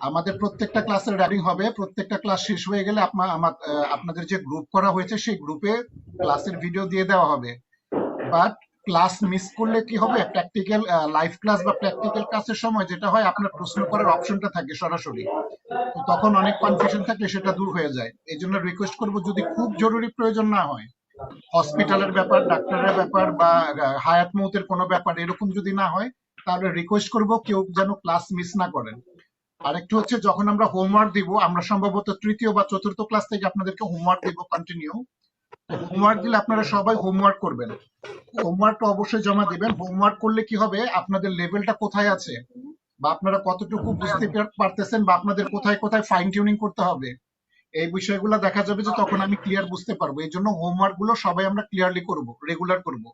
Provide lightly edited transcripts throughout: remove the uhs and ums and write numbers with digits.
আমাদের প্রত্যেকটা ক্লাসের র্যাপিং হবে, প্রত্যেকটা ক্লাস শেষ হয়ে গেলে আপনাদের যে গ্রুপ করা হয়েছে সেই গ্রুপে ক্লাসের ভিডিও দিয়ে দেওয়া হবে। বাট ক্লাস মিস করলে কি হবে, প্র্যাকটিক্যাল লাইভ ক্লাস বা প্র্যাকটিক্যাল ক্লাসের সময় যেটা হয়, আপনার প্রশ্ন করার অপশনটা থাকে সরাসরি। তো তখন অনেক কনফিউশন থাকলে সেটা দূর হয়ে যায়। এই জন্য রিকোয়েস্ট করবো, যদি খুব জরুরি প্রয়োজন না হয়, হসপিটালের ব্যাপার, ডাক্তারের ব্যাপার বা হায়াত মৌতের কোনো ব্যাপার এরকম যদি না হয়, তাহলে রিকোয়েস্ট করব কেউ যেন ক্লাস মিস না করেন। আরেকটু হচ্ছে, যখন আমরা হোমওয়ার্ক দিব, আমরা সম্ভবত তৃতীয় বা চতুর্থ ক্লাস থেকে আপনাদেরকে হোমওয়ার্ক দিব কন্টিনিউ। তো হোমওয়ার্ক দিলে আপনারা সবাই হোমওয়ার্ক করবেন, হোমওয়ার্কটা অবশ্যই জমা দিবেন। হোমওয়ার্ক করলে কি হবে, আপনাদের লেভেলটা কোথায় আছে বা আপনারা কতটুকু বুঝতে পারতেছেন বা আপনাদের কোথায় কোথায় ফাইন টিউনিং করতে হবে, এই বিষয়গুলো দেখা যাবে যে তখন আমি ক্লিয়ার বুঝতে পারবো। এই জন্য হোমওয়ার্ক গুলো সবাই আমরা ক্লিয়ারলি করব, রেগুলার করব,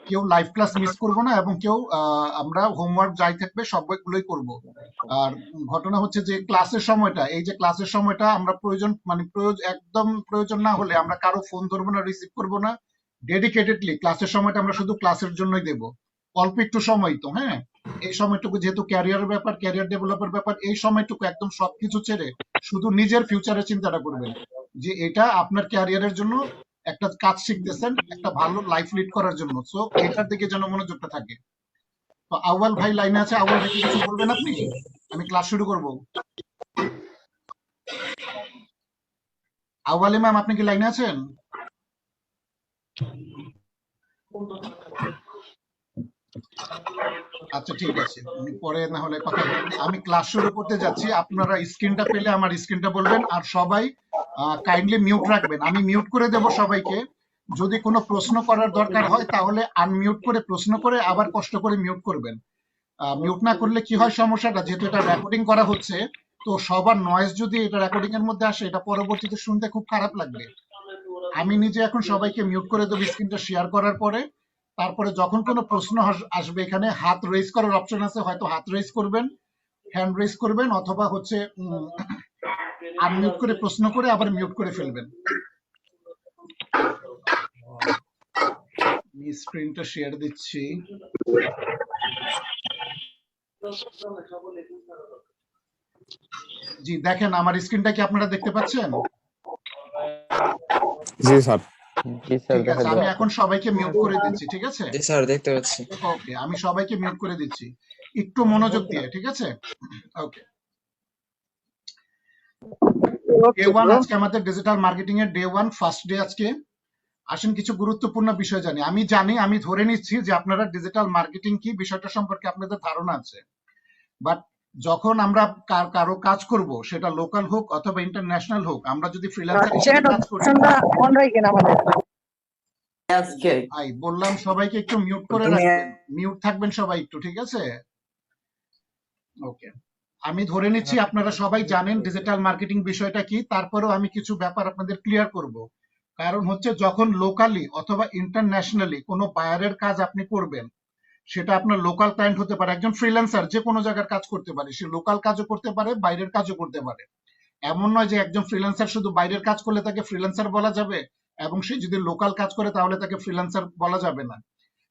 কেউ লাইভ ক্লাস মিস করব না, এবং কেউ আমরা হোমওয়ার্ক যাই থাকবে সবগুলোই করব। আর ঘটনা হচ্ছে যে ক্লাসের সময়টা, এই যে ক্লাসের সময়টা আমরা প্রয়োজন মানে একদম প্রয়োজন না হলে আমরা কারো ফোন ধরবো না, রিসিভ করবো না। ডেডিকেটেডলি ক্লাসের সময়টা আমরা শুধু ক্লাসের জন্যই দেব। অল্প একটু সময় তো, হ্যাঁ, এই সময়টুকু যেহেতু ক্যারিয়ারের ব্যাপার, ক্যারিয়ার ডেভেলপের ব্যাপার, এই সময়টুকু একদম সবকিছু ছেড়ে শুধু নিজের ফিউচারের চিন্তাটা করবেন, যে এটা আপনার ক্যারিয়ারের জন্য একটা কাজ শিখতেছেন, একটা ভালো লাইফ লিড করার জন্য। সো এটার দিকে যেন মনোযোগটা থাকে। তো আউয়াল ভাই লাইনে আছে, আউয়াল ভাইকে কিছু বলবেন আপনি? আমি ক্লাস শুরু করব। আউয়ালি ম্যাম, আপনি কি লাইনে আছেন? আচ্ছা, ঠিক আছে, উনি পরে না হলে কথা বলবেন। আমি ক্লাস শুরু করতে যাচ্ছি, আপনারা স্ক্রিনটা পেলে আমার স্ক্রিনটা বলবেন, আর সবাই কাইন্ডলি মিউট রাখবেন। আমি মিউট করে দেব সবাইকে। যদি কোনো প্রশ্ন করার দরকার হয় তাহলে আনমিউট করে প্রশ্ন করে আবার কষ্ট করে মিউট করবেন। মিউট না করলে কি হয় সমস্যাটা, যেহেতু এটা রেকর্ডিং করা হচ্ছে, তো সবার নয়েজ যদি এটা রেকর্ডিং এর মধ্যে আসে, এটা পরবর্তীতে শুনতে খুব খারাপ লাগবে। আমি নিজে এখন সবাইকে মিউট করে দেবো স্ক্রিনটা শেয়ার করার পরে। তারপরে যখন কোনো প্রশ্ন আসবে, এখানে হাত রেজ করার অপশন আছে, হয়তো হাত রেজ করবেন, হ্যান্ড রেজ করবেন, অথবা হচ্ছে আনমিউট করে প্রশ্ন করে আবার মিউট করে ফেলবেন। আমি স্ক্রিনটা শেয়ার দিচ্ছি। জি দেখেন, আমার স্ক্রিনটা কি আপনারা দেখতে পাচ্ছেন? জি স্যার। জি স্যার, ঠিক দেখা আছে, আমি যাচ্ছে। এখন সবাইকে মিউট করে দিচ্ছি, ঠিক আছে? জি স্যার, দেখতে পাচ্ছি। ওকে, আমি সবাইকে মিউট করে দিচ্ছি, একটু মনোযোগ দিয়ে, ঠিক আছে? ওকে, ডে ওয়ান আজকে আমাদের ডিজিটাল মার্কেটিং এর ডে ওয়ান, ফার্স্ট ডে আজকে। আসেন কিছু গুরুত্বপূর্ণ বিষয় জানি। আমি ধরে নিচ্ছি যে আপনারা ডিজিটাল মার্কেটিং কি বিষয়টা সম্পর্কে আপনাদের ধারণা আছে। বাট যখন আমরা কারো কাজ করব, সেটা লোকাল হোক অথবা ইন্টারন্যাশনাল হোক, আমরা যদি ফ্রিল্যান্সার হিসেবে কাজ করি, ভাই বললাম সবাইকে একটু মিউট করে রাখবেন, মিউট থাকবেন সবাই একটু, ঠিক আছে? ওকে, আমি ধরে নিচ্ছি আপনারা সবাই জানেন ডিজিটাল মার্কেটিং বিষয়টা কি। তারপরেও আমি কিছু ব্যাপার আপনাদের ক্লিয়ার করব। কারণ হচ্ছে, যখন লোকালি অথবা ইন্টারন্যাশনালি কোনো বায়ারের কাজ আপনি করবেন, সেটা আপনার লোকাল ক্লায়েন্ট হতে পারে, একজন ফ্রিল্যান্সার যে কোনো জায়গার কাজ করতে পারে, সে লোকাল কাজও করতে পারে, বাইরের কাজও করতে পারে। এমন নয় যে একজন ফ্রিল্যান্সার শুধু বাইরের কাজ করলে তাকে ফ্রিল্যান্সার বলা যাবে, এবং সে যদি লোকাল কাজ করে তাহলে তাকে ফ্রিল্যান্সার বলা যাবে না।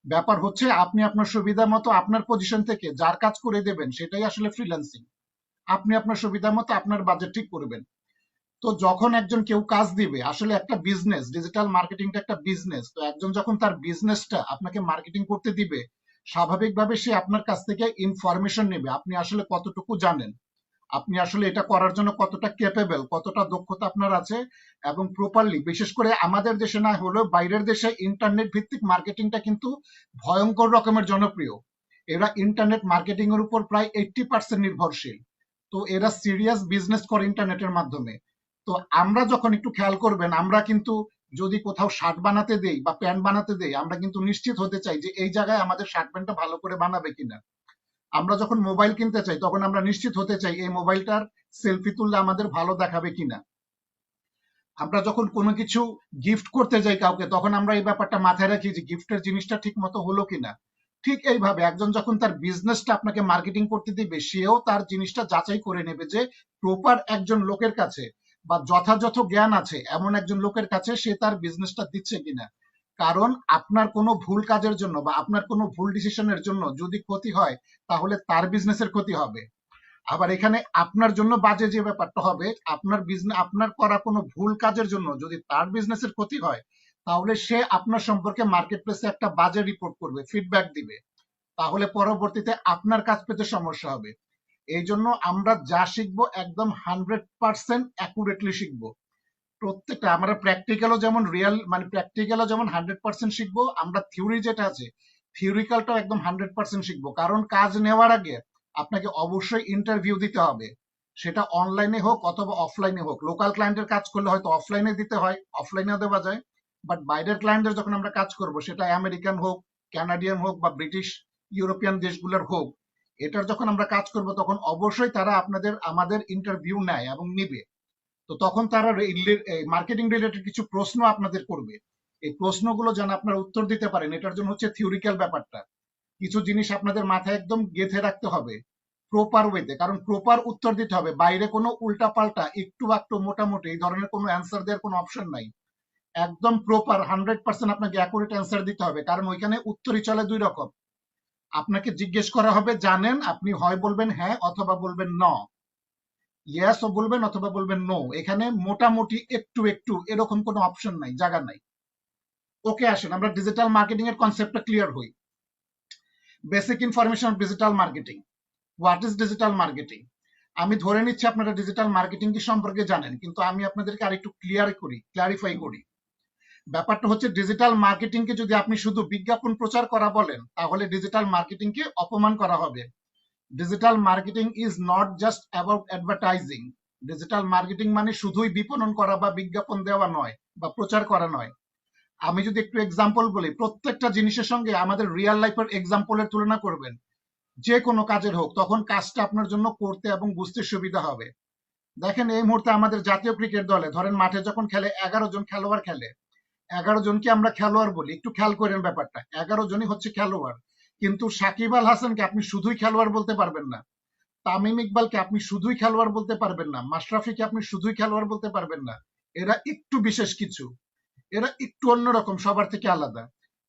ব্যাপার হচ্ছে, আপনি আপনার সুবিধা মতো আপনার পজিশন থেকে যার কাজ করে দেবেন সেটাই আসলে ফ্রিল্যান্সিং। আপনি আপনার সুবিধা মতো আপনার বাজেট ঠিক করবেন। তো যখন একজন কেউ কাজ দিবে, আসলে একটা বিজনেস, ডিজিটাল মার্কেটিংটা একটা বিজনেস। তো একজন যখন তার বিজনেসটা আপনাকে মার্কেটিং করতে দিবে, স্বাভাবিকভাবে সে আপনার কাছ থেকে ইনফরমেশন নেবে, আপনি আসলে কতটুকু জানেন, আপনি আসলে এটা করার জন্য কতটা ক্যাপেবল, কতটা দক্ষতা আপনার আছে। এবং প্রপারলি, বিশেষ করে আমাদের দেশে না হলেও বাইরের দেশে ইন্টারনেট ভিত্তিক মার্কেটিংটা কিন্তু ভয়ঙ্কর রকমের জনপ্রিয়। এরা ইন্টারনেট মার্কেটিং এর উপর প্রায় 80% নির্ভরশীল। তো এরা সিরিয়াস বিজনেস করে ইন্টারনেটের মাধ্যমে। তো আমরা যখন একটু খেয়াল করবেন, আমরা কিন্তু যদি কোথাও শার্ট বানাতে দেই বা প্যান্ট বানাতে দেই, আমরা কিন্তু নিশ্চিত হতে চাই যে এই জায়গায় আমাদের শার্ট প্যান্টটা ভালো করে বানাবে কিনা। আমরা যখন মোবাইল কিনতে চাই, তখন আমরা নিশ্চিত হতে চাই এই মোবাইলটার সেলফি তুললে আমাদের ভালো দেখাবে কিনা। আমরা যখন কোনো কিছু গিফট করতে যাই কাউকে, তখন আমরা এই ব্যাপারটা মাথায় রাখি যে গিফটের জিনিসটা ঠিক মতো হলো কিনা। ঠিক এইভাবে একজন যখন তার বিজনেসটা আপনাকে মার্কেটিং করতে দিবে, সেও তার জিনিসটা যাচাই করে নেবে যে প্রপার একজন লোকের কাছে বা যথাযথ জ্ঞান আছে এমন একজন লোকের কাছে সে তার বিজনেসটা দিচ্ছে কিনা। কারণ আপনার কোনো ভুল কাজের জন্য বা আপনার কোনো ভুল ডিসিশনের জন্য যদি ক্ষতি হয়, তাহলে তার বিজনেসের ক্ষতি হবে। আবার এখানে আপনার জন্য বাজে যে ব্যাপারটা হবে, আপনার বিজনেস, আপনার করা কোনো ভুল কাজের জন্য যদি তার বিজনেসের ক্ষতি হয়, তাহলে সে আপনার সম্পর্কে মার্কেট প্লেসে একটা বাজে রিপোর্ট করবে, ফিডব্যাক দিবে, তাহলে পরবর্তীতে আপনার কাজ পেতে সমস্যা হবে। এই জন্য আমরা যা শিখবো একদম 100% অ্যাকুরেটলি শিখবো। প্রত্যেকটা আমরা প্র্যাকটিক্যালও যেমন রিয়েল, মানে প্র্যাকটিক্যালও যেমন 100% শিখবো, আমরা থিওরি যেটা আছে থিওরিক্যালটাও একদম 100% শিখবো। কারণ কাজ নেওয়ার আগে আপনাকে অবশ্যই ইন্টারভিউ দিতে হবে, সেটা অনলাইনে হোক অথবা অফলাইনে হোক। লোকাল ক্লায়েন্টের কাজ করলে হয়তো অফলাইনে দিতে হয়, অফলাইনেও দেওয়া যায়, বাট বাইরের ক্লায়েন্টের যখন আমরা কাজ করব, সেটা আমেরিকান হোক, কানাডিয়ান হোক বা ব্রিটিশ ইউরোপিয়ান দেশগুলোর হোক, এটার যখন আমরা কাজ করব তখন অবশ্যই তারা আমাদের ইন্টারভিউ নেয় এবং নিবে। তো তখন তারা মার্কেটিং রিলেটেড কিছু প্রশ্ন আপনাদের করবে, এই প্রশ্নগুলো যেন আপনারা উত্তর দিতে পারেন, এটার জন্য হচ্ছে থিওরিক্যাল ব্যাপারটা। কিছু জিনিস আপনাদের মাথায় একদম গেঁথে রাখতে হবে প্রপার ওয়েতে, কারণ প্রপার উত্তর দিতে হবে। বাইরে কোনো উল্টা পাল্টা একটু একটু মোটামুটি এই ধরনের কোনো অ্যান্সার দেওয়ার কোনো অপশন নাই। একদম প্রপার 100% আপনাকে অ্যাকুরেট অ্যান্সার দিতে হবে, কারণ ওইখানে উত্তরই চলে দুই রকম। আপনাকে জিজ্ঞেস করা হবে জানেন, আপনি হয় বলবেন হ্যাঁ অথবা বলবেন ন, ইয়েস ও বলবেন অথবা বলবেন নো। এখানে মোটামুটি একটু একটু এরকম কোনো অপশন নাই, জায়গা নাই। ওকে, আসেন আমরা ডিজিটাল মার্কেটিং এর কনসেপ্টটা ক্লিয়ার হই। Basic information of digital marketing. What is digital marketing? আমি ধরে নিচ্ছি আপনারা ডিজিটাল মার্কেটিং কি সম্পর্কে জানেন, কিন্তু আমি আপনাদেরকে আরেকটু ক্লিয়ারিফাই করি। ব্যাপারটা হচ্ছে ডিজিটাল মার্কেটিং কে যদি আপনি শুধু বিজ্ঞাপন প্রচার করা বলেন, তাহলে ডিজিটাল মার্কেটিং কে অপমান করা হবে। Digital marketing is not just about advertising. Digital marketing মানে শুধুই বিপণন করা বা বিজ্ঞাপন দেওয়া নয় বা প্রচার করা নয়। আমি যদি একটু এক্সাম্পল বলি, প্রত্যেকটা জিনিসের সঙ্গে আমাদের রিয়েল লাইফের এক্সাম্পলের তুলনা করবেন, যে কোনো কাজের হোক, তখন কাজটা আপনার জন্য করতে এবং বুঝতে সুবিধা হবে। দেখেন এই মুহূর্তে আমাদের জাতীয় ক্রিকেট দলে ধরেন মাঠে যখন খেলে 11 জন খেলোয়াড় খেলে, 11 জনকে আমরা খেলোয়াড় বলি, একটু খেয়াল করেন ব্যাপারটা, 11 জনই হচ্ছে খেলোয়াড়। কিন্তু সাকিব আল হাসানকে আপনি শুধুই খেলোয়াড় বলতে পারবেন না, তামিম ইকবালকে আপনি শুধুই খেলোয়াড় বলতে পারবেন না, মাশরাফিকে আপনি শুধুই খেলোয়াড় বলতে পারবেন না। এরা একটু বিশেষ কিছু, এরা একটু অন্যরকম, সবার থেকে আলাদা।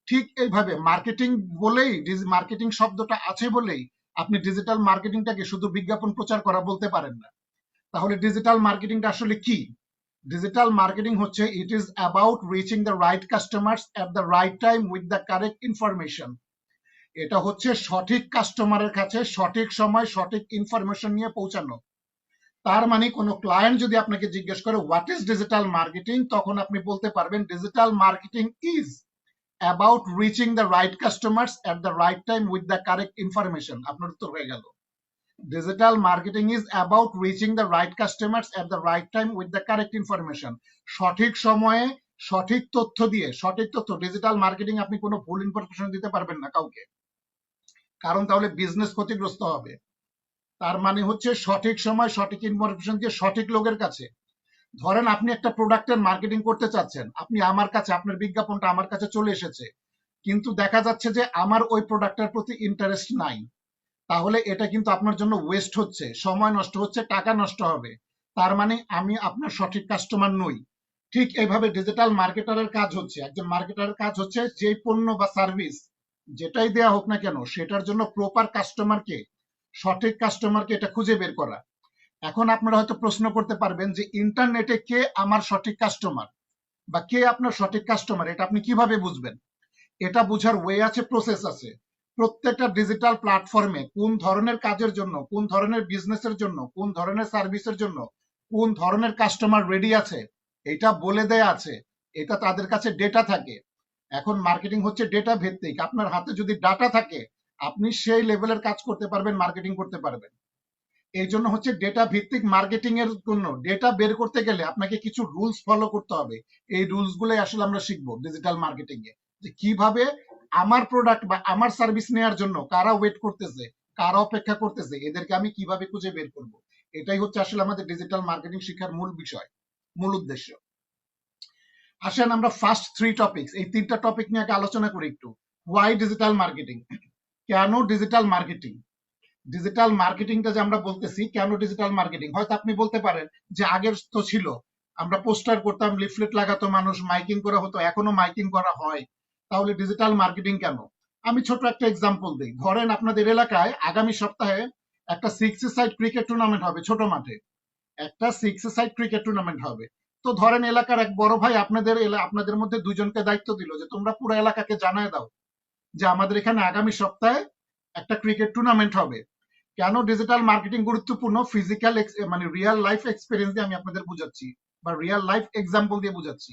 ঠিক এইভাবে মার্কেটিং বলেই, মার্কেটিং শব্দটা আছে বলেই আপনি ডিজিটাল মার্কেটিংটাকে শুধু বিজ্ঞাপন প্রচার করা বলতে পারেন না। তাহলে ডিজিটাল মার্কেটিংটা আসলে কি? ডিজিটাল মার্কেটিং হচ্ছে it is about reaching the right customers at the right time with the correct information. এটা হচ্ছে সঠিক কাস্টমারের কাছে সঠিক সময় সঠিক ইনফরমেশন নিয়ে পৌঁছানো। তার মানে কোনো ক্লায়েন্ট যদি আপনাকে জিজ্ঞেস করে হোয়াট ইজ ডিজিটাল মার্কেটিং, তখন আপনি বলতে পারবেন digital marketing is about reaching the right customers at the right time with the correct information. আপনার উত্তর হয়ে গেল, digital marketing is about reaching the right customers at the right time with the correct information. সঠিক সময়ে সঠিক তথ্য দিয়ে, সঠিক তথ্য। ডিজিটাল মার্কেটিং আপনি কোনো ভুল ইনফরমেশন দিতে পারবেন না কাউকে, কারণ তাহলে বিজনেস ক্ষতিগ্রস্ত হবে। তার মানে হচ্ছে সঠিক সময় সঠিক ইনফরমেশন দিয়ে সঠিক লোকের কাছে। ধরেন আপনি একটা প্রোডাক্টের মার্কেটিং করতে চাচ্ছেন, আপনি আমার কাছে, আপনার বিজ্ঞাপনটা আমার কাছে চলে এসেছে, কিন্তু দেখা যাচ্ছে যে আমার ওই প্রোডাক্টের প্রতি ইন্টারেস্ট নাই, তাহলে এটা কিন্তু আপনার জন্য ওয়েস্ট হচ্ছে, সময় নষ্ট হচ্ছে, টাকা নষ্ট হবে। তার মানে আমি আপনার সঠিক কাস্টমার নই। ঠিক এইভাবে ডিজিটাল মার্কেটারের কাজ হচ্ছে, একজন মার্কেটারের কাজ হচ্ছে যে পণ্য বা সার্ভিস যেটাই দেয়া হোক না কেন, সেটার জন্য প্রপার কাস্টমারকে, সঠিক কাস্টমারকে এটা খুঁজে বের করা। এখন আপনারা হয়তো প্রশ্ন করতে পারবেন যে ইন্টারনেটে কে আমার সঠিক কাস্টমার বা কে আপনার সঠিক কাস্টমার, এটা আপনি কিভাবে বুঝবেন? এটা বোঝার ওয়ে আছে, প্রসেস আছে। প্রত্যেকটা ডিজিটাল প্ল্যাটফর্মে কোন ধরনের কাজের জন্য, কোন ধরনের বিজনেসের জন্য, কোন ধরনের সার্ভিসের জন্য কোন ধরনের কাস্টমার রেডি আছে, এটা বলে দেয়া আছে। এটা তাদের কাছে ডেটা থাকে। এখন মার্কেটিং হচ্ছে ডেটা ভিত্তিক। আপনার হাতে যদি ডাটা থাকে, আপনি সেই লেভেলের কাজ করতে পারবেন, মার্কেটিং করতে পারবেন। এই জন্য হচ্ছে ডেটা ভিত্তিক মার্কেটিং এর জন্য ডেটা বের করতে গেলে আপনাকে কিছু রুলস ফলো করতে হবে। এই রুলস গুলোই আসলে আমরা শিখবো ডিজিটাল মার্কেটিং এ, যে কিভাবে আমার প্রোডাক্ট বা আমার সার্ভিস নেওয়ার জন্য কারা ওয়েট করতেছে, কারা অপেক্ষা করতেছে, এদেরকে আমি কিভাবে খুঁজে বের করব। এটাই হচ্ছে আসলে আমাদের ডিজিটাল মার্কেটিং শিক্ষার মূল বিষয়, মূল উদ্দেশ্য। আসেন আমরা ফার্স্ট 3 টপিকস, এই 3টা টপিক নিয়ে আগে আলোচনা করি একটু। Why digital marketing? কেন ডিজিটাল মার্কেটিং? ডিজিটাল মার্কেটিংটা যে আমরা বলতেছি, কেন ডিজিটাল মার্কেটিং? হয়তো আপনি বলতে পারেন যে আগের তো ছিল, আমরা পোস্টার করতাম, লিফলেট লাগাতো মানুষ, মাইকিং করা হতো, এখনো মাইকিং করা হয়, তাহলে ডিজিটাল মার্কেটিং কেন? আমি ছোট একটা এক্সাম্পল দিই। ধরেন আপনাদের এলাকায় আগামী সপ্তাহে একটা 6 সাইড ক্রিকেট টুর্নামেন্ট হবে ছোট মাঠে, একটা 6 সাইড ক্রিকেট টুর্নামেন্ট হবে। তো ধরেন এলাকার এক বড় ভাই আপনাদের মধ্যে দুজনকে দায়িত্ব দিল যে তোমরা পুরো এলাকাকে জানায় দাও যে আমাদের এখানে আগামী সপ্তাহে একটা ক্রিকেট টুর্নামেন্ট হবে। কেন ডিজিটাল মার্কেটিং গুরুত্বপূর্ণ? ফিজিক্যাল মানে রিয়েল লাইফ এক্সপিরিয়েন্স দিয়ে আমি আপনাদের বুঝাচ্ছি, বা রিয়েল লাইফ এক্সাম্পল দিয়ে বুঝাচ্ছি।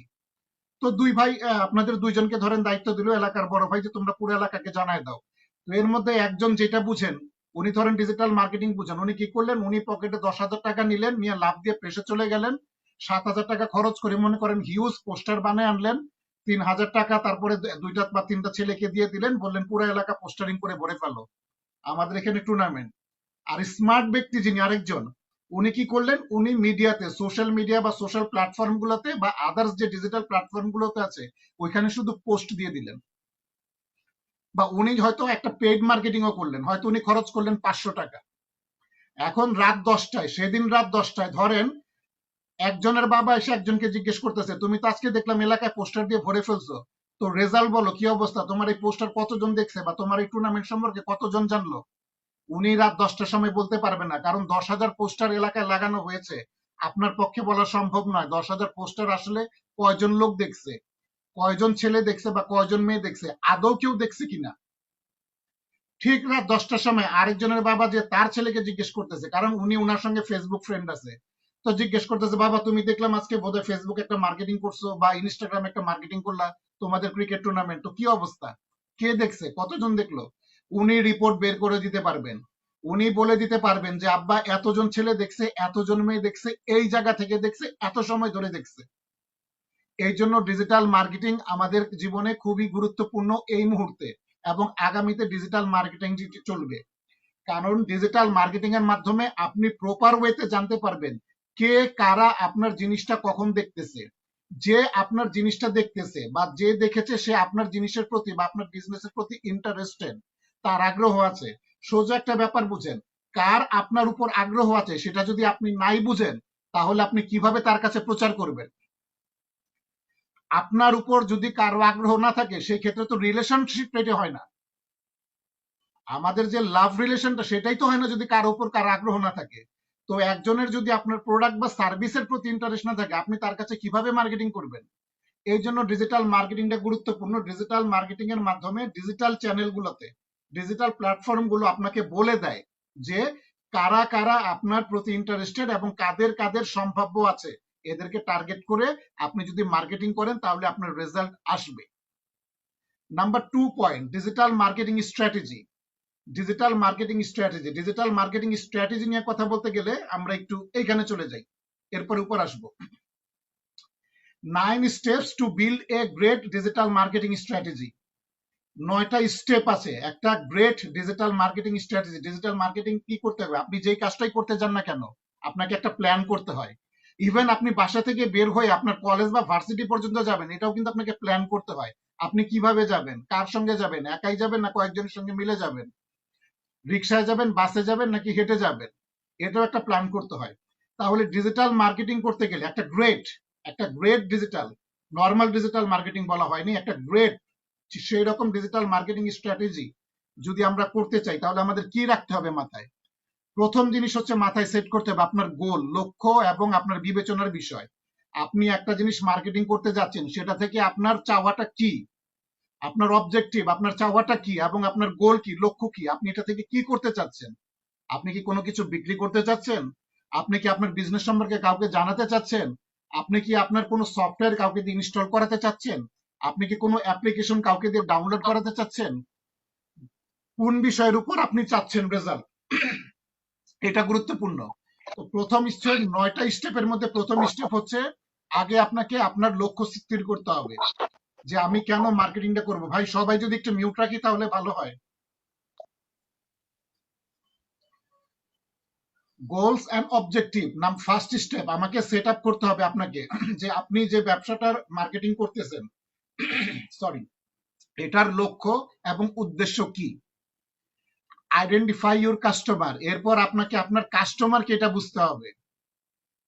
তো দুই ভাই আপনাদের দুইজনকে ধরেন দায়িত্ব দিল এলাকার বড় ভাই যে তোমরা পুরো এলাকাকে জানায় দাও। তো এর মধ্যে একজন যেটা বুঝেন, উনি ধরেন ডিজিটাল মার্কেটিং বুঝেন, উনি কি করলেন, উনি পকেটে 10,000 টাকা নিলেন, নিয়ে লাভ দিয়ে প্রেসে চলে গেলেন, 7,000 টাকা খরচ করে মনে করেন হিউজ পোস্টার বানায় আনলেন, 3,000 টাকা তারপরে দুইটা বা তিনটা ছেলেকে দিয়ে দিলেন, বললেন পুরো এলাকা পোস্টারিং করে ভরে ফেলো, আমাদের এখানে টুর্নামেন্ট। আর স্মার্ট ব্যক্তি যিনি আরেকজন, উনি কি করলেন, উনি মিডিয়াতে, সোশ্যাল মিডিয়া বা সোশ্যাল প্ল্যাটফর্ম গুলোতে বা আদার্স যে ডিজিটাল প্ল্যাটফর্ম গুলোতে আছে ওইখানে শুধু পোস্ট দিয়ে দিলেন। বা উনি হয়তো একটা পেইড মার্কেটিং ও করলেন, হয়তো উনি খরচ করলেন 500 টাকা। এখন রাত 10টায়, সেদিন রাত 10টায় ধরেন একজনের বাবা এসে একজনকে জিজ্ঞেস করতেছে, তুমি তো আজকে দেখলাম এলাকায় পোস্টার দিয়ে ভরে ফেলছো, তো রেজাল্ট বলো কি অবস্থা, তোমার এই পোস্টার কতজন দেখছে বা তোমার এই টুর্নামেন্ট সম্পর্কে কতজন জানলো? উনি রাত 10টার সময় বলতে পারবে না, কারণ 10,000 পোস্টার এলাকায় লাগানো হয়েছে। আপনার পক্ষে বলা সম্ভব নয় 10,000 পোস্টার আসলে কয়জন লোক দেখছে, কয়জন ছেলে দেখছে বা কয়জন মেয়ে দেখছে, আদৌ কেউ দেখছে কিনা। ঠিক রাত 10টার সময় আরেকজনের বাবা যে তার ছেলেকে জিজ্ঞেস করতেছে, কারণ উনি উনার সঙ্গে ফেসবুক ফ্রেন্ড আছে, তো জিজ্ঞেস করতেছে, বাবা তুমি দেখলাম আজকে বোধহয় ফেসবুক একটা মার্কেটিং করছো বা ইনস্টাগ্রাম একটা মার্কেটিং করলা তোমাদের ক্রিকেট টুর্নামেন্ট, তো কি অবস্থা, কে দেখছে, কতজন দেখলো? উনি রিপোর্ট বের করে দিতে পারবেন, উনি বলে দিতে পারবেন যে আব্বা এতজন ছেলে দেখছে, এতজন মেয়ে দেখছে, এই জায়গা থেকে দেখছে, এত সময় ধরে দেখছে। এই জন্য ডিজিটাল মার্কেটিং আমাদের জীবনে খুবই গুরুত্বপূর্ণ এই মুহূর্তে, এবং আগামীতে ডিজিটাল মার্কেটিং চলবে। কারণ ডিজিটাল মার্কেটিং এর মাধ্যমে আপনি প্রপার ওয়েতে জানতে পারবেন কে কারা আপনার জিনিসটা কখন দেখতেছে। যে আপনার জিনিসটা দেখতেছে বা যে দেখেছে সে আপনার জিনিসের প্রতি বা আপনার বিজনেসের প্রতি ইন্টারেস্টেড, তার আগ্রহ আছে। সোজা একটা ব্যাপার বুঝেন, কার আপনার উপর আগ্রহ আছে সেটা যদি আপনি নাই বুঝেন, তাহলে আপনি কিভাবে তার কাছে প্রচার করবেন? আপনার উপর যদি কারো আগ্রহ না থাকে সেই ক্ষেত্রে তো রিলেশনশিপ রেটে হয় না, আমাদের যে লাভ রিলেশনটা সেটাই তো হয় না যদি কারো উপর কারো আগ্রহ না থাকে। তো একজনের যদি আপনার প্রোডাক্ট বা সার্ভিসের প্রতি ইন্টারেস্ট না থাকে, আপনি তার কাছে কিভাবে মার্কেটিং করবেন? এই জন্য ডিজিটাল মার্কেটিংটা গুরুত্বপূর্ণ। ডিজিটাল মার্কেটিং এর মাধ্যমে ডিজিটাল চ্যানেলগুলোতে, ডিজিটাল প্ল্যাটফর্ম গুলো আপনাকে বলে দেয় যে কারা কারা আপনার প্রতি ইন্টারেস্টেড এবং কাদের কাদের সম্ভাব্য আছে, এদেরকে টার্গেট করে আপনি যদি মার্কেটিং করেন তাহলে আপনার রেজাল্ট আসবে। Number 2 point, digital marketing strategy. Digital marketing strategy নিয়ে কথা বলতে গেলে আমরা একটু এইখানে চলে যাই, এরপর উপর আসবো। 9 steps to build a great digital marketing strategy. 9টা স্টেপ আছে একটা great digital marketing strategy. Digital marketing কি করতে হবে, আপনি যেই কাজটাই করতে যান না কেন আপনাকে একটা প্ল্যান করতে হয়। ইভেন আপনি বাসা থেকে বের হয়ে আপনার কলেজ বা ভার্সিটি পর্যন্ত যাবেন, এটাও কিন্তু আপনাকে প্ল্যান করতে হয়। আপনি কিভাবে যাবেন, কার সঙ্গে যাবেন, একাই যাবেন না কয়েকজনের সঙ্গে মিলে যাবেন, রিক্সায় যাবেন, বাসে যাবেন নাকি হেঁটে যাবেন, এটাও একটা প্ল্যান করতে হয়। তাহলে ডিজিটাল মার্কেটিং করতে গেলে একটা great digital, normal digital marketing বলা হয়নি, একটা গ্রেট সেই রকম ডিজিটাল মার্কেটিং স্ট্র্যাটেজি যদি আমরা করতে চাই তাহলে আমাদের কি রাখতে হবে মাথায়? প্রথম জিনিস হচ্ছে মাথায় সেট করতে হবে আপনার গোল, লক্ষ্য এবং আপনার বিবেচনার বিষয়। আপনি একটা জিনিস মার্কেটিং করতে যাচ্ছেন, সেটা থেকে আপনার চাওয়াটা কি, আপনার অবজেক্টিভ, আপনার চাওয়াটা কি এবং আপনার গোল কি, লক্ষ্য কি, আপনি এটা থেকে কি করতে চাচ্ছেন? আপনি কি কোনো কিছু বিক্রি করতে চাচ্ছেন? আপনি কি আপনার বিজনেস সম্পর্কে কাউকে জানাতে চাচ্ছেন? আপনি কি আপনার কোনো সফটওয়্যার কাউকে দিয়ে ইনস্টল করাতে চাচ্ছেন? আপনি কি কোনো অ্যাপ্লিকেশন কাউকে দিয়ে ডাউনলোড করাতে চাচ্ছেন? কোন বিষয়ের উপর আপনি চাচ্ছেন রেজাল্ট, এটা গুরুত্বপূর্ণ। তো প্রথম স্টেপ, 9টা স্টেপের মধ্যে প্রথম স্টেপ হচ্ছে আগে আপনাকে আপনার লক্ষ্য স্থির করতে হবে যে আমি কেন মার্কেটিংটা করব। ভাই সবাই যদি একটু মিউট রাখি তাহলে ভালো হয়। গোলস এন্ড অবজেক্টিভ নাম ফার্স্ট স্টেপ, আমাকে সেট আপ করতে হবে আপনাকে যে আপনি যে ব্যবসাটার মার্কেটিং করতেছেন, সরি, এটার লক্ষ্য এবং উদ্দেশ্য কি। আইডেন্টিফাই ইউর কাস্টমার, এরপর আপনাকে আপনার কাস্টমারকে এটা বুঝতে হবে।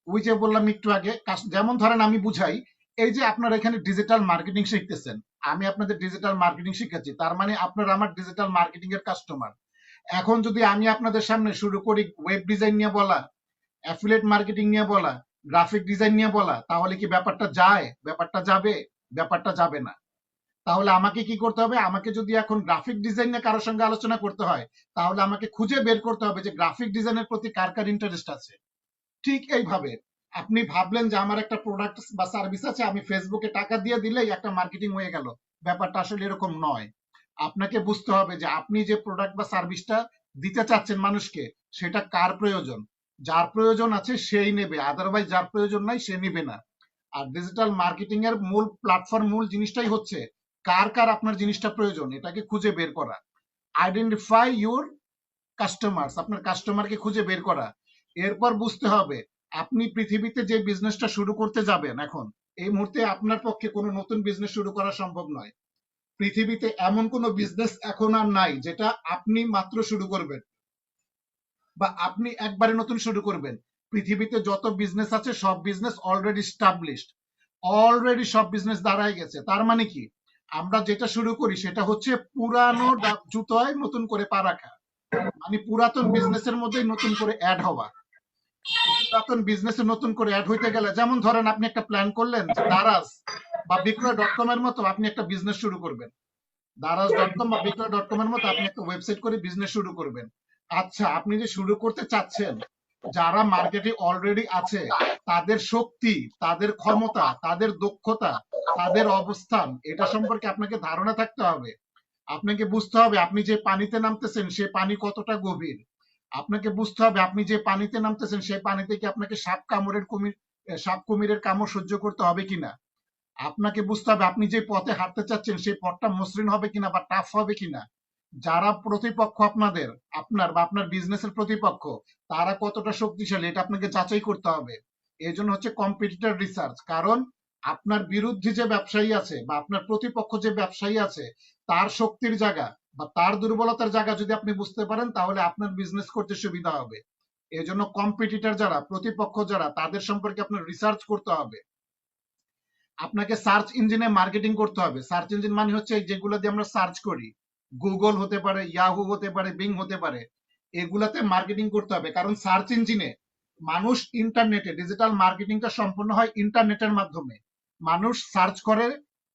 ওই যে বললাম একটু আগে, যেমন ধরেন আমি বুঝাই, এই যে আপনারা এখানে ডিজিটাল মার্কেটিং শিখতেছেন, আমি আপনাদের ডিজিটাল মার্কেটিং শিখাচ্ছি, তার মানে আপনারা আমার ডিজিটাল মার্কেটিং এর কাস্টমার। এখন যদি আমি আপনাদের সামনে শুরু করি ওয়েব ডিজাইন নিয়ে বলা, অ্যাফিলিয়েট মার্কেটিং নিয়ে বলা, গ্রাফিক ডিজাইন নিয়ে বলা, তাহলে কি ব্যাপারটা যায়? ব্যাপারটা যাবে? ব্যাপারটা যাবে না। তাহলে আমাকে কি করতে হবে? আমাকে যদি এখন গ্রাফিক ডিজাইন নিয়ে কারোর সঙ্গে আলোচনা করতে হয়, তাহলে আমাকে খুঁজে বের করতে হবে যে গ্রাফিক ডিজাইনের প্রতি কার কার ইন্টারেস্ট আছে। ঠিক এইভাবে আপনি ভাবলেন যে আমার একটা প্রোডাক্ট বা সার্ভিস আছে, আমি ফেসবুকে টাকা দিয়ে দিলেই একটা মার্কেটিং হয়ে গেল। ব্যাপারটা আসলে এরকম নয়। আপনাকে বুঝতে হবে যে আপনি যে প্রোডাক্ট বা সার্ভিসটা দিতে চাচ্ছেন মানুষকে, সেটা কার প্রয়োজন। যার প্রয়োজন আছে সেই নেবে, আদারওয়াইজ যার প্রয়োজন নাই সে নিবে না। আর ডিজিটাল মার্কেটিং এর মূল প্ল্যাটফর্ম, মূল জিনিসটাই হচ্ছে কার কার আপনার জিনিসটা প্রয়োজন, এটাকে খুঁজে বের করা। আইডেন্টিফাই ইউর কাস্টমার্স, আপনার কাস্টমারকে খুঁজে বের করা। এরপর বুঝতে হবে আপনি পৃথিবীতে যে বিজনেসটা শুরু করতে যাবেন, এখন এই মুহূর্তে আপনার পক্ষে কোনো নতুন বিজনেস শুরু করা সম্ভব নয়। পৃথিবীতে এমন কোনো বিজনেস এখন আর নাই যেটা আপনি মাত্র শুরু করবেন বা আপনি একবারে নতুন শুরু করবেন। পৃথিবীতে যত বিজনেস আছে সব বিজনেস অলরেডি স্টাবলিশড, অলরেডি সব বিজনেস দাঁড়ায় গেছে। তার মানে কি, আমরা যেটা শুরু করি সেটা হচ্ছে পুরানো জুতোয় নতুন করে পা রাখা, মানে পুরাতন বিজনেসের মধ্যেই নতুন করে অ্যাড হওয়া। পুরাতন বিজনেসে নতুন করে অ্যাড হইতে গেলে, যেমন ধরেন আপনি একটা প্ল্যান করলেন যে দারাজ বা বিক্রয়.কম এর মতো আপনি একটা বিজনেস শুরু করবেন। দারাজ.কম বা বিক্রয়.কম এর মতো আপনি একটা ওয়েবসাইট করে বিজনেস শুরু করবেন। আচ্ছা, আপনি যে শুরু করতে চাচ্ছেন, যারা মার্কেটে অলরেডি আছে তাদের শক্তি, তাদের ক্ষমতা, তাদের দক্ষতা, তাদের অবস্থান, এটা সম্পর্কে আপনাকে ধারণা থাকতে হবে। আপনাকে বুঝতে হবে আপনি যে পানিতে নামতেছেন সে পানি কতটা গভীর। আপনাকে বুঝতে হবে আপনি যে পানিতে নামতেছেন সেই পানিতে কি আপনাকে সাপ কুমিরের কামড় সহ্য করতে হবে কিনা। আপনাকে বুঝতে হবে আপনি যে পথে হাঁটতে চাচ্ছেন সেই পথটা মসৃণ হবে কিনা বা টাফ হবে কিনা। যারা প্রতিপক্ষ আপনার বা আপনার বিজনেসের প্রতিপক্ষ, তারা কতটা শক্তিশালী এটা আপনাকে যাচাই করতে হবে। এই জন্য হচ্ছে কম্পিটিটর রিসার্চ। কারণ আপনার বিরুদ্ধে যে ব্যবসায়ী আছে বা আপনার প্রতিপক্ষ যে ব্যবসায়ী আছে, তার শক্তির জায়গা বা তার দুর্বলতার জায়গা যদি আপনি বুঝতে পারেন, তাহলে আপনার বিজনেস করতে সুবিধা হবে। এই জন্য কম্পিটিটর যারা, প্রতিপক্ষ যারা, তাদের সম্পর্কে আপনার রিসার্চ করতে হবে। আপনাকে সার্চ ইঞ্জিনে মার্কেটিং করতে হবে। সার্চ ইঞ্জিন মানে হচ্ছে যেগুলো দিয়ে আমরা সার্চ করি, গুগল হতে পারে, ইয়াহু হতে পারে, বিং হতে পারে, এগুলাতে মার্কেটিং করতে হবে। কারণ সার্চ ইঞ্জিনে মানুষ, ইন্টারনেটে ডিজিটাল মার্কেটিংটা সম্পূর্ণ হয় ইন্টারনেটের মাধ্যমে। মানুষ সার্চ করে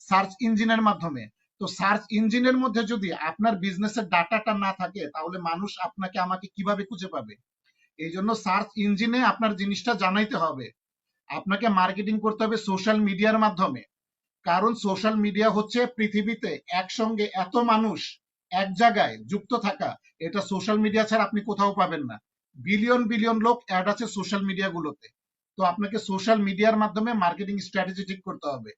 সার্চ ইঞ্জিনের মাধ্যমে। তো সার্চ ইঞ্জিনের মধ্যে যদি আপনার বিজনেসের ডাটাটা না থাকে, তাহলে মানুষ আপনাকে আমাকে কিভাবে খুঁজে পাবে। এই জন্য সার্চ ইঞ্জিনে আপনার জিনিসটা জানাইতে হবে। আপনাকে মার্কেটিং করতে হবে সোশ্যাল মিডিয়ার মাধ্যমে। কারণ সোশ্যাল মিডিয়া হচ্ছে পৃথিবীতে একসঙ্গে এত মানুষ এক জায়গায় যুক্ত থাকা, এটা সোশ্যাল মিডিয়া ছাড়া আপনি কোথাও পাবেন না। বিলিয়ন বিলিয়ন লোক অ্যাড আছে সোশ্যাল মিডিয়া গুলোতে। তো আপনাকে সোশ্যাল মিডিয়ার মাধ্যমে মার্কেটিং স্ট্র্যাটেজি ঠিক করতে হবে।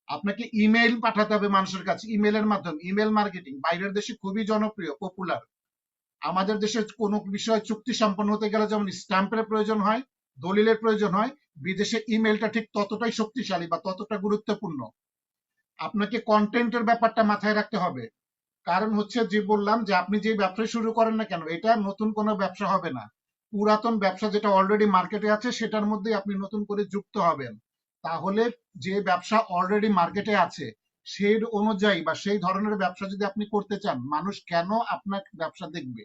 আপনাকে ইমেইল পাঠাতে হবে মানুষের কাছে, ইমেইলের মাধ্যমে। ইমেল মার্কেটিং বাইরের দেশে খুবই জনপ্রিয়, পপুলার। আমাদের দেশে কোনো বিষয়ে চুক্তি সম্পন্ন হতে গেলে যেমন স্ট্যাম্পের প্রয়োজন হয়, দলিলের প্রয়োজন হয়, বিদেশে ইমেলটা ঠিক ততটাই শক্তিশালী বা ততটা গুরুত্বপূর্ণ। আপনাকে কন্টেন্টের ব্যাপারটা মাথায় রাখতে হবে। কারণ হচ্ছে যে বললাম যে আপনি যে ব্যবসা শুরু করেন না কেন, এটা নতুন কোনো ব্যবসা হবে না। পুরাতন ব্যবসা যেটা অলরেডি মার্কেটে আছে সেটার মধ্যে আপনি নতুন করে যুক্ত হবেন। তাহলে যে ব্যবসা অলরেডি মার্কেটে আছে সেই অনুযায়ী বা সেই ধরনের ব্যবসা যদি আপনি করতে চান, মানুষ কেন আপনার ব্যবসা দেখবে,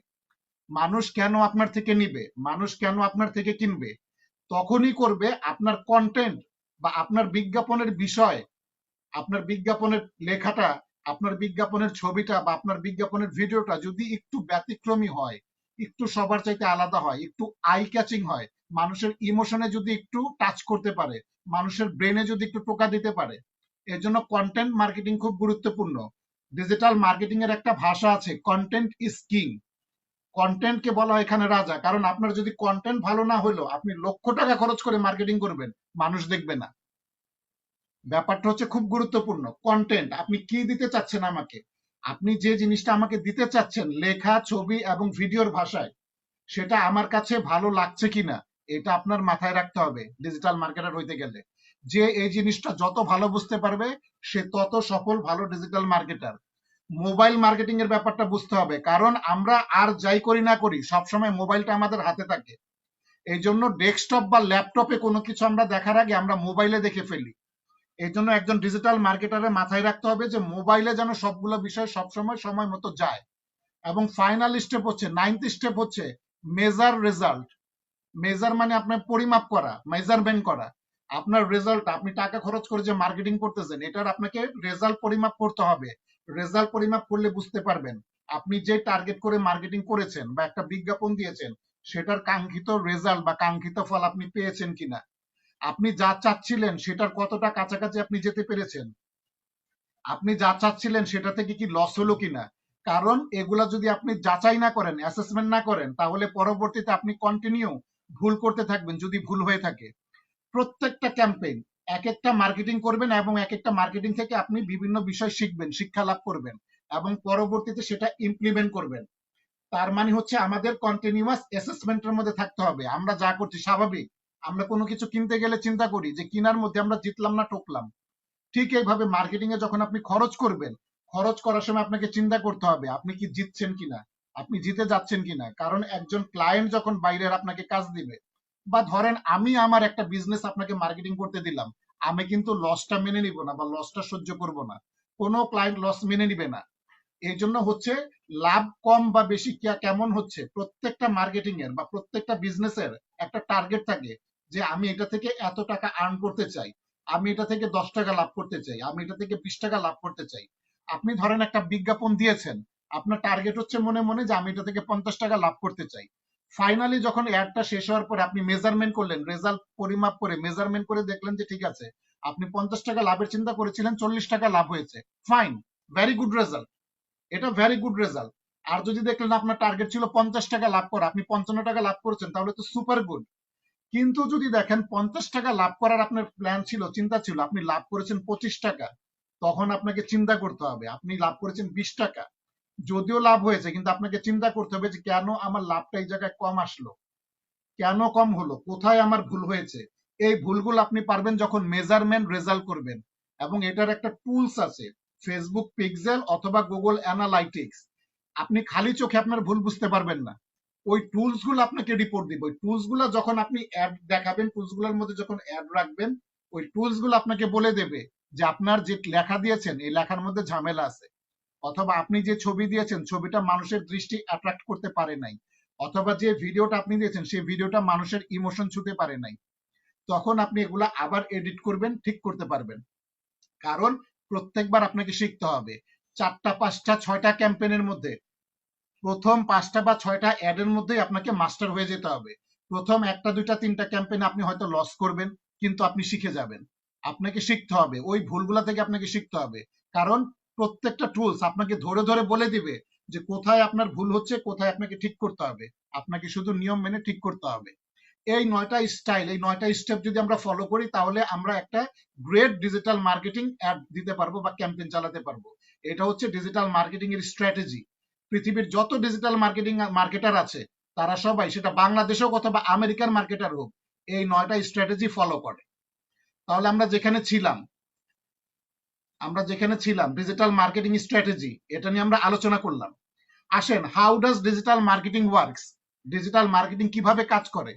মানুষ কেন আপনার থেকে নিবে, মানুষ কেন আপনার থেকে কিনবে, তখনই করবে আপনার কন্টেন্ট বা আপনার বিজ্ঞাপনের বিষয়, আপনার বিজ্ঞাপনের লেখাটা, আপনার বিজ্ঞাপনের ছবিটা বা আপনার বিজ্ঞাপনের ভিডিওটা যদি একটু ব্যতিক্রমী হয়, একটু সবার চাইতে আলাদা হয়, একটু আই ক্যাচিং হয়, মানুষের ইমোশনে যদি একটু টাচ করতে পারে, মানুষের ব্রেনে যদি একটু টোকা দিতে পারে, এর জন্য কন্টেন্ট মার্কেটিং খুব গুরুত্বপূর্ণ। ডিজিটাল মার্কেটিং এর একটা ভাষা আছে, কন্টেন্ট ইজ কিং। কন্টেন্টকে বলা হয় এখানে রাজা। কারণ আপনার যদি কন্টেন্ট ভালো না হইলো, আপনি লক্ষ টাকা খরচ করে মার্কেটিং করবেন, মানুষ দেখবে না। ব্যাপারটা হচ্ছে খুব গুরুত্বপূর্ণ। কন্টেন্ট, আপনি কি দিতে চাচ্ছেন আমাকে, আপনি যে জিনিসটা আমাকে দিতে চাচ্ছেন লেখা, ছবি এবং ভিডিওর ভাষায়, সেটা আমার কাছে ভালো লাগছে কিনা, এটা আপনার মাথায় রাখতে হবে ডিজিটাল মার্কেটার হইতে গেলে। যে এই জিনিসটা যত ভালো বুঝতে পারবে সে তত সফল ভালো ডিজিটাল মার্কেটার। মোবাইল মার্কেটিং এর ব্যাপারটা বুঝতে হবে। কারণ আমরা আর যাই করি না করি সবসময় মোবাইলটা আমাদের হাতে থাকে। এই জন্য ডেস্কটপ বা ল্যাপটপে কোনো কিছু আমরা দেখার আগে আমরা মোবাইলে দেখে ফেলি। এই জন্য একজন ডিজিটাল মার্কেটারের মাথায় রাখতে হবে যে মোবাইলে যেন সবগুলো বিষয় সবসময় সময় মতো যায়। এবং ফাইনাল স্টেপ হচ্ছে 9th স্টেপ হচ্ছে মেজার রেজাল্ট। মেজার মানে আপনার পরিমাপ করা, মেজারমেন্ট করা। আপনার রেজাল্ট, আপনি টাকা খরচ করে যে মার্কেটিং করতেছেন এটার আপনাকে রেজাল্ট পরিমাপ করতে হবে। রেজাল্ট পরিমাপ করলে বুঝতে পারবেন আপনি যে টার্গেট করে মার্কেটিং করেছেন বা একটা বিজ্ঞাপন দিয়েছেন সেটার কাঙ্ক্ষিত রেজাল্ট বা কাঙ্ক্ষিত ফল আপনি পেয়েছেন কিনা, আপনি যা চাচ্ছিলেন সেটার কতটা কাছাকাছি আপনি যেতে পেরেছেন, আপনি যা চাচ্ছিলেন সেটা থেকে কি লস হলো কিনা। কারণ এগুলা যদি আপনি যাচাই না করেন, অ্যাসেসমেন্ট না করেন, তাহলে পরবর্তীতে আপনি কন্টিনিউ ভুল করতে থাকবেন যদি ভুল হয়ে থাকে। প্রত্যেকটা ক্যাম্পেইন এক একটা মার্কেটিং করবেন এবং এক একটা মার্কেটিং থেকে আপনি বিভিন্ন বিষয় শিখবেন, শিক্ষা লাভ করবেন এবং পরবর্তীতে সেটা ইমপ্লিমেন্ট করবেন। তার মানে হচ্ছে আমাদের কন্টিনিউয়াস অ্যাসেসমেন্টের মধ্যে থাকতে হবে। আমরা যা করছি স্বাভাবিক, আমরা কোনো কিছু কিনতে গেলে চিন্তা করি যে কিনার মধ্যে আমরা জিতলাম না ঠকলাম। ঠিক এইভাবে মার্কেটিং এ যখন আপনি খরচ করবেন, খরচ করার সময় আপনাকে চিন্তা করতে হবে আপনি কি জিতছেন কিনা, আপনি জিতে যাচ্ছেন কিনা। কারণ একজন ক্লায়েন্ট যখন বাইরের আপনাকে কাজ দিবে, বা ধরেন আমি আমার একটা বিজনেস আপনাকে মার্কেটিং করতে দিলাম, আমি কিন্তু লসটা মেনে নিব না বা লসটা সহ্য করব না। কোনো ক্লায়েন্ট লস মেনে নিবে না। এই জন্য হচ্ছে লাভ কম বা বেশি কেমন হচ্ছে, প্রত্যেকটা মার্কেটিং এর বা প্রত্যেকটা বিজনেসের একটা টার্গেট থাকে যে আমি এটা থেকে এত টাকা আর্ন করতে চাই, আমি এটা থেকে 10 টাকা লাভ করতে চাই, আমি এটা থেকে 20 টাকা লাভ করতে চাই। আপনি ধরেন একটা বিজ্ঞাপন দিয়েছেন, আপনার টার্গেট হচ্ছে মনে মনে যে আমি এটা থেকে 50 টাকা লাভ করতে চাই। ফাইনালি যখন অ্যাডটা শেষ হওয়ার পরে আপনি মেজারমেন্ট করলেন, রেজাল্ট পরিমাপ করে মেজারমেন্ট করে দেখলেন যে ঠিক আছে, আপনি 50 টাকা লাভের চিন্তা করেছিলেন, 40 টাকা লাভ হয়েছে, ফাইন, ভেরি গুড রেজাল্ট, এটা ভেরি গুড রেজাল্ট। আর যদি দেখলেন আপনার টার্গেট ছিল 50 টাকা লাভ করা, আপনি 55 টাকা লাভ করেছেন, তাহলে তো সুপার গুড। কিন্তু যদি দেখেন 50 টাকা লাভ করার আপনার প্ল্যান ছিল, চিন্তা ছিল, আপনি লাভ করেছেন 25 টাকা, তখন আপনাকে চিন্তা করতে হবে আপনি লাভ করেছেন 20 টাকা। যদিও লাভ হয়েছে কিন্তু আপনাকে চিন্তা করতে হবে যে কেন আমার লাভটা এই জায়গায় কম আসলো, কেন কম হলো, কোথায় আমার ভুল হয়েছে। এই ভুলগুলো আপনি পারবেন যখন মেজারমেন্ট রেজাল্ট করবেন। এবং এটার একটা টুলস আছে, ফেসবুক পিক্সেল অথবা গুগল অ্যানালাইটিক্স। আপনি খালি চোখে আপনার ভুল বুঝতে পারবেন না, ওই টুলস গুলো আপনাকে রিপোর্ট দিবে। ওই টুলস গুলো যখন আপনি অ্যাড দেখাবেন, টুলস গুলোর মধ্যে যখন অ্যাড রাখবেন, ওই টুলস গুলো আপনাকে বলে দেবে যে আপনার যে লেখা দিয়েছেন এই লেখার মধ্যে ঝামেলা আছে, অথবা আপনি যে ছবি দিয়েছেন ছবিটা মানুষের দৃষ্টি অ্যাট্রাক্ট করতে পারে নাই, অথবা যে ভিডিওটা আপনি দিয়েছেন সেই ভিডিওটা মানুষের ইমোশন ছুঁতে পারে নাই। তখন আপনি এগুলা আবার এডিট করবেন, ঠিক করতে পারবেন। কারণ প্রত্যেকবার আপনাকে শিখতে হবে। 4টা 5টা 6টা ক্যাম্পেইনের মধ্যে প্রথম 5টা বা 6টা অ্যাডের মধ্যেই আপনাকে মাস্টার হয়ে যেতে হবে। প্রথম 1টা 2টা 3টা ক্যাম্পেইনে আপনি হয়তো লস করবেন, কিন্তু আপনি শিখে যাবেন। আপনাকে শিখতে হবে, ওই ভুলগুলা থেকে আপনাকে শিখতে হবে। কারণ প্রত্যেকটা টুলস আপনাকে ধরে ধরে বলে দিবে যে কোথায় আপনার ভুল হচ্ছে, কোথায় আপনাকে ঠিক করতে হবে। আপনাকে শুধু নিয়ম মেনে ঠিক করতে হবে। এই 9টা স্টাইল, এই 9টা স্টেপ যদি আমরা ফলো করি তাহলে আমরা একটা গ্রেট ডিজিটাল মার্কেটিং অ্যাড দিতে পারবো বা ক্যাম্পেইন চালাতে পারবো। এটা হচ্ছে ডিজিটাল মার্কেটিং এর স্ট্র্যাটেজি। পৃথিবীর যত ডিজিটাল মার্কেটিং মার্কেটার আছে তারা সবাই, সেটা বাংলাদেশ হোক অথবা আমেরিকার মার্কেটার হোক, এই 9টা স্ট্র্যাটেজি ফলো করে। তাহলে আমরা যেখানে ছিলাম ডিজিটাল মার্কেটিং স্ট্র্যাটেজি, এটা নিয়ে আমরা আলোচনা করলাম। আসেন, how does digital marketing works, digital marketing কিভাবে কাজ করে।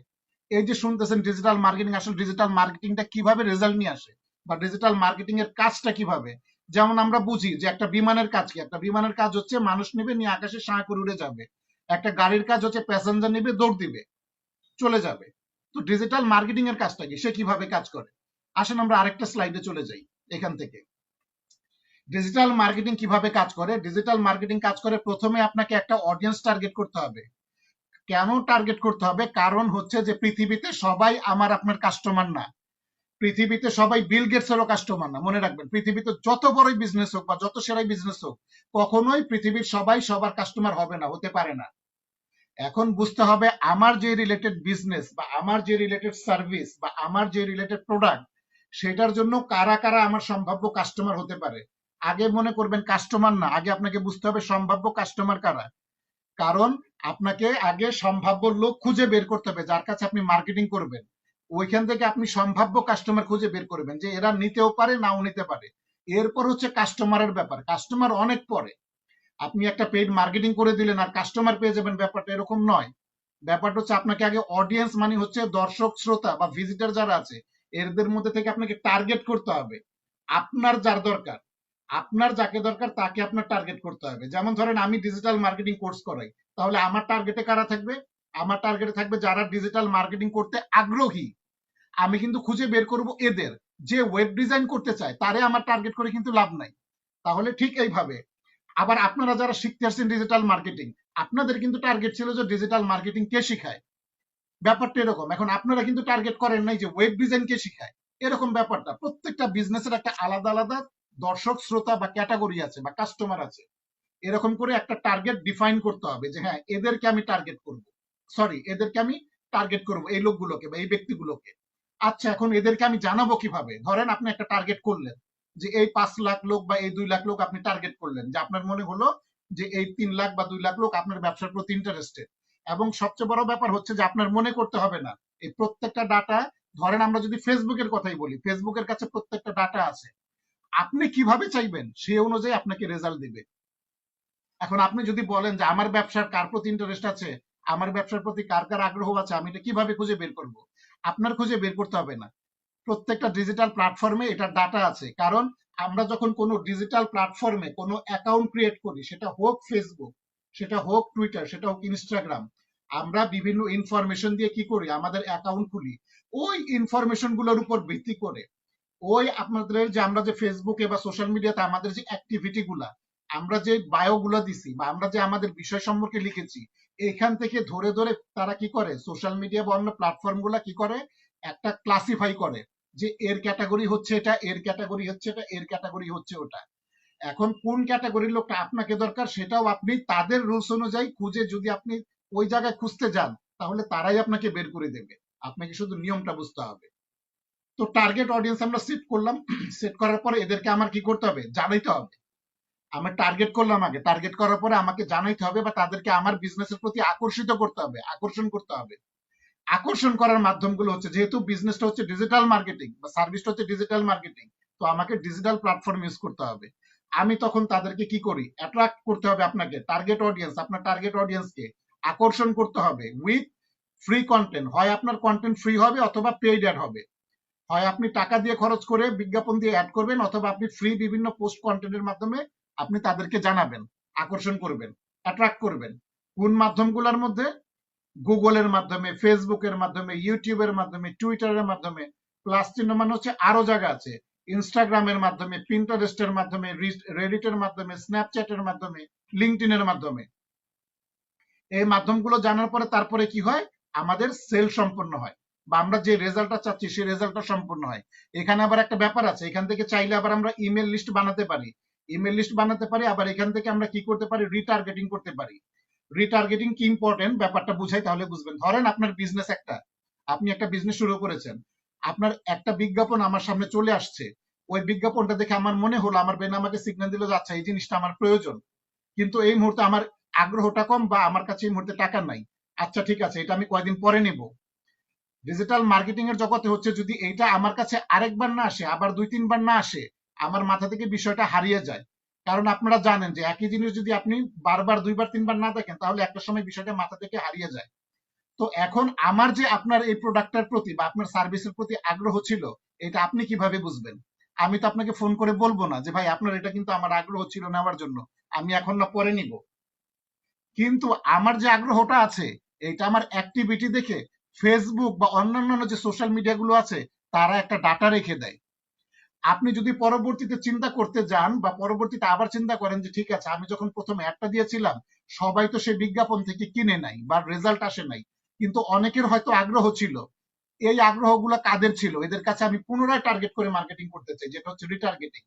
এই যে শুনতেছেন ডিজিটাল মার্কেটিং, আসলে ডিজিটাল মার্কেটিংটা কিভাবে রেজাল্ট নিয়ে আসে বা ডিজিটাল মার্কেটিং এর কাজটা কিভাবে। যেমন আমরা বুঝি যে একটা বিমানের কাজ কি, একটা বিমানের কাজ হচ্ছে মানুষ নিবে, নিয়ে আকাশে সাঁ করে উড়ে যাবে। একটা গাড়ির কাজ হচ্ছে প্যাসেঞ্জার নিবে, দৌড় দিবে, চলে যাবে। তো ডিজিটাল মার্কেটিং এর কাজটা কি, সে কিভাবে কাজ করে। আসেন আমরা আরেকটা স্লাইডে চলে যাই এখান থেকে। ডিজিটাল মার্কেটিং কিভাবে কাজ করে, ডিজিটাল মার্কেটিং কাজ করে প্রথমে আপনাকে একটা অডিয়েন্স টার্গেট করতে হবে। কেন টার্গেট করতে হবে, কারণ হচ্ছে যে পৃথিবীতে সবাই আমার আপনার কাস্টমার না, পৃথিবীতে সবাই বিল গেটসেরও কাস্টমার না। মনে রাখবেন, পৃথিবীতে যত বড়ই বিজনেস হোক বা যত সেরাই বিজনেস হোক, কখনোই পৃথিবীর সবাই সবার কাস্টমার হবে না, হতে পারে না। এখন বুঝতে হবে আমার যে রিলেটেড বিজনেস বা আমার যে রিলেটেড সার্ভিস বা আমার যে রিলেটেড প্রোডাক্ট, সেটার জন্য কারা কারা আমার সম্ভাব্য কাস্টমার হতে পারে। আগে মনে করবেন কাস্টমার না, আগে আপনাকে বুঝতে হবে সম্ভাব্য কাস্টমার কারা। কারণ আপনাকে আগে সম্ভাব্য লোক খুঁজে বের করতে হবে যার কাছে আপনি মার্কেটিং করবেন। ওইখান থেকে আপনি সম্ভাব্য কাস্টমার খুঁজে বের করবেন যে এরা নিতেও পারে, নাও নিতে পারে। এরপর হচ্ছে কাস্টমারের ব্যাপার, কাস্টমার অনেক পরে। আপনি একটা পেইড মার্কেটিং করে দিলেন আর কাস্টমার পেয়ে যাবেন, ব্যাপারটা এরকম নয়। ব্যাপারটা হচ্ছে আপনাকে আগে অডিয়েন্স, মানে হচ্ছে দর্শক শ্রোতা বা ভিজিটর যারা আছে, এদের মধ্যে থেকে আপনাকে টার্গেট করতে হবে আপনার যার দরকার। আপনার যাকে দরকার তাকে আপনার টার্গেট করতে হবে। যেমন ধরেন আমি ডিজিটাল মার্কেটিং কোর্স করাই, তাহলে আমার টার্গেটে কারা থাকবে? আমার টার্গেটে থাকবে যারা ডিজিটাল মার্কেটিং করতে আগ্রহী। আমি কিন্তু খুঁজে বের করব এদের। যে ওয়েব ডিজাইন করতে চায় তারে আমার টার্গেট করে কিন্তু লাভ নাই। তাহলে ঠিক এইভাবে আবার আপনারা যারা শিখতে আসছেন ডিজিটাল মার্কেটিং, আপনাদের কিন্তু টার্গেট ছিল যে ডিজিটাল মার্কেটিং কে শিখায়, ব্যাপারটা এরকম। এখন আপনারা কিন্তু টার্গেট করেন নাই যে ওয়েব ডিজাইন কে শিখায়, এরকম ব্যাপারটা। প্রত্যেকটা বিজনেসের একটা আলাদা আলাদা দর্শক শ্রোতা বা ক্যাটাগরি আছে বা কাস্টমার আছে। এরকম করে একটা টার্গেট ডিফাইন করতে হবে যে হ্যাঁ এদেরকে আমি টার্গেট করব, সরি এদেরকে আমি টার্গেট করব, এই লোকগুলোকে বা এই ব্যক্তিগুলোকে। আচ্ছা এখন এদেরকে আমি জানাবো কিভাবে? ধরেন আপনি একটা টার্গেট করলেন যে এই 5 লাখ লোক বা এই 2 লাখ লোক আপনি টার্গেট করলেন, যে আপনার মনে হলো যে এই 3 লাখ বা 2 লাখ লোক আপনার ব্যবসার প্রতি ইন্টারেস্টেড। এবং সবচেয়ে বড় ব্যাপার হচ্ছে যে আপনার মনে করতে হবে না এই প্রত্যেকটা ডাটা। ধরেন আমরা যদি ফেসবুকের কথাই বলি, ফেসবুকের কাছে প্রত্যেকটা ডাটা আছে। আপনি কিভাবে চাইবেন সেই অনুযায়ী আপনাকে রেজাল্ট দিবে। এখন আপনি যদি বলেন যে আমার ব্যবসার কার প্রতি ইন্টারেস্ট আছে, আমার ব্যবসার প্রতি কার কার আগ্রহ আছে, আমি এটা কিভাবে খুঁজে বের করব? আপনার খুঁজে বের করতে হবে না। প্রত্যেকটা ডিজিটাল প্ল্যাটফর্মে এটার ডাটা আছে। কারণ আমরা যখন কোনো ডিজিটাল প্ল্যাটফর্মে কোনো অ্যাকাউন্ট ক্রিয়েট করি, সেটা হোক ফেসবুক, সেটা হোক টুইটার, সেটা হোক ইনস্টাগ্রাম, আমরা বিভিন্ন ইনফরমেশন দিয়ে কি করি? আমাদের অ্যাকাউন্ট খুলি। ওই ইনফরমেশন গুলোর উপর ভিত্তি করে ওই আপনাদের যে আমরা যে ফেসবুকে বা সোশ্যাল মিডিয়াতে আমাদের যে অ্যাক্টিভিটি গুলা, আমরা যে বায়ো গুলা দিছি বা আমরা যে আমাদের বিষয় সম্পর্কে লিখেছি, এখান থেকে ধরে ধরে তারা কি করে, সোশ্যাল মিডিয়া বা অন্য প্ল্যাটফর্ম গুলা কি করে, একটা ক্লাসিফাই করে যে এর ক্যাটাগরি হচ্ছে এটা, এর ক্যাটাগরি হচ্ছে এটা, এর ক্যাটাগরি হচ্ছে ওটা। এখন কোন ক্যাটাগরির লোকটা আপনাকে দরকার সেটাও আপনি তাদের রুলস অনুযায়ী খুঁজে, যদি আপনি ওই জায়গায় খুঁজতে যান তাহলে তারাই আপনাকে বের করে দেবে। আপনাকে শুধু নিয়মটা বুঝতে হবে। তো টার্গেট অডিয়েন্স আমরা সেট করলাম। সেট করার পরে এদেরকে আমার কি করতে হবে? জানাইতে হবে। আমি টার্গেট করলাম, আগে টার্গেট করার পরে আমাকে জানাইতে হবে বা তাদেরকে আমার বিজনেসের প্রতি আকর্ষিত করতে হবে, আকর্ষণ করতে হবে। আকর্ষণ করার মাধ্যমগুলো হচ্ছে, যেহেতু বিজনেসটা হচ্ছে ডিজিটাল মার্কেটিং বা সার্ভিসটা হচ্ছে ডিজিটাল মার্কেটিং, তো আমাকে ডিজিটাল প্ল্যাটফর্ম ইউজ করতে হবে। আমি তখন তাদেরকে কি করি? অ্যাট্রাক্ট করতে হবে। আপনাকে টার্গেট অডিয়েন্স, আপনার টার্গেট অডিয়েন্সকে আকর্ষণ করতে হবে উইথ ফ্রি কন্টেন্ট। হয় আপনার কন্টেন্ট ফ্রি হবে অথবা পেইড অ্যাড হবে। হয় আপনি টাকা দিয়ে খরচ করে বিজ্ঞাপন দিয়ে অ্যাড করবেন, অথবা আপনি ফ্রি বিভিন্ন পোস্ট কন্টেন্টের মাধ্যমে আপনি তাদেরকে জানাবেন, আকর্ষণ করবেন, অ্যাট্রাক্ট করবেন। কোন মাধ্যমগুলোর মধ্যে? গুগলের মাধ্যমে, ফেসবুকের মাধ্যমে, ইউটিউবের মাধ্যমে, টুইটারের মাধ্যমে, প্লাস চিহ্ন মানে হচ্ছে আরো জায়গা আছে, ইনস্টাগ্রামের মাধ্যমে, পিন্টারেস্টের মাধ্যমে, রেডিটের মাধ্যমে, স্ন্যাপচ্যাটের মাধ্যমে, লিঙ্কডইনের মাধ্যমে। এই মাধ্যমগুলো জানার পরে তারপরে কি হয়? আমাদের সেল সম্পন্ন হয় বা আমরা যে রেজাল্টটা চাচ্ছি সেই রেজাল্টটা সম্পূর্ণ হয়। এখানে আবার একটা ব্যাপার আছে, এখান থেকে চাইলে আবার আমরা ইমেল লিস্ট বানাতে পারি। ইমেল লিস্ট বানাতে পারি, আবার এখান থেকে আমরা কি করতে পারি? রিটার্গেটিং করতে পারি। রিটার্গেটিং কি ইম্পর্টেন্ট ব্যাপারটা বুঝাই তাহলে বুঝবেন। ধরেন আপনার বিজনেস একটা, আপনি একটা বিজনেস শুরু করেছেন, আপনার একটা বিজ্ঞাপন আমার সামনে চলে আসছে। ওই বিজ্ঞাপনটা দেখে আমার মনে হলো, আমার ব্রেন আমাকে সিগন্যাল দিল যে আচ্ছা এই জিনিসটা আমার প্রয়োজন, কিন্তু এই মুহূর্তে আমার আগ্রহটা কম বা আমার কাছে এই মুহূর্তে টাকা নাই। আচ্ছা ঠিক আছে, এটা আমি কয়দিন পরে নেব। ডিজিটাল মার্কেটিং এর জগতে হচ্ছে, যদি এইটা আমার কাছে আরেকবার না আসে, আবার 2-3 বার না আসে, আমার মাথা থেকে বিষয়টা হারিয়ে যায়। কারণ আপনারা জানেন যে একই জিনিস যদি আপনি বারবার 2-3 বার না দেখেন তাহলে একটা সময় বিষয়টা মাথা থেকে হারিয়ে যায়। তো এখন আমার যে আপনার এই প্রোডাক্টটার প্রতি বা আপনার সার্ভিসের প্রতি আগ্রহ ছিল, এটা আপনি কিভাবে বুঝবেন? আমি তো আপনাকে ফোন করে বলবো না যে ভাই আপনার এটা কিন্তু আমার আগ্রহ ছিল নেওয়ার জন্য, আমি এখন না পরে নিব। কিন্তু আমার যে আগ্রহটা আছে, এটা আমার অ্যাক্টিভিটি দেখে ফেসবুক বা অন্যান্য যে সোশ্যাল মিডিয়া গুলো আছে তারা একটা ডাটা রেখে দেয়। আপনি যদি পরবর্তীতে চিন্তা করতে যান বা পরবর্তীতে আবার চিন্তা করেন যে ঠিক আছে আমি যখন প্রথম অ্যাডটা দিয়েছিলাম সবাই তো সেই বিজ্ঞাপন থেকে কিনে নাই বা রেজাল্ট আসে নাই, কিন্তু অনেকের হয়তো আগ্রহ ছিল। এই আগ্রহগুলো কাদের ছিল? এদের কাছে আমি পুনরায় টার্গেট করে মার্কেটিং করতে চাই, যেটা হচ্ছে রিটার্গেটিং।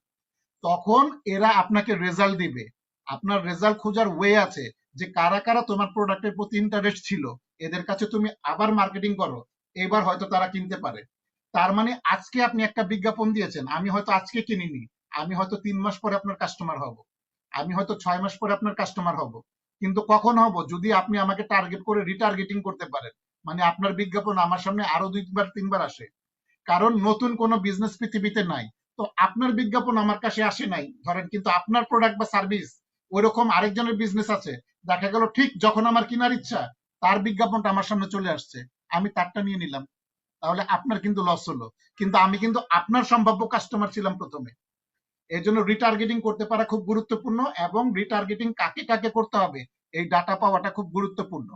তখন এরা আপনাকে রেজাল্ট দিবে। আপনার রেজাল্ট খোঁজার ওয়ে আছে, যে কারা কারা তোমার প্রোডাক্টের প্রতি ইন্টারেস্ট ছিল, এদের কাছে তুমি আবার মার্কেটিং করো, এবার হয়তো তারা কিনতে পারে। তার মানে আজকে আপনি একটা বিজ্ঞাপন দিয়েছেন, আমি হয়তো আজকে কিনিনি, আমি হয়তো 3 মাস পরে আপনার কাস্টমার হব, আমি হয়তো 6 মাস পরে আপনার কাস্টমার হব। কিন্তু কখন হব? যদি আপনি আমাকে টার্গেট করে রিটার্গেটিং করতে পারেন, মানে আপনার বিজ্ঞাপন আমার সামনে আরো 2-3 বার আসে। কারণ নতুন কোনো বিজনেস পৃথিবীতে নাই। তো আপনার বিজ্ঞাপন আমার কাছে আসে নাই ধরেন, কিন্তু আপনার প্রোডাক্ট বা সার্ভিস ওইরকম আরেকজনের বিজনেস আছে, দেখা গেল ঠিক যখন আমার কেনার ইচ্ছা তার বিজ্ঞাপনটা আমার সামনে চলে আসছে, আমি তারটা নিয়ে নিলাম। তাহলে আপনার কিন্তু লস হলো, কিন্তু আমি কিন্তু আপনার সম্ভাব্য কাস্টমার ছিলাম প্রথমে। এই জন্য রিটার্গেটিং করতে পারা খুব গুরুত্বপূর্ণ, এবং রিটার্গেটিং কাকে কাকে করতে হবে এই ডাটা পাওয়াটা খুব গুরুত্বপূর্ণ।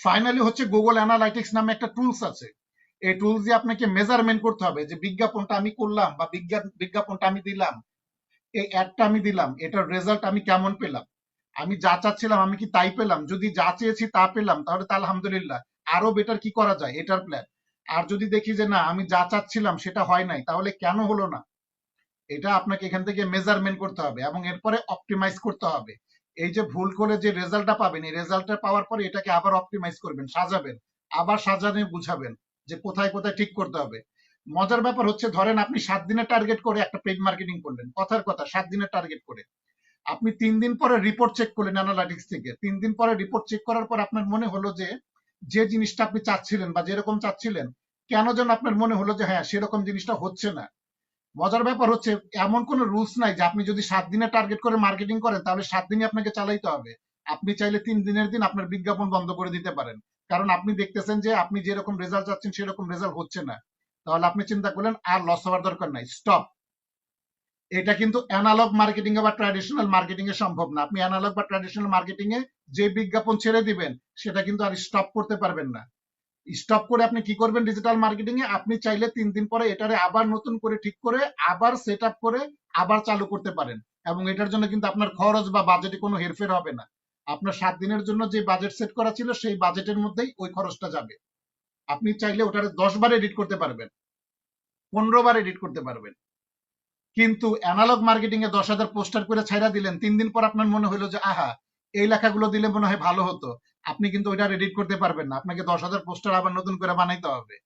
ফাইনালি হচ্ছে গুগল অ্যানালাইটিক্স নামে একটা টুলস আছে। এই টুলস দিয়ে আপনাকে মেজারমেন্ট করতে হবে যে বিজ্ঞাপনটা আমি করলাম বা বিজ্ঞাপনটা আমি দিলাম, এই অ্যাডটা আমি দিলাম, এটার রেজাল্ট আমি কেমন পেলাম, আমি যা চাচ্ছিলাম আমি কি তাই পেলাম, যদি যা চেয়েছি তা পেলাম তাহলে তো আলহামদুলিল্লাহ, আরো বেটার কি করা যায় এটার প্ল্যান। আর যদি দেখি যে না আমি যা চাচ্ছিলাম সেটা হয় নাই, তাহলে কেন হলো না, এটা আপনাকে এখান থেকে মেজারমেন্ট করতে হবে এবং এরপরে অপটিমাইজ করতে হবে। এই যে ভুল করে যে রেজাল্টটা পাবেন, এই রেজাল্টটা পাওয়ার পরে এটাকে আবার অপটিমাইজ করবেন, সাজাবেন, আবার সাজানো বুঝাবেন যে কোথায় কোথায় ঠিক করতে হবে। মজার ব্যাপার হচ্ছে, ধরেন আপনি 7 দিনের টার্গেট করে একটা পেইড মার্কেটিং করলেন, কথার কথা 7 দিনের টার্গেট করে আপনি 3 দিন পরে রিপোর্ট চেক করলেন অ্যানালাইটিক্স থেকে, 3 দিন পরে রিপোর্ট চেক করার পর আপনার মনে হলো যে যে জিনিসটা আপনি চাচ্ছিলেন বা যেরকম চাচ্ছিলেন, কেন যেন আপনার মনে হলো যে হ্যাঁ সেরকম জিনিসটা হচ্ছে না। মজার ব্যাপার হচ্ছে, এমন কোনো রুলস নাই যে আপনি যদি 7 দিনে টার্গেট করে মার্কেটিং করেন তাহলে 7 দিনই আপনাকে চালাইতে হবে। আপনি চাইলে 3 দিনের দিন আপনার বিজ্ঞাপন বন্ধ করে দিতে পারেন, কারণ আপনি দেখতেছেন যে আপনি যেরকম রেজাল্ট চাচ্ছেন সেরকম রেজাল্ট হচ্ছে না। তাহলে আপনি চিন্তা করলেন আর লস হওয়ার দরকার নাই, স্টপ। এটা কিন্তু অ্যানালগ মার্কেটিং এ বা ট্র্যাডিশনাল মার্কেটিং এ সম্ভব না। আপনি অ্যানালগ বা ট্র্যাডিশনাল মার্কেটিং এ যে বিজ্ঞাপন ছেড়ে দিবেন সেটা কিন্তু আর স্টপ করতে পারবেন না। স্টপ করে আপনি কি করবেন ডিজিটাল মার্কেটিং এ, আপনি চাইলে 3 দিন পরে এটারে আবার নতুন করে ঠিক করে আবার সেট আপ করে আবার চালু করতে পারেন, এবং এটার জন্য কিন্তু আপনার খরচ বা বাজেটে কোনো হেরফের হবে না। আপনার 7 দিনের জন্য যে বাজেট সেট করা ছিল সেই বাজেটের মধ্যেই ওই খরচটা যাবে। আপনি চাইলে ওটারে 10 বার এডিট করতে পারবেন, 15 বার এডিট করতে পারবেন। কিন্তু অ্যানালগ মার্কেটিং এ 10,000 পোস্টার করে ছাইড়া দিলেন, 3 দিন পর আপনার মনে হলো যে আহা এই লেখাগুলো দিলে মনে হয় ভালো হতো, আপনি কিন্তু ওইটা এডিট করতে পারবেন না, আপনাকে 10,000 পোস্টার আবার নতুন করে বানাইতে হবে।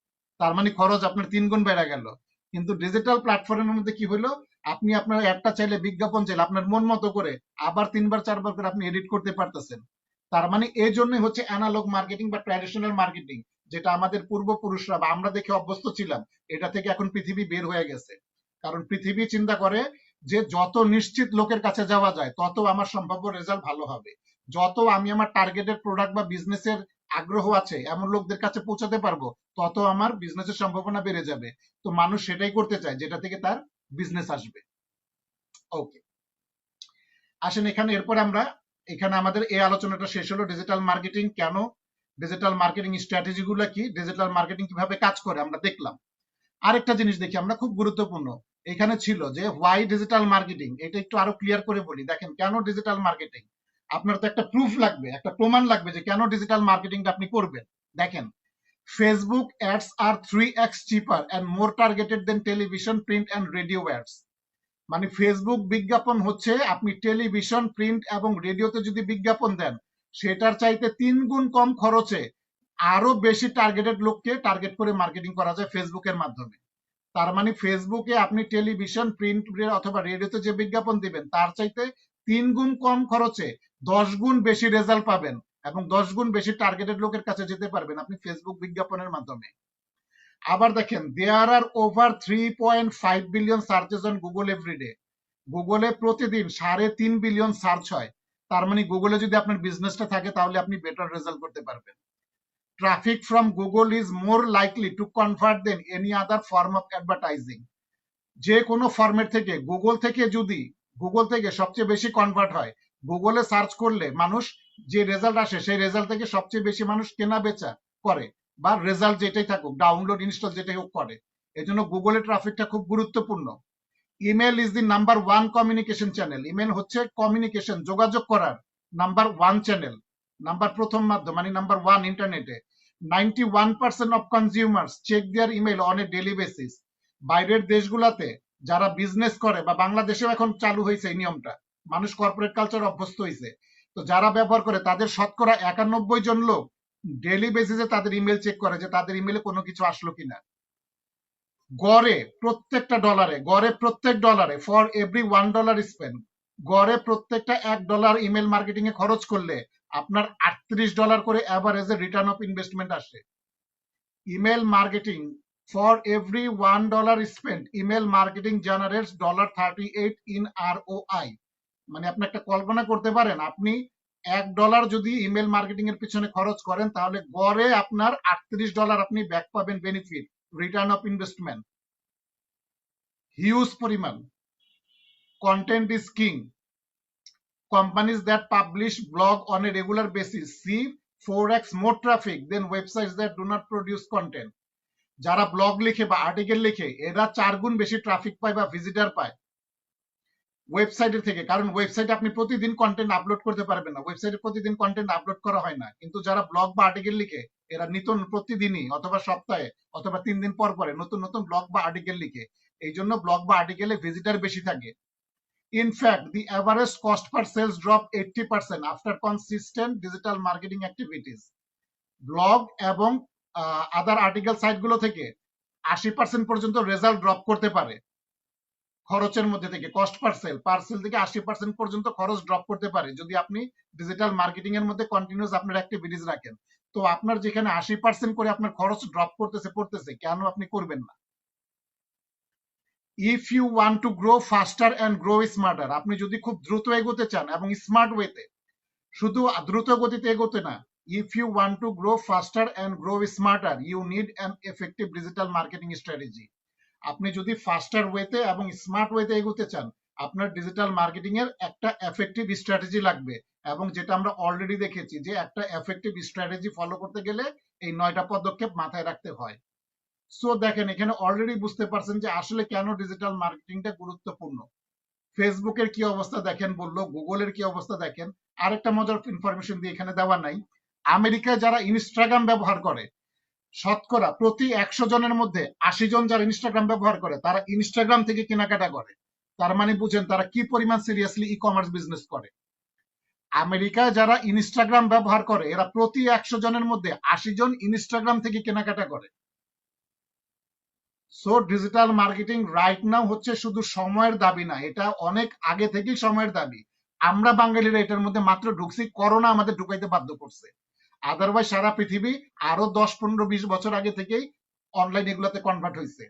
তার মানে খরচ আপনার 3 গুণ বেড়ে গেল। কিন্তু ডিজিটাল প্ল্যাটফর্মের মধ্যে কি হলো, আপনি আপনার অ্যাডটা চাইলে, বিজ্ঞাপন চাইলে আপনার মন মতো করে আবার 3 বার 4 বার করে আপনি এডিট করতে পারতেছেন। তার মানে এই জন্যই হচ্ছে অ্যানালগ মার্কেটিং বা ট্র্যাডিশনাল মার্কেটিং, যেটা আমাদের পূর্বপুরুষরা বা আমরা দেখে অভ্যস্ত ছিলাম, এটা থেকে এখন পৃথিবী বের হয়ে গেছে। কারণ পৃথিবী চিন্তা করে যে যত নিশ্চিত লোকের কাছে যাওয়া যায় তত আমার সম্ভাব্য রেজাল্ট ভালো হবে, যত আমি আমার টার্গেটেড প্রোডাক্ট বা বিজনেসের আগ্রহ আছে এমন লোকদের কাছে পৌঁছাতে পারবো, তত আমার বিজনেসের সম্ভাবনা বেড়ে যাবে। তো মানুষ সেটাই করতে চায় যেটা থেকে তার বিজনেস আসবে। ওকে, আসেন এখানে এরপর আমরা, এখানে আমাদের এই আলোচনাটা শেষ হলো ডিজিটাল মার্কেটিং কেন, ডিজিটাল মার্কেটিং স্ট্র্যাটেজি গুলো কি, ডিজিটাল মার্কেটিং কিভাবে কাজ করে আমরা দেখলাম। আরেকটা জিনিস দেখি আমরা, খুব গুরুত্বপূর্ণ এখানে ছিল যে হোয়াই ডিজিটাল মার্কেটিং, এটা একটু আরো ক্লিয়ার করে বলি। দেখেন কেন ডিজিটাল মার্কেটিং, আপনার তো একটা প্রুফ লাগবে, একটা প্রমাণ লাগবে যে কেন ডিজিটাল মার্কেটিংটা আপনি করবেন। দেখেন, ফেসবুক অ্যাডস আর 3x cheaper and more targeted than television, print and radio ads. মানে ফেসবুক বিজ্ঞাপন হচ্ছে আপনি টেলিভিশন, প্রিন্ট এবং রেডিওতে যদি বিজ্ঞাপন দেন সেটার চাইতে 3 গুণ কম খরচে আরো বেশি টার্গেটেড লোককে টার্গেট করে মার্কেটিং করা যায় ফেসবুকের মাধ্যমে। তার মানে ফেসবুকে আপনি টেলিভিশন, প্রিন্ট অথবা রেডিওতে যে বিজ্ঞাপন দিবেন তার চাইতে 3 গুণ কম খরচে 10 গুণ বেশি রেজাল্ট পাবেন এবং 10 গুণ বেশি টার্গেটেড লোকের কাছে যেতে পারবেন আপনি ফেসবুক বিজ্ঞাপনের মাধ্যমে। আবার দেখেন, there are over 3.5 billion searches on Google every day. গুগলে প্রতিদিন 3.5 বিলিয়ন সার্চ হয়। তার মানে গুগলে যদি আপনার বিজনেসটা থাকে তাহলে আপনি বেটার রেজাল্ট করতে পারবেন। Traffic from Google is more likely to convert than any other form of advertising. যে কোনো ফর্মেট থেকে গুগল থেকে সবচেয়ে বেশি কনভার্ট হয়। গুগলে সার্চ করলে মানুষ যে রেজাল্ট আসে সেই রেজাল্ট থেকে সবচেয়ে বেশি মানুষ কেনা বেচা করে, বা রেজাল্ট যেটাই থাকুক, ডাউনলোড ইনস্টল যেটাই হোক করে। এই জন্য গুগলের ট্রাফিকটা খুব গুরুত্বপূর্ণ। Email is the number 1 communication channel. Email হচ্ছে কমিউনিকেশন, যোগাযোগ করার নাম্বার 1 চ্যানেল, প্রথম মাধ্যম, মানে নাম্বার 1 ইন্টারনেটে। 91% of consumers check their email on a daily basis. বাইরের দেশগুলাতে যারা বিজনেস করে, বা বাংলাদেশেও এখন চালু হয়েছে এই নিয়মটা, মানুষ কর্পোরেট কালচার অভ্যস্ত হয়েছে, তো যারা ব্যবহার করে তাদের শতকরা 91 জন লোক ডেইলি বেসিসে তাদের ইমেল চেক করে যে তাদের ইমেলে কোনো কিছু আসলো কিনা। গড়ে প্রত্যেক ডলারে ফর এভরি $1 স্পেন্ড, গড়ে প্রত্যেকটা $1 ইমেল মার্কেটিং এ খরচ করলে আপনার $38 করে অ্যাভারেজে রিটার্ন অফ ইনভেস্টমেন্ট আসে। Email marketing, for every $1 spend email marketing generates $38 in ROI। মানে আপনি একটা কল্পনা করতে পারেন, আপনি $1 যদি ইমেল মার্কেটিং এর পিছনে খরচ করেন তাহলে গড়ে আপনার $38 আপনি ব্যাক পাবেন, benefit, return of investment, huge পরিমাণ। content is king. Companies that publish blog on a regular basis see 4x more traffic than websites that do not produce content. যারা ব্লগ লিখে বা আর্টিকেল লিখে এরা 4 গুণ বেশি ট্রাফিক পায় বা ভিজিটর পায় ওয়েবসাইটের থেকে, কারণ ওয়েবসাইটে আপনি প্রতিদিন কন্টেন্ট আপলোড করতে পারবেন না, ওয়েবসাইটে প্রতিদিন কন্টেন্ট আপলোড করা হয় না। কিন্তু যারা ব্লগ বা আর্টিকেল লিখে এরা প্রতিদিনই অথবা সপ্তাহে অথবা 3 দিন পর পরে নতুন নতুন ব্লগ বা আর্টিকেল লিখে, এই জন্য ব্লগ বা আর্টিকেলে ভিজিটর বেশি থাকে। In fact, the average cost per sales dropped 80% after consistent digital marketing activities. Blog এবং আদার আর্টিকেল সাইটগুলো থেকে 80% পর্যন্ত রেজাল্ট ড্রপ করতে পারে খরচের মধ্যে থেকে। কস্ট পার সেল থেকে 80% পর্যন্ত খরচ ড্রপ করতে পারে যদি আপনি ডিজিটাল মার্কেটিং এর মধ্যে কন্টিনিউয়াস আপনার অ্যাক্টিভিটিস রাখেন। তো আপনার যেখানে 80% করে আপনার খরচ ড্রপ পড়তেছে কেন আপনি করবেন না? If you want to grow faster and grow smarter, আপনি যদি খুব দ্রুত এগোতে চান এবং স্মার্ট ওয়েতে, শুধু দ্রুত গতিতে এগোতে না, if you want to grow faster and grow smarter, you need an effective digital marketing strategy. আপনি যদি ফাস্টার ওয়েতে এবং স্মার্ট ওয়েতে এগোতে চান, আপনার ডিজিটাল মার্কেটিং এর একটা এফেক্টিভ স্ট্র্যাটেজি লাগবে, এবং যেটা আমরা অলরেডি দেখেছি যে একটা এফেক্টিভ স্ট্র্যাটেজি ফলো করতে গেলে এই 9টা পদক্ষেপ মাথায় রাখতে হয়। সো দেখেন এখানে অলরেডি বুঝতে পারছেন যে আসলে কেন ডিজিটাল মার্কেটিংটা গুরুত্বপূর্ণ। ফেসবুকের কি অবস্থা দেখেন বললো, গুগলের কি অবস্থা দেখেন। আরেকটা মজার ইনফরমেশন দিয়ে এখানে দেওয়া নাই, আমেরিকায় যারা ইনস্টাগ্রাম ব্যবহার করে শতকরা প্রতি 100 জনের মধ্যে 80 জন যারা ইনস্টাগ্রাম ব্যবহার করে তারা ইনস্টাগ্রাম থেকে কেনাকাটা করে। তার মানে বুঝেন তারা কি পরিমাণ সিরিয়াসলি ই কমার্স বিজনেস করে। আমেরিকায় যারা ইনস্টাগ্রাম ব্যবহার করে এরা প্রতি 100 জনের মধ্যে 80 জন ইনস্টাগ্রাম থেকে কেনাকাটা করে। So digital marketing right now হচ্ছে শুধু সময়ের দাবি না, এটা অনেক আগে থেকেই সময়ের দাবি। আমরা বাঙালিরা এটার মধ্যে মাত্র ঢুকছি, করোনা আমাদের ঢুকাইতে বাধ্য করছে। আদারওয়াইজ সারা পৃথিবী আরো 10-15-20 বছর আগে থেকেই অনলাইন এগুলাতে কনভার্ট হয়েছে।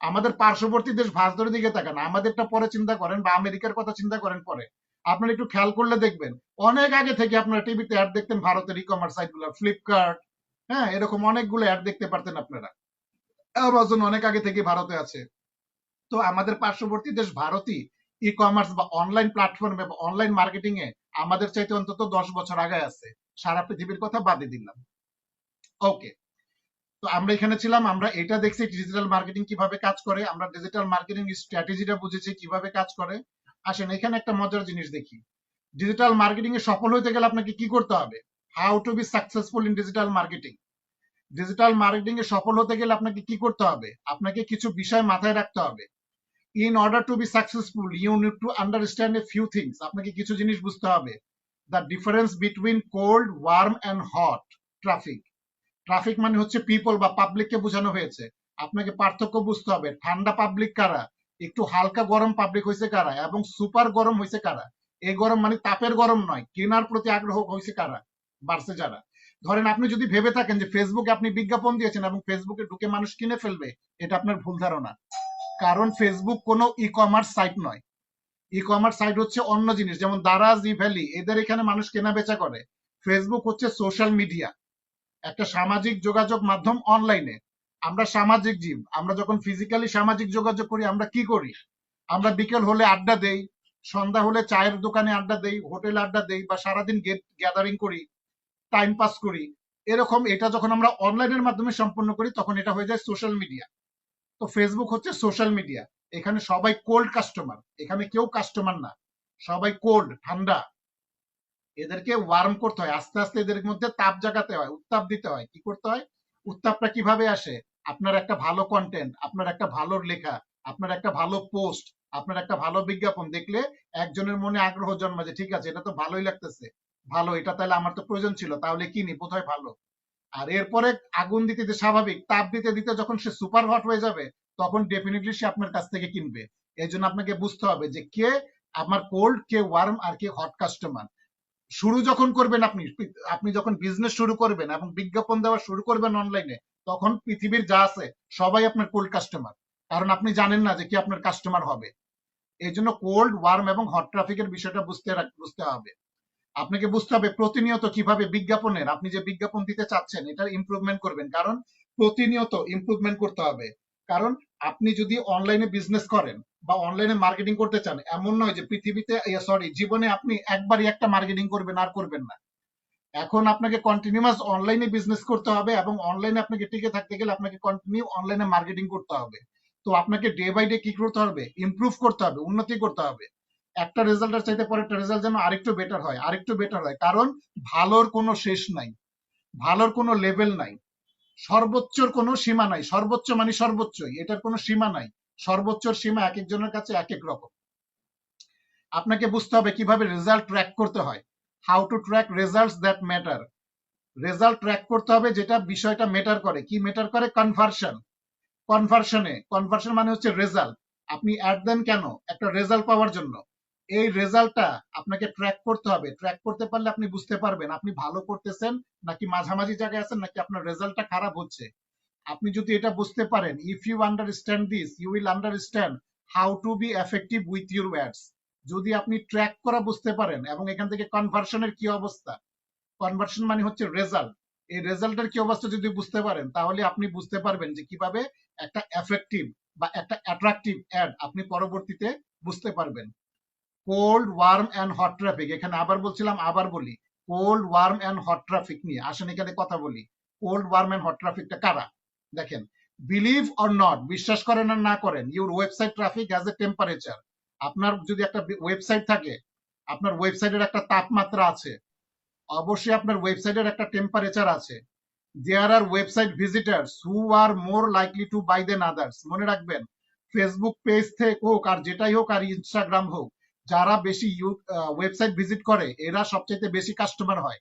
আমাদের পার্শ্ববর্তী দেশ ভারতের দিকে তাকান, আমাদেরটা পরে চিন্তা করেন বা আমেরিকার কথা চিন্তা করেন পরে। আপনারা একটু খেয়াল করলে দেখবেন অনেক আগে থেকে আপনারা টিভিতে অ্যাড দেখতেন ভারতের ই কমার্স সাইটগুলো, ফ্লিপকার্ট, হ্যাঁ এরকম অনেকগুলো অ্যাড দেখতে পারতেন আপনারা। অ্যামাজন অনেক আগে থেকে ভারতে আছে। তো আমাদের পার্শ্ববর্তী দেশ ভারতই ই কমার্স বা অনলাইন প্ল্যাটফর্মে বা অনলাইন মার্কেটিং এ আমাদের চাইতে অন্তত 10 বছর আগে আছে, সারা পৃথিবীর কথা বাদে দিলাম। ওকে, তো আমরা এখানে ছিলাম, আমরা এটা দেখছি ডিজিটাল মার্কেটিং কিভাবে কাজ করে, আমরা ডিজিটাল মার্কেটিং স্ট্র্যাটেজিটা বুঝেছি কিভাবে কাজ করে। আসেন এখানে একটা মজার জিনিস দেখি, ডিজিটাল মার্কেটিং এ সফল হতে গেলে আপনাকে কি করতে হবে? How to be successful in digital marketing. Digital marketing এ সফল হতে গেলে আপনাকে কি করতে হবে? আপনাকে কিছু বিষয় মাথায় রাখতে হবে। In order to be successful, you need to understand a few things. আপনাকে কিছু জিনিস বুঝতে হবে। The difference between cold, warm and hot traffic. Traffic মানে হচ্ছে পিপল বা পাবলিককে বোঝানো হয়েছে। আপনাকে পার্থক্য বুঝতে হবে, ঠান্ডা পাবলিক কারা, একটু হালকা গরম পাবলিক হয়েছে কারা, এবং সুপার গরম হয়েছে কারা। এই গরম মানে তাপের গরম নয়, কেনার প্রতি আগ্রহ হয়েছে কারা, বাড়ছে যারা। ধরেন আপনি যদি ভেবে থাকেন যে ফেসবুকে আপনি বিজ্ঞাপন দিয়েছেন এবং ফেসবুকে ঢুকে মানুষ কিনে ফেলবে, এটা আপনার ভুল ধারণা। কারণ ফেসবুক কোনো ই কমার্স সাইট নয়। ই কমার্স সাইট হচ্ছে অন্য জিনিস, যেমন দারাজ, ই ভ্যালি, এদের এখানে মানুষ কেনা বেচা করে। ফেসবুক হচ্ছে সোশ্যাল মিডিয়া, একটা সামাজিক যোগাযোগ মাধ্যম অনলাইনে। আমরা সামাজিক জীব, আমরা যখন ফিজিক্যালি সামাজিক যোগাযোগ করি আমরা কি করি? আমরা বিকেল হলে আড্ডা দেই, সন্ধ্যা হলে চায়ের দোকানে আড্ডা দেই, হোটেলে আড্ডা দেই, বা সারাদিন গ্যাদারিং করি, টাইম পাস করি। এরকম এটা যখন আমরা অনলাইনের মাধ্যমে সম্পন্ন করি তখন এটা হয়ে যায় সোশ্যাল মিডিয়া। তো ফেসবুক হচ্ছে সোশ্যাল মিডিয়া, এখানে সবাই কোল্ড কাস্টমার, এখানে কেউ কাস্টমার না, সবাই কোল্ড, ঠান্ডা। এদেরকে ওয়ার্ম করতে হয়, আস্তে আস্তে এদের মধ্যে তাপ জাগাতে হয়, উত্তাপ দিতে হয়। কি করতে হয়? উত্তাপটা কিভাবে আসে? আপনার একটা ভালো কন্টেন্ট, আপনার একটা ভালো লেখা, আপনার একটা ভালো পোস্ট, আপনার একটা ভালো বিজ্ঞাপন দেখলে একজনের মনে আগ্রহ জন্মায় যে ঠিক আছে এটা তো ভালোই লাগতেছে, ভালো, এটা তাহলে আমার তো প্রয়োজন ছিল, তাহলে কিনি, বোধহয় ভালো। আর এরপরে আগুন দিতে দিতে, স্বাভাবিক তাপ দিতে দিতে যখন সে সুপার হট হয়ে যাবে তখন ডেফিনেটলি সে আপনার কাছ থেকে কিনবে। এই জন্য আপনাকে বুঝতে হবে যে কে আমার কোল্ড, কে ওয়ার্ম, আর কে হট কাস্টমার। শুরু যখন করবেন আপনি, আপনি যখন বিজনেস শুরু করবেন এবং বিজ্ঞাপন দেওয়া শুরু করবেন অনলাইনে, তখন পৃথিবীর যা আছে সবাই আপনার কোল্ড কাস্টমার, কারণ আপনি জানেন না যে কি আপনার কাস্টমার হবে। এই জন্য কোল্ড, ওয়ার্ম এবং হট ট্রাফিকের বিষয়টা বুঝতে হবে। আপনাকে বুঝতে হবে প্রতিনিয়ত কিভাবে বিজ্ঞাপনের, আপনি যে বিজ্ঞাপন দিতে চাচ্ছেন এটার ইমপ্রুভমেন্ট করবেন, কারণ প্রতিনিয়ত ইমপ্রুভমেন্ট করতে হবে। কারণ আপনি যদি অনলাইনে বিজনেস করেন, বা অনলাইনে মার্কেটিং করতে চান, এমন নয় যে পৃথিবীতে জীবনে আপনি একবারই একটা মার্কেটিং করবেন আর করবেন না। এখন আপনাকে কন্টিনিউয়াস অনলাইনে বিজনেস করতে হবে এবং অনলাইনে আপনাকে টিকে থাকতে গেলে আপনাকে কন্টিনিউ অনলাইনে মার্কেটিং করতে হবে। তো আপনাকে ডে বাই ডে কি করতে হবে, ইমপ্রুভ করতে হবে, উন্নতি করতে হবে। একটা রেজাল্টের চাইতে পরেরটা রেজাল্ট যেন আরেকটু বেটার হয়, আরেকটু বেটার হয়, কারণ ভালোর কোনো শেষ নাই, ভালোর কোনো লেভেল নাই, সর্বোচ্চর কোনো সীমা নাই। সর্বোচ্চ মানে সর্বোচ্চই, এটার কোনো সীমা নাই। সর্বোচ্চর সীমা এক একজনের কাছে এক এক রকম। আপনাকে বুঝতে হবে কিভাবে রেজাল্ট ট্র্যাক করতে হয়, how to track results that matter. Result track করতে হবে যেটা বিষয়টা ম্যাটার করে। কি ম্যাটার করে? কনভার্সন। কনভার্সন মানে হচ্ছে রেজাল্ট। আপনি অ্যাড দেন কেন? একটা রেজাল্ট পাওয়ার জন্য। এই রেজাল্টটা আপনাকে ট্র্যাক করতে হবে। ট্র্যাক করতে পারলে আপনি বুঝতে পারবেন আপনি ভালো করতেছেন নাকি মাঝামাঝি জায়গায় আছেন নাকি আপনার রেজাল্টটা খারাপ হচ্ছে। আপনি যদি এটা বুঝতে পারেন, if you understand this you will understand how to be effective with your words. যদি আপনি ট্র্যাক করা বুঝতে পারেন এবং এখান থেকে কনভার্সনের কি অবস্থা, কনভার্সন মানে হচ্ছে রেজাল্ট, এই রেজাল্টের কি অবস্থা যদি বুঝতে পারেন তাহলে আপনি বুঝতে পারবেন যে কিভাবে একটা এফেক্টিভ বা একটা অ্যাট্রাকটিভ অ্যাড আপনি পরবর্তীতে বুঝতে পারবেন। Cold warm and hot traffic, এখানে আবার বলছিলাম আবার বলি, cold warm and hot traffic নিয়ে আসেন এখানে কথা বলি। কোল্ড ওয়ার্ম অ্যান্ড হট ট্রাফিকটা কারা? দেখেন, বিলিভ অর নট, বিশ্বাস করেন আর না করেন, your website traffic has a temperature. আপনার যদি একটা ওয়েবসাইট থাকে, আপনার ওয়েবসাইটের একটা তাপমাত্রা আছে, অবশ্যই আপনার ওয়েবসাইটের একটা টেম্পারেচার আছে। There are website visitors who are more likely to buy than others. মনে রাখবেন, ফেসবুক পেজ থেকে হোক আর যেটাই হোক আর ইনস্টাগ্রাম হোক, যারা বেশি ওয়েবসাইট ভিজিট করে এরা সবচাইতে বেশি কাস্টমার হয়,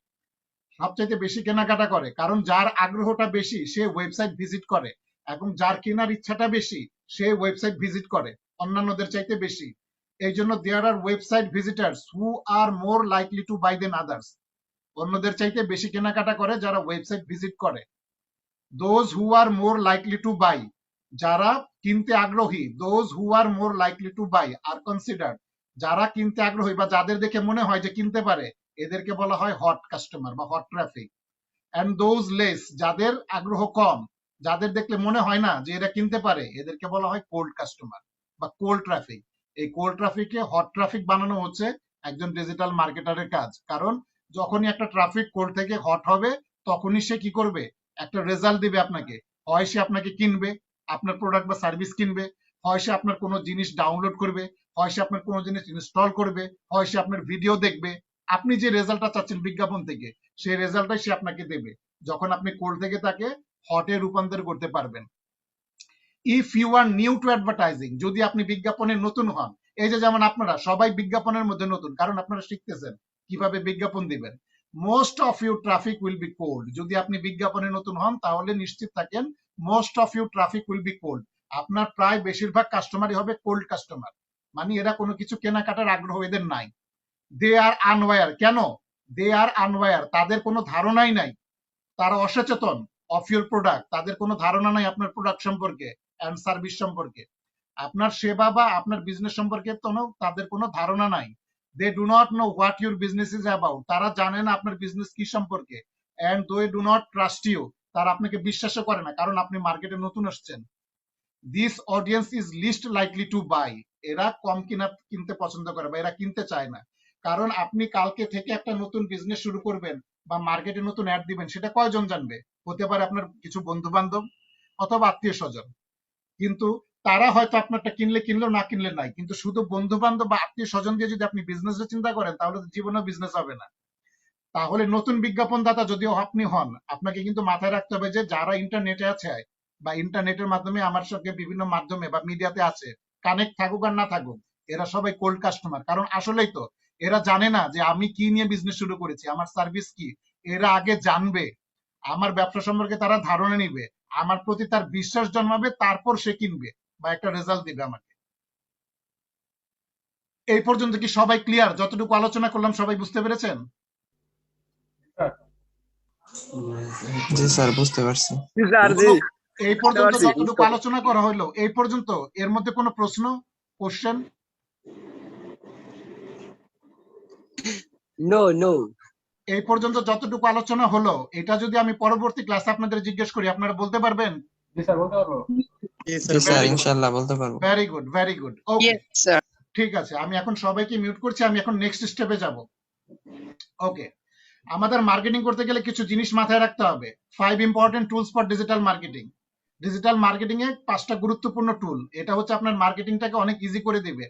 সবচাইতে বেশি কেনাকাটা করে। কারণ যার আগ্রহটা বেশি সে ওয়েবসাইট ভিজিট করে, এবং যার কেনার ইচ্ছাটা বেশি সে ওয়েবসাইট ভিজিট করে অন্যান্যদের চাইতে বেশি। এই জন্য there are website visitors who are more likely to buy than others. অন্যদের চাইতে বেশি কেনাকাটা করে যারা ওয়েবসাইট ভিজিট করে। Those who are more likely to buy, যারা কিনতে আগ্রহী, those who are more likely to buy or consider, যারা কিনতে আগ্রহী বা যাদের দেখে মনে হয় যে কিনতে পারে, এদেরকে বলা হয় হট কাস্টমার বা hot traffic. And those less, যাদের আগ্রহ কম, যাদের দেখলে মনে হয় না যে এরা কিনতে পারে, এদেরকে বলা হয় কোল্ড কাস্টমার বা কোল্ড ট্রাফিক। এই কোল্ড ট্রাফিককে হট ট্রাফিক বানানো হচ্ছে একজন ডিজিটাল মার্কেটারের কাজ। কারণ যখনই একটা ট্রাফিক কোল্ড থেকে হট হবে তখনই সে কি করবে, একটা রেজাল্ট দিবে আপনাকে। হয় সে আপনাকে কিনবে, আপনার প্রোডাক্ট বা সার্ভিস কিনবে, হয় সে আপনার কোনো জিনিস ডাউনলোড করবে, হয় সে আপনার কোনো জিনিস ইনস্টল করবে, হয় সে আপনার ভিডিও দেখবে। আপনি যে রেজাল্টটা চাচ্ছেন বিজ্ঞাপন থেকে, সেই রেজাল্টটাই সে আপনাকে দেবে যখন আপনি কোল্ড থেকে তাকে হটে রূপান্তর করতে পারবেন। If you are new to advertising, যদি আপনি বিজ্ঞাপনে নতুন হন, এই যে যেমন আপনারা সবাই বিজ্ঞাপনের মধ্যে নতুন, কারণ আপনারা শিখতেছেন কিভাবে বিজ্ঞাপন দিবেন। Most of you traffic will be cold, যদি আপনি বিজ্ঞাপনে নতুন হন তাহলে নিশ্চিত থাকেন most of you traffic will be cold. আপনার প্রায় বেশিরভাগ কাস্টমারই হবে কোল্ড কাস্টমার, মানে এরা কোনো কিছু কেনাকাটার আগ্রহ এদের নাই। দে আর আনওয়্যার, কেন? দে আর আনওয়্যার, তাদের কোনো ধারণাই নাই, তারা অসচেতন অফ ইউর প্রোডাক্ট, তাদের কোনো ধারণা নাই আপনার প্রোডাক্ট সম্পর্কে অ্যান্ড সার্ভিস সম্পর্কে, আপনার সেবা বা আপনার বিজনেস সম্পর্কে তাদের কোনো ধারণা নাই। They do not know what your business is about, তারা জানে না আপনার বিজনেস কি সম্পর্কে। And they do not trust you, তারা আপনাকে বিশ্বাসও করে না কারণ আপনি মার্কেটে নতুন আসছেন। This audience is least likely to buy, এরা কম কিনতে পছন্দ করে বা এরা কিনতে চায় না। কারণ আপনি কালকে থেকে একটা নতুন বিজনেস শুরু করবেন বা মার্কেটে নতুন অ্যাড দিবেন, সেটা কয়জন জানবে? হতে পারে আপনার কিছু বন্ধু বান্ধব অথবা আত্মীয় স্বজন, কিন্তু তারা হয়তো আপনারটা কিনলে কিনলো না কিনলে নাই। কিন্তু শুধু বন্ধু বান্ধব বা আত্মীয় স্বজন দিয়ে যদি আপনি বিজনেসের চিন্তা করেন তাহলে জীবনেও বিজনেস হবে না। তাহলে নতুন বিজ্ঞাপনদাতা যদিও আপনি হন, আপনাকে কিন্তু মাথায় রাখতে হবে যে যারা ইন্টারনেটে আছে বা ইন্টারনেটের মাধ্যমে আমার সঙ্গে বিভিন্ন মাধ্যমে বা মিডিয়াতে আছে, কানেক্ট থাকুক আর না থাকুক, এরা সবাই কোল্ড কাস্টমার। কারণ আসলেই তো এরা জানে না যে আমি কি নিয়ে বিজনেস শুরু করেছি, আমার সার্ভিস কি। এরা আগে জানবে, আমার ব্যবসা সম্পর্কে তারা ধারণা নিবে, আমার প্রতি তার বিশ্বাস জন্মাবে, তারপর সে কিনবে বা একটা রেজাল্ট দিবে আমাকে। এই পর্যন্ত কি সবাই ক্লিয়ার? যতটুকু আলোচনা করলাম সবাই বুঝতে পেরেছেন? জি স্যার, বুঝতে পারছি। এই পর্যন্ত যতটুকু আলোচনা করা হলো এই পর্যন্ত, এর মধ্যে কোনো প্রশ্ন, কোশ্চেন? নো। এই পর্যন্ত যতটুকু আলোচনা হলো এটা যদি আমি পরবর্তী ক্লাসে আপনাদের জিজ্ঞেস করি আপনারা বলতে পারবেন? জি স্যার, বলতে পারবো। জি স্যার, ভেরি গুড, ইনশাআল্লাহ বলতে পারবো। Very good, very good. Okay, ঠিক আছে, আমি এখন সবাইকে মিউট করছি, আমি এখন নেক্সট স্টেপে যাব। ওকে, আমাদের মার্কেটিং করতে গেলে কিছু জিনিস মাথায় রাখতে হবে। 5 important tools for digital marketing. Digital marketing এ 5টা গুরুত্বপূর্ণ টুল, এটা হচ্ছে আপনার মার্কেটিংটাকে অনেক ইজি করে দিবে।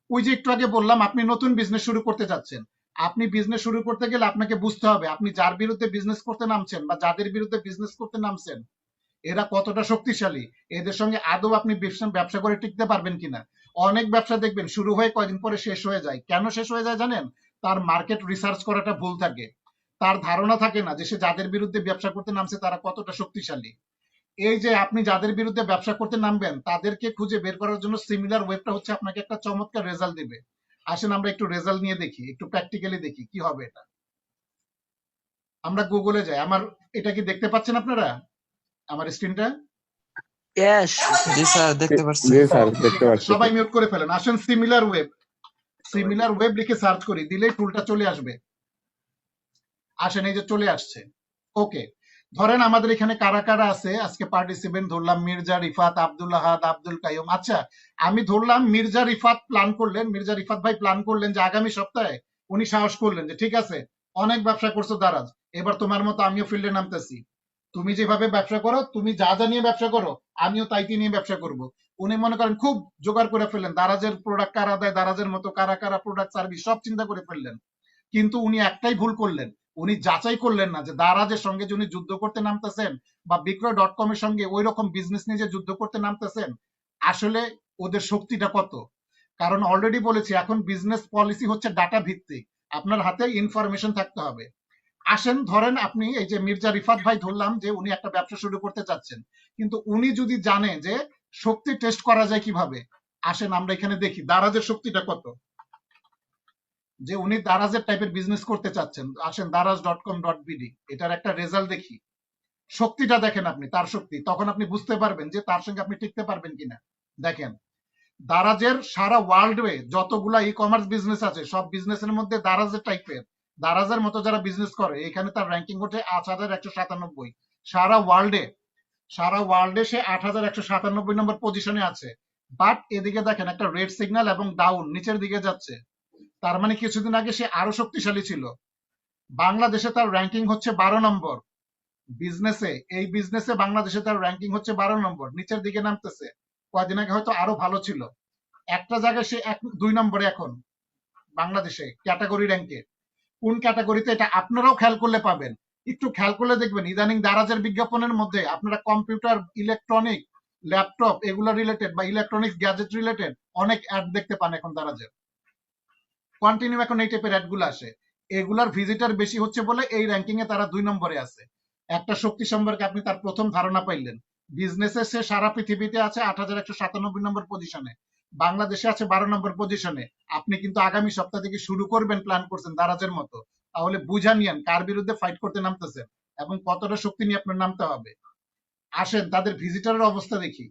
ওই যে একটু আগে বললাম, আপনি নতুন বিজনেস শুরু করতে যাচ্ছেন, আপনি বিজনেস শুরু করতে গেলে আপনাকে বুঝতে হবে আপনি যার বিরুদ্ধে বিজনেস করতে নামছেন বা যাদের বিরুদ্ধে বিজনেস করতে নামছেন এরা কতটা শক্তিশালী, এদের সঙ্গে আদৌ আপনি ব্যবসা করে টিকতে পারবেন কিনা। অনেক ব্যবসা দেখবেন শুরু হয়ে কয়েকদিন পরে শেষ হয়ে যায়। কেন শেষ হয়ে যায় জানেন? তার মার্কেট রিসার্চ করাটা ভুল থাকে, তার ধারণা থাকে না যে সে যাদের বিরুদ্ধে ব্যবসা করতে নামছে তারা কতটা শক্তিশালী। এই যে আপনি যাদের বিরুদ্ধে ব্যবসা করতে নামবেন তাদেরকে খুঁজে বের করার জন্য সিমিলার ওয়েবটা হচ্ছে আপনাকে একটা চমৎকার রেজাল্ট দিবে। আসেন আমরা একটু রেজাল্ট নিয়ে দেখি, একটু প্র্যাকটিক্যালি দেখি কি হবে এটা। আমরা গুগলে যাই। আমার এটা কি দেখতে পাচ্ছেন আপনারা আমার স্ক্রিনটা? জি স্যার, দেখতে পাচ্ছি। জি স্যার, ঠিক দেখতে আছে, পাচ্ছি। সবাই মিউট করে ফেলেন। আসেন সিমিলার ওয়েব, সিমিলার ওয়েব লিখে সার্চ করি, দিলেই টুলটা চলে আসবে। আসেন, এই যে চলে আসছে। ওকে, ধরেন আমাদের এখানে কারা কারা আছে আজকে পার্টিসিপেন্ট, ধরলাম মির্জা রিফাত, আব্দুল আহাদ, আব্দুল কাইয়ুম। আচ্ছা, আমি ধরলাম মির্জা রিফাত প্ল্যান করলেন, মির্জা রিফাত ভাই প্ল্যান করলেন যে আগামী সপ্তাহে উনি সাহস করলেন যে ঠিক আছে অনেক ব্যবসা করছো দারাজ, এবার তোমার মতো আমিও ফিল্ডে নামতেছি। তুমি যেভাবে ব্যবসা করো, তুমি যা যা নিয়ে ব্যবসা করো আমিও তাই নিয়ে ব্যবসা করব। উনি মনে করেন খুব জোগাড় করে ফেললেন, দারাজের প্রোডাক্ট কারা দেয়, দারাজের মতো কারা কারা প্রোডাক্ট সার্ভিস সব চিন্তা করে ফেললেন। কিন্তু উনি একটাই ভুল করলেন, উনি যাচাই করলেন না যে দারাজের সঙ্গে যে উনি যুদ্ধ করতে নামতেছেন বা বিক্রয় ডট কম এর সঙ্গে ওই রকম বিজনেস নিয়ে যে যুদ্ধ করতে নামতেছেন আসলে ওদের শক্তিটা কত। কারণ অলরেডি বলেছি এখন বিজনেস পলিসি হচ্ছে ডাটা ভিত্তিক, আপনার হাতে ইনফরমেশন থাকতে হবে। আসেন ধরেন আপনি এই যে মির্জা রিফাত ভাই ধরলাম যে উনি একটা ব্যবসা শুরু করতে চাচ্ছেন, কিন্তু উনি যদি জানে যে শক্তি টেস্ট করা যায় কিভাবে, আসেন আমরা এখানে দেখি দারাজের শক্তিটা কত। যে উনি দারাজের টাইপের বিজনেস করতে চাচ্ছেন, আসেন daraz.com.bd, এটার একটা রেজাল্ট দেখি। শক্তিটা দেখেন আপনি, তার শক্তি, তখন আপনি বুঝতে পারবেন যে তার সঙ্গে আপনি টিকতে পারবেন কিনা। দেখেন দারাজের সারা ওয়ার্ল্ডে যতগুলা ই কমার্স বিজনেস আছে সব বিজনেসের মধ্যে দারাজের টাইপের, দারাজের মতো যারা বিজনেস করে এখানে তার র্যাঙ্কিং হচ্ছে 8,197। সারা ওয়ার্ল্ডে, সারা ওয়ার্ল্ডে সে 8,197 নম্বর পজিশনে আছে। বাট এদিকে দেখেন একটা রেড সিগন্যাল এবং ডাউন নিচের দিকে যাচ্ছে, তার মানে কিছুদিন আগে সে আরো শক্তিশালী ছিল। বাংলাদেশে তার র্যাঙ্কিং হচ্ছে 12 নম্বর বিজনেসে, এই বিজনেসে বাংলাদেশে তার র্যাঙ্কিং হচ্ছে 12 নম্বর, নিচের দিকে নামতেছে। কয়েকদিন আগে হয়তো আরো ভালো ছিল। একটা জায়গায় সে 2 নম্বরে এখন বাংলাদেশে ক্যাটাগরি র্যাঙ্কে। কোন ক্যাটাগরিতে এটা আপনারাও খেয়াল করলে পাবেন, একটু খেয়াল করলে দেখবেন ইদানিং দারাজের বিজ্ঞাপনের মধ্যে আপনারা কম্পিউটার, ইলেকট্রনিক, ল্যাপটপ এগুলো রিলেটেড বা ইলেকট্রনিক্স গ্যাজেট রিলেটেড অনেক অ্যাড দেখতে পান এখন দারাজের। কন্টিনিউ এখন এই টাইপের অ্যাড গুলো আসে, এগুলার ভিজিটার বেশি হচ্ছে বলে এই র্যাঙ্কিং এ তারা 2 নম্বরে আছে। একটা শক্তি সম্পর্কে আপনি তার প্রথম ধারণা পাইলেন। বিজনেসে সে সারা পৃথিবীতে আছে 8,197 নম্বর পজিশনে, বাংলাদেশে আছে 12 নম্বর পজিশনে। আপনি কিন্তু আগামী সপ্তাহ থেকে শুরু করবেন প্ল্যান করছেন দারাজের মতো, তাহলে বুঝা নিয়েন কার বিরুদ্ধে ফাইট করতে নামতেছেন এবং কতটা শক্তি নিয়ে আপনার নামতে হবে। আসেন তাদের ভিজিটারের অবস্থা দেখি।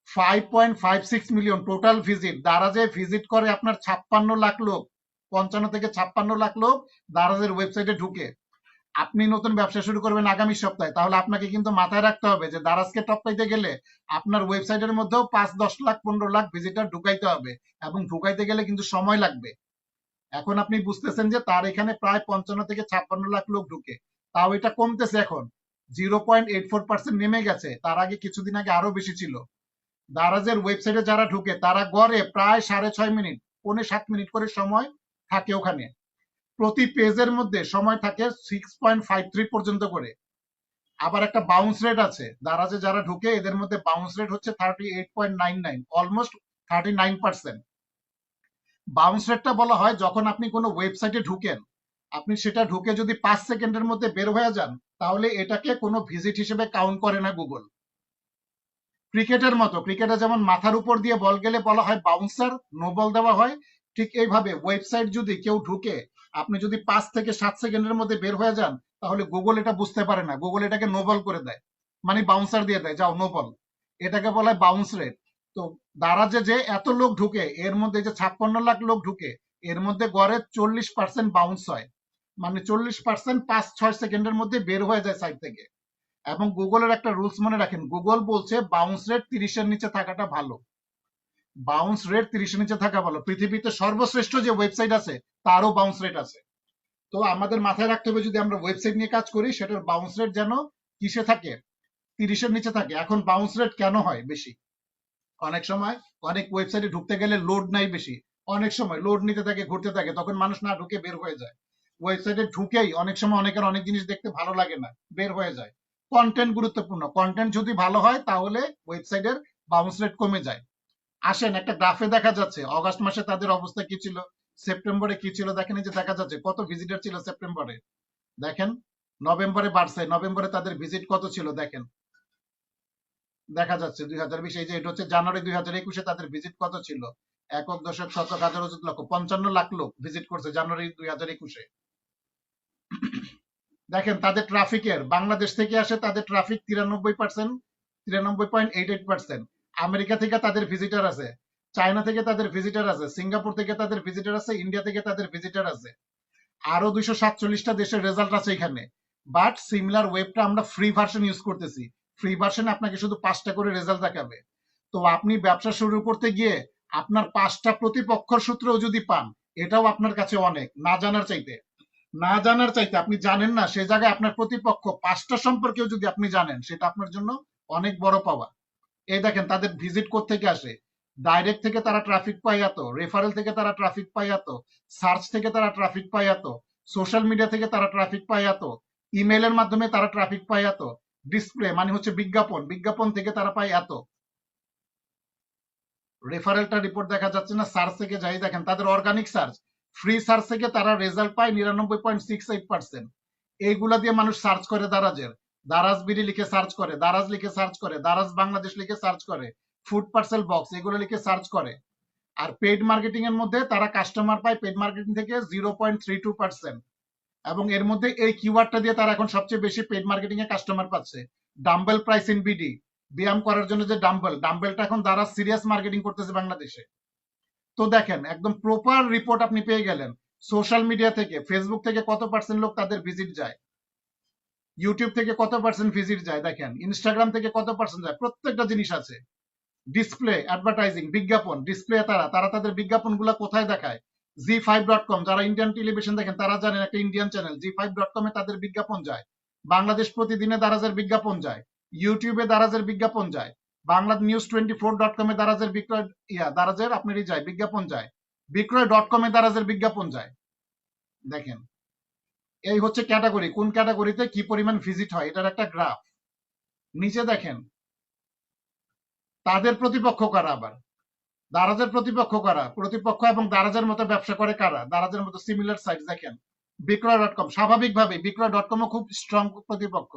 5.56 মিলিয়ন টোটাল ভিজিট, দারাজে ভিজিট করে আপনার 56 লাখ লোক, 55 থেকে 56 লাখ লোক দারাজের ওয়েবসাইটে ঢুকে। আপনি নতুন ব্যবসা শুরু করবেন আগামী সপ্তাহে, তাহলে আপনাকে কিন্তু মাথায় রাখতে হবে যে দারাজকে টপ পাইতে গেলে আপনার ওয়েবসাইটের মধ্যেও 5-10 লাখ 15 লাখ ভিজিটার ঢুকাইতে হবে, এবং ঢুকাইতে গেলে কিন্তু সময় লাগবে। এখন আপনি বুঝতেছেন যে তার এখানে প্রায় 55 থেকে 56 লাখ লোক ঢুকে, তাও এটা কমতেছে এখন 0.84% নেমে গেছে, তার আগে কিছুদিন আগে আরো বেশি ছিল। দারাজের ওয়েবসাইটে যারা ঢুকে তারা গড়ে প্রায় 6.5 মিনিট, 6.25 মিনিট করে সময় থাকে ওখানে। প্রতি পেজের মধ্যে সময় থাকে 6.53 পর্যন্ত করে। আবার একটা বাউন্স রেট আছে, দারাজে যারা ঢুকে এদের মধ্যে বাউন্স রেট হচ্ছে 38.99, অলমোস্ট 39%। বাউন্স রেটটা বলা হয় যখন আপনি কোনো ওয়েবসাইটে ঢুকেন, আপনি সেটা ঢুকে যদি 5 সেকেন্ডের মধ্যে বের হয়ে যান তাহলে এটাকে কোনো ভিজিট হিসেবে কাউন্ট করে না গুগল। ক্রিকেটের মতো, ক্রিকেটে যেমন মাথার উপর দিয়ে বল গেলে বলা হয় বাউন্সার, নো বল দেওয়া হয়, ঠিক এইভাবে ওয়েবসাইট যদি কেউ ঢুকে আপনি যদি 5 থেকে 7 সেকেন্ডের মধ্যে বের হয়ে যান তাহলে গুগল এটা বুঝতে পারে না, গুগল এটাকে নো বল করে দেয়, মানে বাউন্সার দিয়ে দেয়, যাও নো বল। এটাকে বলা হয় বাউন্স রেট। তো দারাজে যে এত লোক ঢুকে এর মধ্যে যে 56 লাখ লোক ঢুকে এর মধ্যে গড়ে 40% বাউন্স হয়, মানে 40% 5-6 সেকেন্ডের মধ্যে বের হয়ে যায় সাইট থেকে। এবং গুগলের একটা রুলস মনে রাখেন, গুগল বলছে বাউন্স রেট 30-এর নিচে থাকাটা ভালো। বাউন্স রেট 30-এর নিচে থাকা ভালো। পৃথিবীতে সর্বশ্রেষ্ঠ যে ওয়েবসাইট আছে তারও বাউন্স রেট আছে। তো আমাদের মাথায় রাখতে হবে, যদি আমরা ওয়েবসাইট নিয়ে কাজ করি সেটার বাউন্স রেট যেন কিসে থাকে, 30-এর নিচে থাকে। এখন বাউন্স রেট কেন হয় বেশি? অনেক সময় অনেক ওয়েবসাইটে ঢুকতে গেলে লোড নাই বেশি, অনেক সময় লোড নিতে থাকে, ঘুরতে থাকে, তখন মানুষ না ঢুকে বের হয়ে যায়। ওয়েবসাইটে ঢুকেই অনেক সময় অনেকের অনেক জিনিস দেখতে ভালো লাগে না, বের হয়ে যায়। কন্টেন্ট গুরুত্বপূর্ণ, কন্টেন্ট যদি ভালো হয় তাহলে ওয়েবসাইটের বাউন্স রেট কমে যায়। আসেন একটা গ্রাফে দেখা যাচ্ছে অগাস্ট মাসে তাদের অবস্থা কি ছিল, সেপ্টেম্বরে কি ছিল, দেখেন এই যে দেখা যাচ্ছে কত ভিজিটর ছিল সেপ্টেম্বরে, দেখেন নভেম্বরে বাড়ছে, নভেম্বরে তাদের ভিজিট কত ছিল দেখেন, দেখা যাচ্ছে 2020, এই যে এটা হচ্ছে জানুয়ারি 2021-এ তাদের ভিজিট কত ছিল, একক দশক শতক হাজার অযুত লক্ষ, 55 লাখ লোক ভিজিট করছে জানুয়ারি 2021-এ। দেখেন তাদের ট্রাফিকের, বাংলাদেশ থেকে আসে তাদের ট্রাফিক 93%, 93.88%। আমেরিকা থেকে তাদের ভিজিটার আছে, চায়না থেকে তাদের ভিজিটার আছে, সিঙ্গাপুর থেকে তাদের ভিজিটার আছে, ইন্ডিয়া থেকে তাদের ভিজিটার আছে, আরো 247টা দেশের রেজাল্ট আছে এখানে। বাট সিমিলার ওয়েবটা আমরা ফ্রি ভার্সন ইউজ করতেছি। ফ্রি ভার্সনে আপনাকে শুধু 5টা করে রেজাল্ট দেখাবে। তো আপনি ব্যবসা শুরু করতে গিয়ে আপনার 5টা প্রতিপক্ষর সূত্রও যদি পান, এটাও আপনার কাছে অনেক। না জানার চাইতে, না জানার চাইতে, আপনি জানেন না সে জায়গায় আপনার প্রতিপক্ষ 5টা সম্পর্কেও যদি আপনি জানেন, সেটা আপনার জন্য অনেক বড় পাওয়া। এই দেখেন তাদের ভিজিট কোত্থেকে আসে, ডাইরেক্ট থেকে তারা ট্রাফিক পায় এত, রেফারেল থেকে তারা ট্রাফিক পায় এত, সার্চ থেকে তারা ট্রাফিক পায় এত, সোশ্যাল মিডিয়া থেকে তারা ট্রাফিক পায় এত, ইমেলের মাধ্যমে তারা ট্রাফিক পায় এত, ডিসপ্লে মানে হচ্ছে বিজ্ঞাপন, বিজ্ঞাপন থেকে তারা পায় এত। রেফারেলটা রিপোর্ট দেখা যাচ্ছে না, সার্চ থেকে যাই দেখেন তাদের অর্গানিক সার্চ, ফ্রি সার্চ থেকে তারা রেজাল্ট পায় 99.68%। এইগুলা দিয়ে মানুষ সার্চ করে দারাজের, দারাজ বিডি লিখে সার্চ করে, দারাজ লিখে সার্চ করে, দারাজ বাংলাদেশ লিখে সার্চ করে, ফুড পার্সেল বক্স এগুলো লিখে সার্চ করে। আর পেইড মার্কেটিং এর মধ্যে তারা কাস্টমার পায় পেইড মার্কেটিং থেকে 0.32%। এবং এর মধ্যে এই কিওয়ার্ডটা দিয়ে তারা এখন সবচেয়ে বেশি পেইড মার্কেটিং এ কাস্টমার পাচ্ছে। ডাম্বেল প্রাইস ইন বিডি, ব্যায়াম করার জন্য যে ডাম্বেলটা এখন তারা সিরিয়াস মার্কেটিং করতেছে বাংলাদেশে। তো দেখেন একদম প্রপার রিপোর্ট আপনি পেয়ে গেলেন। সোশ্যাল মিডিয়া থেকে, ফেসবুক থেকে কত পার্সেন্ট লোক তাদের ভিজিট যায়, ইউটিউব থেকে কত পার্সেন্ট ভিজিট যায় দেখেন, ইনস্টাগ্রাম থেকে কত পার্সেন্ট যায়, প্রত্যেকটা জিনিস আছে। ডিসপ্লে অ্যাডভার্টাইজিং, বিজ্ঞাপন, ডিসপ্লে তারা তারা তাদের বিজ্ঞাপনগুলো কোথায় দেখায়, জি5.com, যারা ইন্ডিয়ান টেলিভিশন দেখেন তারা জানেন একটা ইন্ডিয়ান চ্যানেল, জি5.com এ তাদের বিজ্ঞাপন যায়। বাংলাদেশ প্রতিদিনে দারাজের বিজ্ঞাপন যায়, ইউটিউবে দারাজের বিজ্ঞাপন যায়, বাংলা নিউজ 24.com এ দারাজের বিক্রয় দারাজের আপনারই যায় বিজ্ঞাপন যায়, বিক্রয়.com এ দারাজের বিজ্ঞাপন যায়। দেখেন এই হচ্ছে ক্যাটাগরি, কোন ক্যাটাগরিতে কি পরিমাণ ভিজিট হয় এটার একটা গ্রাফ। নিচে দেখেন তাদের প্রতিপক্ষ কারা, আবার দারাজের প্রতিপক্ষ কারা, প্রতিপক্ষ এবং দারাজের মতো ব্যবসা করে কারা, দারাজের মতো সিমিলার সাইট দেখেন, বিক্রয়.com, স্বাভাবিকভাবে বিক্রয়.com খুব স্ট্রং প্রতিপক্ষ,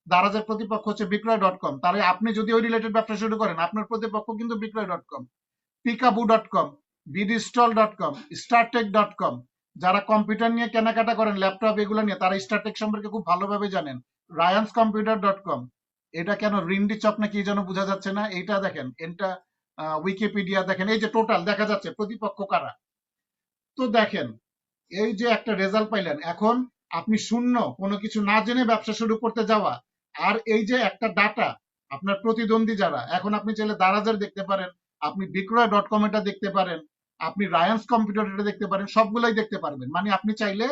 দারাজের প্রতিপক্ষ হচ্ছে বিক্রয়.com। তাহলে আপনি যদি ওই রিলেটেড ব্যবসা শুরু করেন আপনার প্রতিপক্ষ কিন্তু বিক্রয়.com, পিকাবু.com, বিডিস্টল.com, স্টারটেক.com, যারা কম্পিউটার নিয়ে কেনাকাটা করেন, ল্যাপটপ এগুলো নিয়ে, তারা স্টারটেক সম্পর্কে খুব ভালোভাবে জানেন। রায়ান্স কম্পিউটার.com, এটা কেন রিন্ডি চক না কি যেন বোঝা যাচ্ছে না, এইটা দেখেন, এটা উইকিপিডিয়া দেখেন, এই যে টোটাল দেখা যাচ্ছে প্রতিপক্ষ কারা। তো দেখেন এই যে একটা রেজাল্ট পাইলেন, এখন আপনি শূন্য কোনো কিছু না জেনে ব্যবসা শুরু করতে যাওয়া, আর এই যে একটা ডাটা আপনার প্রতিদ্বন্দ্বী যারা, এখন আপনি চাইলে দারাজের দেখতে পারেন, আপনি বিক্রয়.com এটা দেখতে পারেন, আপনি রায়ান্স কম্পিউটার এটা দেখতে পারেন, সবগুলাই দেখতে পারবেন। মানে আপনি চাইলে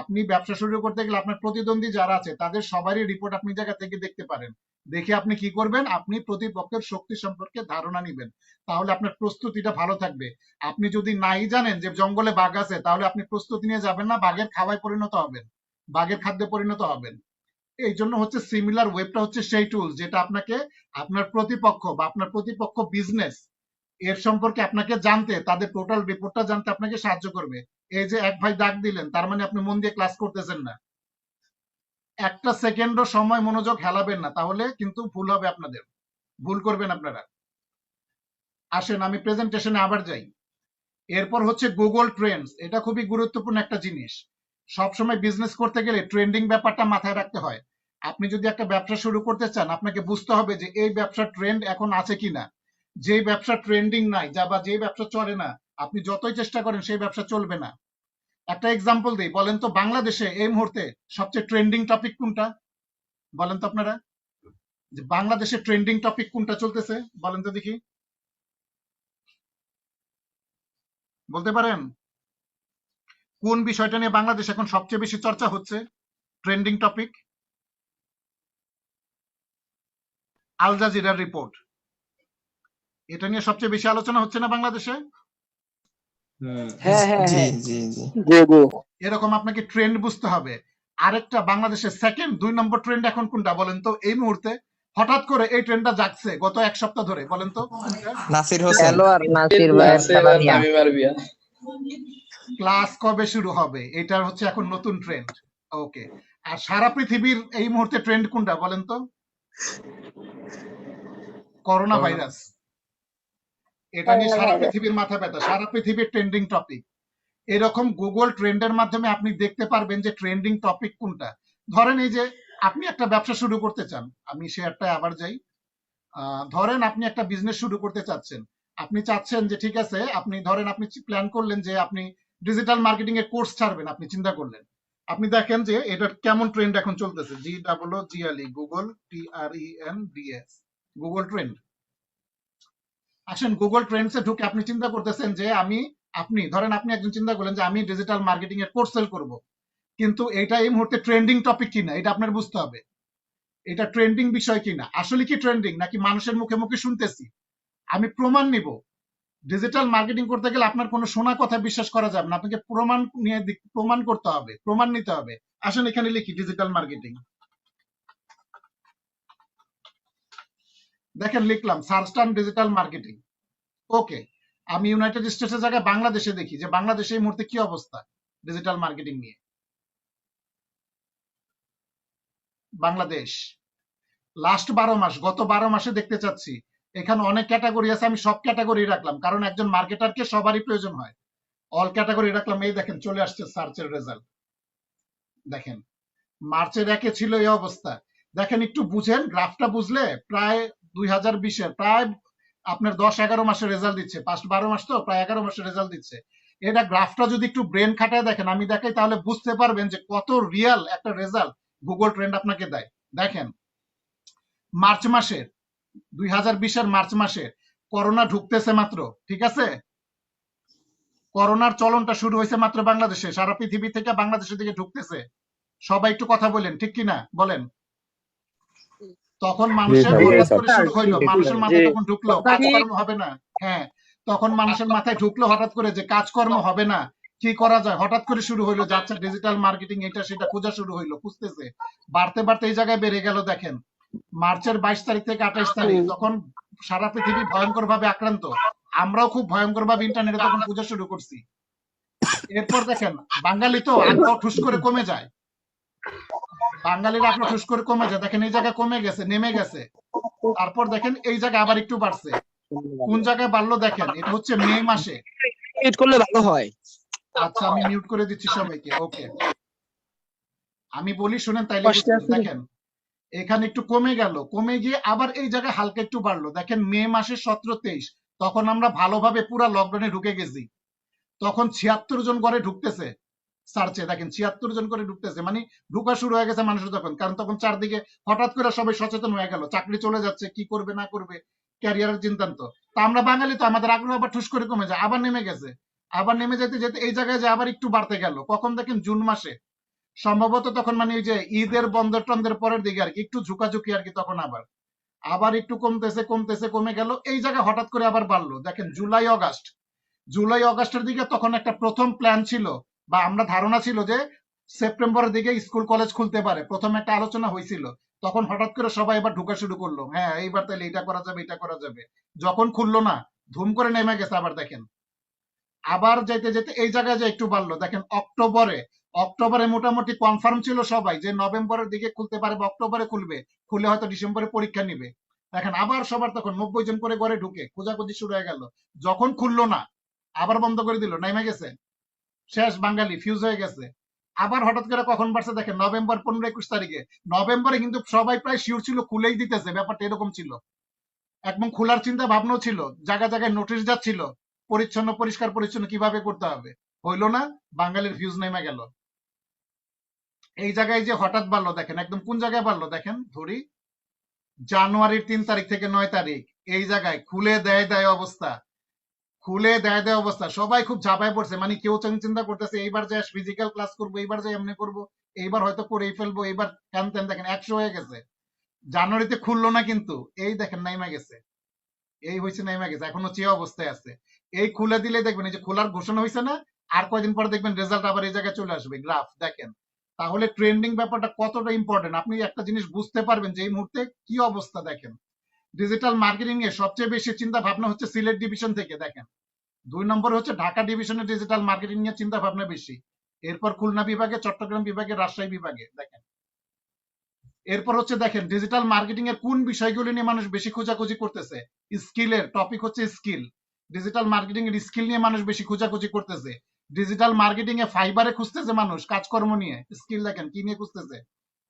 আপনি ব্যবসা শুরু করতে গেলে আপনার প্রতিদ্বন্দ্বী যারা আছে তাদের সবারই রিপোর্ট আপনি জায়গা থেকে দেখতে পারেন। দেখে আপনি কি করবেন, আপনি প্রতিপক্ষের শক্তি সম্পর্কে ধারণা নিবেন, তাহলে আপনার প্রস্তুতিটা ভালো থাকবে। আপনি যদি নাই জানেন যে জঙ্গলে বাঘ আছে, তাহলে আপনি প্রস্তুতি নিয়ে যাবেন না, বাঘের খাওয়ায় পরিণত হবেন, বাঘের খাদ্যে পরিণত হবেন। এই জন্য হচ্ছে সিমিলার ওয়েবটা হচ্ছে সেই টুল যেটা আপনাকে আপনার প্রতিপক্ষ বা আপনার প্রতিপক্ষ বিজনেস এর সম্পর্কে আপনাকে জানতে, তাদের টোটাল রিপোর্টটা জানতে আপনাকে সাহায্য করবে। এই যে এক ভাই দাগ দিলেন, তার মানে আপনি মন দিয়ে ক্লাস করতেছেন না, একটা সেকেন্ডও সময় মনোযোগ হেলাবেন না, তাহলে কিন্তু ভুল হবে আপনাদের, ভুল করবেন আপনারা। আসেন আমি প্রেজেন্টেশনে আবার যাই। এরপর হচ্ছে গুগল ট্রেন্ডস, এটা খুবই গুরুত্বপূর্ণ একটা জিনিস। সবসময় বিজনেস করতে গেলে ট্রেন্ডিং ব্যাপারটা মাথায় রাখতে হয়। আপনি যদি একটা ব্যবসা শুরু করতে চান, আপনাকে বুঝতে হবে যে এই ব্যবসার ট্রেন্ড এখন আছে কিনা। যে ব্যবসা ট্রেন্ডিং নাই, যা বা যে ব্যবসা চলে না, আপনি যতই চেষ্টা করেন সেই ব্যবসা চলবে না। একটা এক্সাম্পল দিই, বলেন তো বাংলাদেশে এই মুহূর্তে সবচেয়ে ট্রেন্ডিং টপিক কোনটা, বলেন তো আপনারা? যে বাংলাদেশের ট্রেন্ডিং টপিক কোনটা চলতেছে বলেন তো দেখি, বলতে পারেন কোন বিষয়টা নিয়ে বাংলাদেশ এখন সবচেয়ে বেশি চর্চা হচ্ছে? ট্রেন্ডিং টপিক আল জাজিরার রিপোর্ট, এটা নিয়ে সবচেয়ে বেশি আলোচনা হচ্ছে না বাংলাদেশে? হ্যাঁ হ্যাঁ জি হ্যাঁ জি জি জি জি এরকম আপনাকে ট্রেন্ড বুঝতে হবে। আরেকটা বাংলাদেশের সেকেন্ড 2 নম্বর ট্রেন্ড এখন কোনটা বলেন তো এই মুহূর্তে? হঠাৎ করে এই ট্রেন্ডটা জাগছে গত এক সপ্তাহ ধরে, বলেন তো কোনটা? নাসির হোসেন। খেলোয়াড় নাসির ভাইয়ের খেলা নিয়ে ক্লাস কবে শুরু হবে, এটা হচ্ছে এখন নতুন ট্রেন্ড। ওকে, আর সারা পৃথিবীর এই মুহূর্তে ট্রেন্ড কোনটা বলেন তো? Corona virus. এটা নিয়ে সারা পৃথিবীর মাথা ব্যথা, সারা পৃথিবীর ট্রেন্ডিং টপিক। এরকম গুগল ট্রেন্ডের মাধ্যমে আপনি দেখতে পারবেন যে ট্রেন্ডিং টপিক কোনটা। ধরেন এই যে আপনি একটা ব্যবসা শুরু করতে চান, আমি শেয়ারটায় আবার যাই। ধরেন আপনি একটা বিজনেস শুরু করতে চাচ্ছেন, আপনি চাচ্ছেন যে ঠিক আছে, আপনি ধরেন আপনি প্ল্যান করলেন যে আপনি ডিজিটাল মার্কেটিং এর কোর্স ছাড়বেন, আপনি চিন্তা করলেন, আপনি দেখেন যে এটা কেমন ট্রেন্ড এখন চলতেছে, GOOGLE, Google TRENDS, Google trend. আসেন গুগল ট্রেন্ডস এ ঢুকে আপনি চিন্তা করতেছেন যে আপনি ধরেন আপনি একজন চিন্তা করলেন যে আমি ডিজিটাল মার্কেটিং এর কোর্স সেল করব, কিন্তু এটা এই মুহূর্তে ট্রেন্ডিং টপিক কিনা এটা আপনার বুঝতে হবে। এটা ট্রেন্ডিং বিষয় কিনা, আসলে কি ট্রেন্ডিং নাকি মানুষের মুখে মুখে শুনতেছি, আমি প্রমাণ নিব। ডিজিটাল মার্কেটিং করতে গেলে আপনার কোনো শোনা কথা বিশ্বাস করা যাবে না, আপনাকে প্রমাণ নিয়ে প্রমাণ করতে হবে, প্রমাণ নিতে হবে। আসেন এখানে লিখি ডিজিটাল মার্কেটিং, দেখেন লিখলাম সার্চ টার্ম ডিজিটাল মার্কেটিং। ওকে, আমি ইউনাইটেড স্টেটসের জায়গায় বাংলাদেশে দেখি যে বাংলাদেশে এই মুহূর্তে কি অবস্থা ডিজিটাল মার্কেটিং নিয়ে। বাংলাদেশ লাস্ট 12 মাস, গত 12 মাসে দেখতে চাচ্ছি, এখানে অনেক ক্যাটাগরি আছে, আমি সব ক্যাটাগরি রাখলাম কারণ একজন মার্কেটারকে সবারই প্রয়োজন হয়। অল ক্যাটাগরি রাখলাম, এই দেখেন চলে আসছে সার্চের রেজাল্ট। দেখেন মার্চের 1-এ ছিল এই অবস্থা। দেখেন একটু বুঝেন, গ্রাফটা বুঝলে প্রায় 2020-এর প্রায় আপনার 10-11 মাসের রেজাল্ট দিচ্ছে, পাঁচ 12 মাস তো প্রায় 11 মাসের রেজাল্ট দিচ্ছে। এটা গ্রাফটা যদি একটু ব্রেন খাটায় দেখেন, আমি দেখাই, তাহলে বুঝতে পারবেন যে কত রিয়েল একটা রেজাল্ট গুগল ট্রেন্ড আপনাকে দেয়। দেখেন মার্চ মাসের 2020-এর মার্চ মাসে করোনা ঢুকতেছে মাত্র, ঠিক আছে, করোনার চলনটা শুরু হয়েছে মাত্র বাংলাদেশে, সারা পৃথিবী থেকে বাংলাদেশের দিকে ঢুকতেছে। সবাই একটু কথা বলেন, ঠিক কিনা বলেন? তখন মানুষের হঠাৎ করে শুরু হইলো, মানুষের মাথায় তখন ঢুকলো কাজকর্ম হবে না। হ্যাঁ, তখন মানুষের মাথায় ঢুকলো হঠাৎ করে যে কাজকর্ম হবে না, কি করা যায়, হঠাৎ করে শুরু হইলো যে আচ্ছা ডিজিটাল মার্কেটিং এটা সেটা খোঁজা শুরু হইলো, খুঁজতেছে, বাড়তে বাড়তে এই জায়গায় বেড়ে গেল। দেখেন মার্চের 22 তারিখ থেকে 28 তারিখ, তখন সারা পৃথিবী ভয়ঙ্কর ভাবে আক্রান্ত, আমরাও খুব ভয়ঙ্কর ভাবে ইন্টারনেটে তখন খোঁজা শুরু করছি। এরপর দেখেন বাঙালি তো আগ্রহ ঠুস করে কমে যায়, বাঙালির আগ্রহ ঠুস করে কমে যায়, দেখেন এই জায়গায় কমে গেছে, নেমে গেছে। তারপর দেখেন এই জায়গায় আবার একটু বাড়ছে, কোন জায়গায় বাড়লো দেখেন, এটা হচ্ছে মে মাসে। মিউট করলে ভালো হয়। আচ্ছা আমি মিউট করে দিচ্ছি সবাইকে। ওকে, আমি বলি শুনেন তাইলে বুঝবেন। দেখেন এখানে একটু কমে গেল, কমে গিয়ে আবার এই জায়গায় হালকা একটু বাড়লো। দেখেন মে মাসে 17-23, তখন আমরা ভালোভাবে পুরো লকডাউনে ঢুকে গেছি, তখন 76 জন করে ঢুকতেছে সার্চে, দেখেন 76 জন করে ঢুকতেছে, মানে ঢুকা শুরু হয়ে গেছে মানুষের তখন, কারণ তখন চারদিকে হঠাৎ করে সবাই সচেতন হয়ে গেল, চাকরি চলে যাচ্ছে, কি করবে না করবে, ক্যারিয়ারের চিন্তান্ত। তা আমরা বাঙালি তো, আমাদের আগ্রহ আবার ঠুস করে কমে যায়, আবার নেমে গেছে, আবার নেমে যেতে যেতে এই জায়গায় যে আবার একটু বাড়তে গেল, কখন দেখেন জুন মাসে সম্ভবত, তখন মানে ওই যে ঈদের বন্ধ টন্ধের পরের দিকে আর কি, একটু ঝুঁকাঝুঁকি আর কি, তখন আবার আবার একটু কমতেছে কমতেছে কমে গেল, এই জায়গায় হঠাৎ করে আবার বাড়লো। দেখেন জুলাই অগাস্টের দিকে তখন একটা প্রথম প্ল্যান ছিল, বা আমরা ধারণা ছিল যে সেপ্টেম্বরের দিকে স্কুল কলেজ খুলতে পারে, প্রথম একটা আলোচনা হয়েছিল, তখন হঠাৎ করে সবাই এবার ঢুকা শুরু করলো, হ্যাঁ এইবার তাহলে এটা করা যাবে এটা করা যাবে, যখন খুললো না ধুম করে নেমে গেছে। আবার দেখেন আবার যেতে যেতে এই জায়গায় যে একটু বাড়লো, দেখেন অক্টোবরে মোটামুটি কনফার্ম ছিল সবাই যে নভেম্বরের দিকে খুলতে পারে বা অক্টোবরে খুলবে, খুলে হয়তো ডিসেম্বরে পরীক্ষা নিবে। দেখেন আবার সবার তখন 90 জন করে ঘরে ঢুকে খোঁজাখুঁজি শুরু হয়ে গেল, যখন খুললো না আবার বন্ধ করে দিল, নেমে গেছে, শেষ, বাঙালি ফিউজ হয়ে গেছে। আবার হঠাৎ করে কখন বাড়ছে দেখেন নভেম্বর 15-21 তারিখে, নভেম্বরে কিন্তু সবাই প্রায় শিওর ছিল খুলেই দিতেছে, ব্যাপারটা এরকম ছিল, একদম খোলার চিন্তা ভাবনাও ছিল, জায়গায় জায়গায় নোটিশ যাচ্ছিল পরিচ্ছন্ন পরিষ্কার পরিচ্ছন্ন কিভাবে করতে হবে, হইলো না, বাঙালির ফিউজ নেমে গেল। এই জায়গায় যে হঠাৎ বাড়লো দেখেন, একদম কোন জায়গায় বাড়লো দেখেন, ধরি জানুয়ারির 3 তারিখ থেকে 9 তারিখ এই জায়গায় খুলে দেয় অবস্থা, খুলে দেয় অবস্থা। সবাই খুব ঝাঁপায় পড়ছে, মানে কেউ চিন্তা করতেছে এইবার যে ফিজিক্যাল ক্লাস করবো, এইবার যে এমনি করবো, এইবার হয়তো করেই ফেলবো, এইবার হ্যান ত্যান। দেখেন 100 হয়ে গেছে, জানুয়ারিতে খুললো না কিন্তু এই দেখেন নাইমা গেছে, এই হয়েছে নাইমা গেছে, এখনো চেয়ে অবস্থায় আছে। এই খুলে দিলে দেখবেন এই যে খোলার ঘোষণা হয়েছে না, আর কয়দিন পরে দেখবেন রেজাল্ট আবার এই জায়গায় চলে আসবে, গ্রাফ দেখেন। তাহলে ট্রেন্ডিং ব্যাপারটা কতটা ইম্পর্টেন্ট আপনি একটা জিনিস বুঝতে পারবেন যে এই মুহূর্তে কি অবস্থা। দেখেন ডিজিটাল মার্কেটিং এ সবচেয়ে বেশি চিন্তা ভাবনা হচ্ছে সিলেট ডিভিশন থেকে, দেখেন 2 নম্বর হচ্ছে ঢাকা ডিভিশনে ডিজিটাল মার্কেটিং নিয়ে চিন্তা ভাবনা বেশি, এরপর খুলনা বিভাগে, চট্টগ্রাম বিভাগে, রাজশাহী বিভাগে। দেখেন এরপর হচ্ছে দেখেন ডিজিটাল মার্কেটিং এর কোন বিষয়গুলো নিয়ে মানুষ বেশি খোঁজাখুঁজি করতেছে। স্কিলের টপিক হচ্ছে স্কিল, ডিজিটাল মার্কেটিং এর স্কিল নিয়ে মানুষ বেশি খোঁজাখুঁজি করতেছে। ডিজিটাল মার্কেটিং এ ফাইবারে খুঁজতেছে মানুষ কাজকর্ম নিয়ে, স্কিল দেখেন কি নিয়ে খুঁজতেছে,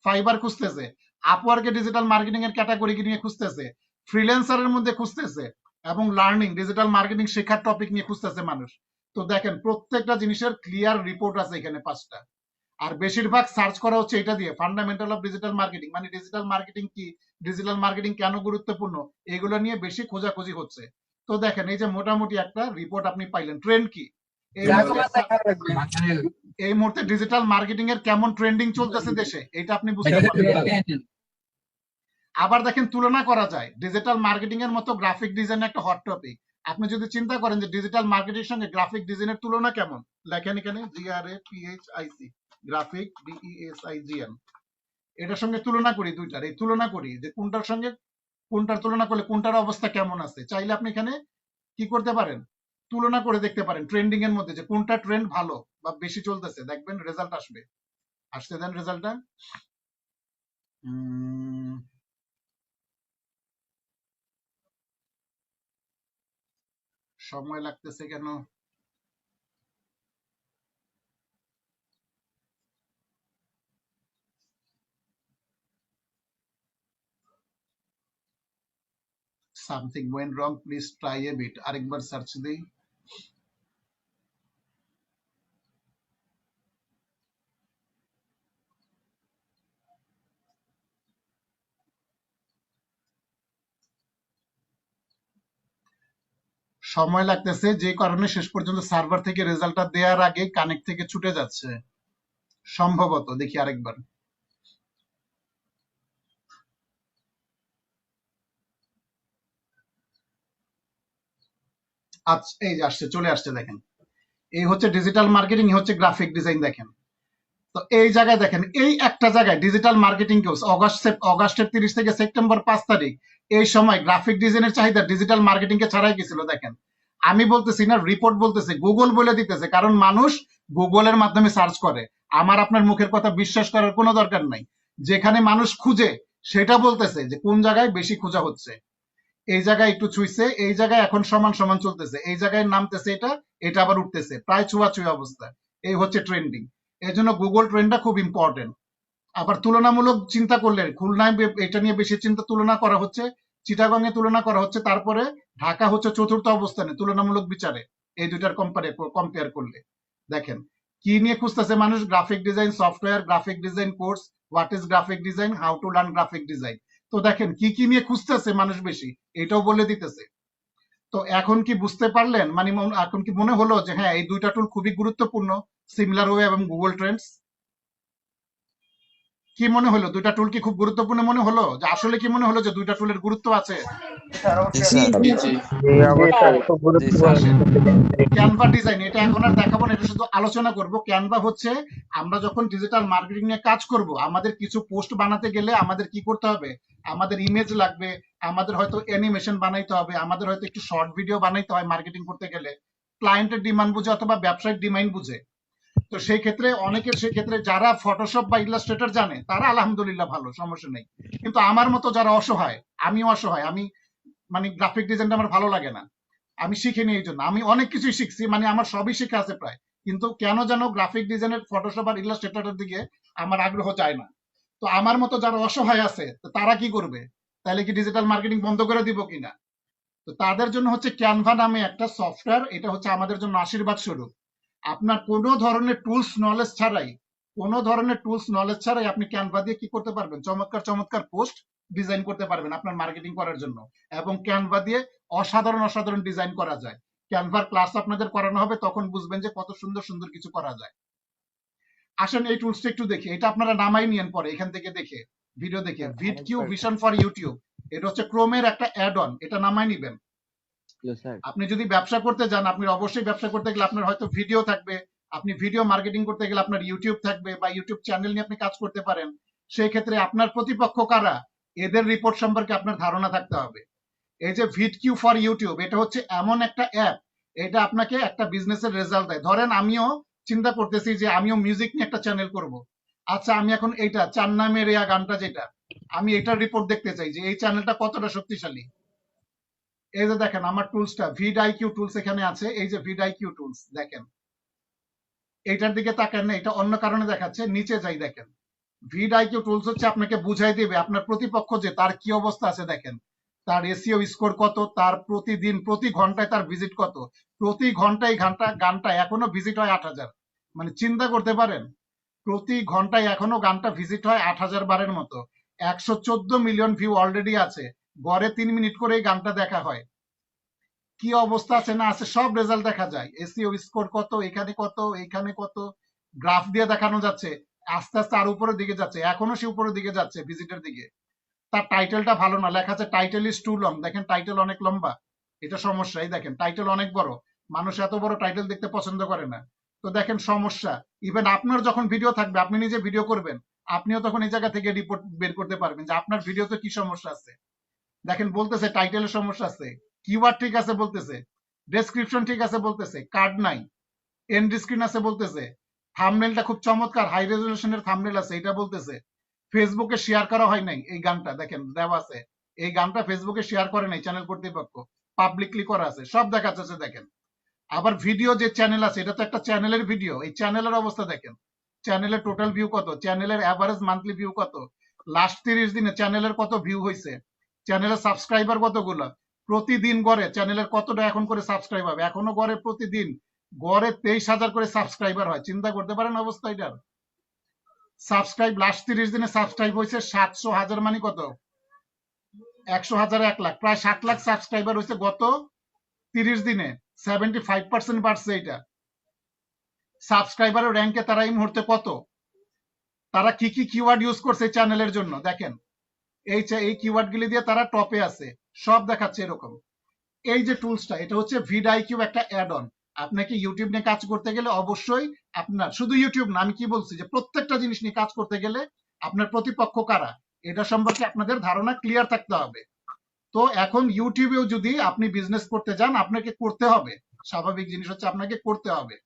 ফাইবার খুঁজতেছে। আপওয়ার্কে ডিজিটাল মার্কেটিং এর ক্যাটাগরি নিয়ে খুঁজতেছে, ফ্রিল্যান্সারের মধ্যে খুঁজতেছে, এবং লার্নিং ডিজিটাল মার্কেটিং শেখার টপিক নিয়ে খুঁজতেছে মানুষ। তো দেখেন প্রত্যেকটা জিনিসের ক্লিয়ার রিপোর্ট আছে এখানে 5টা। আর বেশিরভাগ সার্চ করা হচ্ছে এটা দিয়ে, ফান্ডামেন্টাল অফ ডিজিটাল মার্কেটিং, মানে ডিজিটাল মার্কেটিং কি, ডিজিটাল মার্কেটিং কেন গুরুত্বপূর্ণ, এগুলো নিয়ে বেশি খোঁজাখুঁজি হচ্ছে। তো দেখেন এই যে মোটামুটি একটা রিপোর্ট আপনি পাইলেন। ট্রেন্ড কি এই মুহূর্তে ডিজিটাল মার্কেটিং এর কেমন ট্রেন্ডিং চলতেছে দেশে, এটা আপনি বুঝতে পারবেন। আবার দেখেন তুলনা করা যায়, ডিজিটাল মার্কেটিং এর মতো গ্রাফিক ডিজাইন একটা হট টপিক। আপনি যদি চিন্তা করেন যে ডিজিটাল মার্কেটিং সঙ্গে গ্রাফিক ডিজাইনের তুলনা কেমন, লেখেন এখানে GRAPHIC, গ্রাফিক DESIGN, এটার সঙ্গে তুলনা করি, দুইটার এই তুলনা করি যে কোনটার সঙ্গে কোনটার তুলনা করলে কোনটার অবস্থা কেমন আছে। চাইলে আপনি এখানে কি করতে পারেন, তুলনা করে দেখতে পারেন ট্রেন্ডিং এর মধ্যে যে কোনটা ট্রেন্ড ভালো বা বেশি চলতেছে, দেখবেন রেজাল্ট আসবে। আসতে দেন রেজাল্টটা। সময় লাগতেছে কেন? Something went wrong, please try a bit. আরেকবার সার্চ দিই। সময় লাগতেছে যে কারণে শেষ পর্যন্ত সার্ভার থেকে রেজাল্টটা দেওয়ার আগে কানেক্ট থেকে ছুটে যাচ্ছে সম্ভবত। দেখি আরেকবার। আচ্ছা এই যে আসছে, চলে আসছে। দেখেন এই হচ্ছে ডিজিটাল মার্কেটিং, হচ্ছে গ্রাফিক ডিজাইন। দেখেন তো এই জায়গায় দেখেন এই একটা জায়গায় ডিজিটাল মার্কেটিং কেউ অগাস্টের 30 থেকে সেপ্টেম্বর 5 তারিখ এই সময় গ্রাফিক ডিজাইনের চাহিদা ডিজিটাল মার্কেটিং কে ছাড়াই গেছিল। দেখেন আমি বলতেছি না, রিপোর্ট বলতেছে, গুগল বলে দিতেছে, কারণ মানুষ গুগলের মাধ্যমে সার্চ করে। আমার আপনার মুখের কথা বিশ্বাস করার কোনো দরকার নাই। যেখানে মানুষ খুঁজে সেটা বলতেছে যে কোন জায়গায় বেশি খোঁজা হচ্ছে। এই জায়গায় একটু ছুঁইছে, এই জায়গায় এখন সমান সমান চলতেছে, এই জায়গায় নামতেছে, এটা এটা আবার উঠতেছে, প্রায় ছুঁয়াছুঁই অবস্থা। এই হচ্ছে ট্রেন্ডিং। এই জন্য গুগল ট্রেন্ডটা খুব ইম্পর্টেন্ট। আবার তুলনামূলক চিন্তা করলে খুলনায় এটা নিয়ে বেশি চিন্তা তুলনা করা হচ্ছে, চিটাগং এ তুলনা করা হচ্ছে, তারপরে ঢাকা হচ্ছে 4র্থ অবস্থানে তুলনামূলক বিচারে এই দুইটার কম্পেয়ার করলে। দেখেন কি নিয়ে খুঁজতেছে মানুষ, graphic design software, graphic design course, what is graphic design, how to learn graphic design. তো দেখেন কি নিয়ে খুঁজতেছে মানুষ বেশি, এটাও বলে দিতেছে। তো এখন কি বুঝতে পারলেন, মানে এখন কি মনে হলো যে হ্যাঁ এই দুইটা টুল খুবই গুরুত্বপূর্ণ, সিমিলার ওয়ে এবং গুগল ট্রেন্ডস? কি মনে হলো, দুইটা টুল কি খুব গুরুত্বপূর্ণ মনে হলো, যে আসলে কি মনে হলো যে দুইটা টুলের গুরুত্ব আছে? ক্যানভা ডিজাইন এটা এখন আর দেখাবো না, এটা শুধু আলোচনা করব। ক্যানভা হচ্ছে আমরা যখন ডিজিটাল মার্কেটিং নিয়ে কাজ করব, আমাদের কিছু পোস্ট বানাতে গেলে আমাদের কি করতে হবে, আমাদের ইমেজ লাগবে, আমাদের হয়তো অ্যানিমেশন বানাইতে হবে, আমাদের হয়তো একটু শর্ট ভিডিও বানাইতে হয় মার্কেটিং করতে গেলে, ক্লায়েন্টের ডিমান্ড বুঝে অথবা ব্যবসায়িক ডিমান্ড বুঝে। তো সেই ক্ষেত্রে অনেকের, সেই ক্ষেত্রে যারা ফটোশপ বা ইলাস্ট্রেটর জানে তারা আলহামদুলিল্লাহ ভালো, সমস্যা নেই। কিন্তু আমার মতো যারা অসহায়, আমিও অসহায়, আমি মানে গ্রাফিক ডিজাইনটা আমার ভালো লাগে না, আমি শিখিনি। এই জন্য আমি অনেক কিছুই শিখছি, মানে আমার সবই শেখা আছে প্রায়, কিন্তু কেন যেন গ্রাফিক ডিজাইনের ফটোশপ আর ইলাস্ট্রেটরের দিকে আমার আগ্রহ চায় না। তো আমার মতো যারা অসহায় আছে তারা কি করবে, তাহলে কি ডিজিটাল মার্কেটিং বন্ধ করে দিব কিনা? তো তাদের জন্য হচ্ছে ক্যানভা নামে একটা সফটওয়্যার, এটা হচ্ছে আমাদের জন্য আশীর্বাদ স্বরূপ। আপনার কোনো ধরনের টুলস নলেজ ছাড়াই, কোনো ধরনের টুলস নলেজ ছাড়াই আপনি ক্যানভা দিয়ে কি করতে পারবেন, চমৎকার চমৎকার পোস্ট ডিজাইন করতে পারবেন আপনার মার্কেটিং করার জন্য, এবং ক্যানভা দিয়ে অসাধারণ অসাধারণ ডিজাইন করা যায়। ক্যানভার ক্লাস আপনাদের করানো হবে, তখন বুঝবেন যে কত সুন্দর সুন্দর কিছু করা যায়। আসেন এই টুলসটা একটু দেখি, এটা আপনারা নামাই নিয়েন পরে এখান থেকে দেখে, ভিডিও দেখে। ভিডকিউ ভিশন ফর ইউটিউব, এটা হচ্ছে ক্রোমের একটা অ্যাড অন, এটা নামাই নিবেন। আপনি যদি ব্যবসা করতে যান, আপনি অবশ্যই ব্যবসা করতে গেলে আপনার হয়তো ভিডিও থাকবে, আপনি ভিডিও মার্কেটিং করতে গেলে আপনার ইউটিউব থাকবে বা ইউটিউব চ্যানেল নিয়ে আপনি কাজ করতে পারেন। সেই ক্ষেত্রে আপনার প্রতিপক্ষ কারা, এদের রিপোর্ট সম্পর্কে আপনার ধারণা থাকতে হবে। এই যে ভিডকিউ ফর ইউটিউব, এটা হচ্ছে এমন একটা অ্যাপ, এটা আপনাকে একটা বিজনেসের রেজাল্ট দেয়। ধরেন আমিও চিন্তা করতেছি যে আমিও মিউজিক নিয়ে একটা চ্যানেল করব। আচ্ছা, আমি এখন এইটা চান্না মেরিয়া গানটা যেটা, আমি এটার রিপোর্ট দেখতে চাই যে এই চ্যানেলটা কতটা শক্তিশালী। এই যে দেখেন আমার টুলসটা ভিডআইকিউ টুলস এখানে আছে, এই যে ভিডআইকিউ টুলস দেখেন, এইটার দিকে তাকান না, এটা অন্য কারণে দেখাচ্ছে, নিচে যাই দেখেন। ভিডআইকিউ টুলস হচ্ছে আপনাকে বুঝাই দিবে আপনার প্রতিপক্ষ যে তার কি অবস্থা আছে, দেখেন তার এসইও স্কোর কত, তার প্রতিদিন প্রতি ঘন্টায় তার ভিজিট কত, প্রতি ঘন্টায় গানটা এখনো ভিজিট হয় 8,000। মানে চিন্তা করতে পারেন, প্রতি ঘন্টায় এখনো গানটা ভিজিট হয় 8,000 বারের মতো। 114 মিলিয়ন ভিউ অলরেডি আছে, গড়ে 3 মিনিট করে এই গানটা দেখা হয়। কি অবস্থা আছে না আছে সব রেজাল্ট দেখা যায়, এসইও স্কোর কত, এখানে কত, এখানে কত, গ্রাফ দিয়ে দেখানো যাচ্ছে। আস্তে আস্তে আরো উপরের দিকে যাচ্ছে, এখনো সে উপরের দিকে যাচ্ছে ভিজিটের দিকে। তার টাইটেলটা ভালো না, লেখা আছে টাইটেল ইজ টু লং, দেখেন টাইটেল অনেক লম্বা, এটা সমস্যা। এই দেখেন টাইটেল অনেক বড়, মানুষ এত বড় টাইটেল দেখতে পছন্দ করে না। তো দেখেন সমস্যা। ইভেন আপনার যখন ভিডিও থাকবে, আপনি নিজে ভিডিও করবেন, আপনিও তখন এই জায়গা থেকে রিপোর্ট বের করতে পারবেন যে আপনার ভিডিওতে কি সমস্যা আছে। দেখেন বলতেছে টাইটেলের সমস্যা আছে, কিওয়ার্ড ঠিক আছে বলতেছে, ডেসক্রিপশন ঠিক আছে বলতেছে, কার্ড নাই, এন্ড স্ক্রিন আছে বলতেছে, থাম্বনেলটা খুব চমৎকার হাই রেজলিউশনের থাম্বনেল আছে এটা বলতেছে, ফেসবুকে শেয়ার করা হয় নাই এই গানটা, দেখেন দেওয়া আছে, এই গানটা ফেসবুকে শেয়ার করে নাই চ্যানেল কর্তৃপক্ষ, পাবলিকলি করা আছে, সব দেখা যাচ্ছে দেখেন। আবার ভিডিও যে চ্যানেল আছে, এটা তো একটা চ্যানেলের ভিডিও, এই চ্যানেলের অবস্থা দেখেন, চ্যানেলের টোটাল ভিউ কত, চ্যানেলের অ্যাভারেজ মান্থলি ভিউ কত, লাস্ট 30 দিনে চ্যানেলের কত ভিউ হয়েছে, চ্যানেলের সাবস্ক্রাইবার কতগুলো, প্রতিদিন গড়ে চ্যানেলের কতটা এখন করে সাবস্ক্রাইব হবে, এখনো গড়ে প্রতিদিন গড়ে 23,000 করে সাবস্ক্রাইবার হয়। চিন্তা করতে পারেন অবস্থা এটার। সাবস্ক্রাইব লাস্ট 30 দিনে সাবস্ক্রাইব হয়েছে 700,000, মানে কত, 100,000 1 লাখ, প্রায় 7 লাখ সাবস্ক্রাইবার হয়েছে গত 30 দিনে। 75% বাড়ছে এটা। সাবস্ক্রাইবারের র্যাঙ্কে তারা এই মুহূর্তে কত, তারা কি কি কিওয়ার্ড ইউজ করছে চ্যানেলের জন্য, দেখেন এই কিওয়ার্ড গুলি দিয়ে তারা টপে আছে, সব দেখাচ্ছে এরকম। এই যে টুলসটা, এটা হচ্ছে ভিডআইকিউ একটা অ্যাড অন। আপনাকে ইউটিউব নিয়ে কাজ করতে গেলে অবশ্যই, আপনার শুধু ইউটিউব না, আমি কি বলছি যে প্রত্যেকটা জিনিস নিয়ে কাজ করতে গেলে আপনার প্রতিপক্ষ কারা, এটা সম্পর্কে আপনাদের ধারণা ক্লিয়ার থাকতে হবে। তো এখন ইউটিউবেও যদি আপনি বিজনেস করতে যান, আপনাকে করতে হবে, স্বাভাবিক জিনিস হচ্ছে আপনাকে করতে হবে,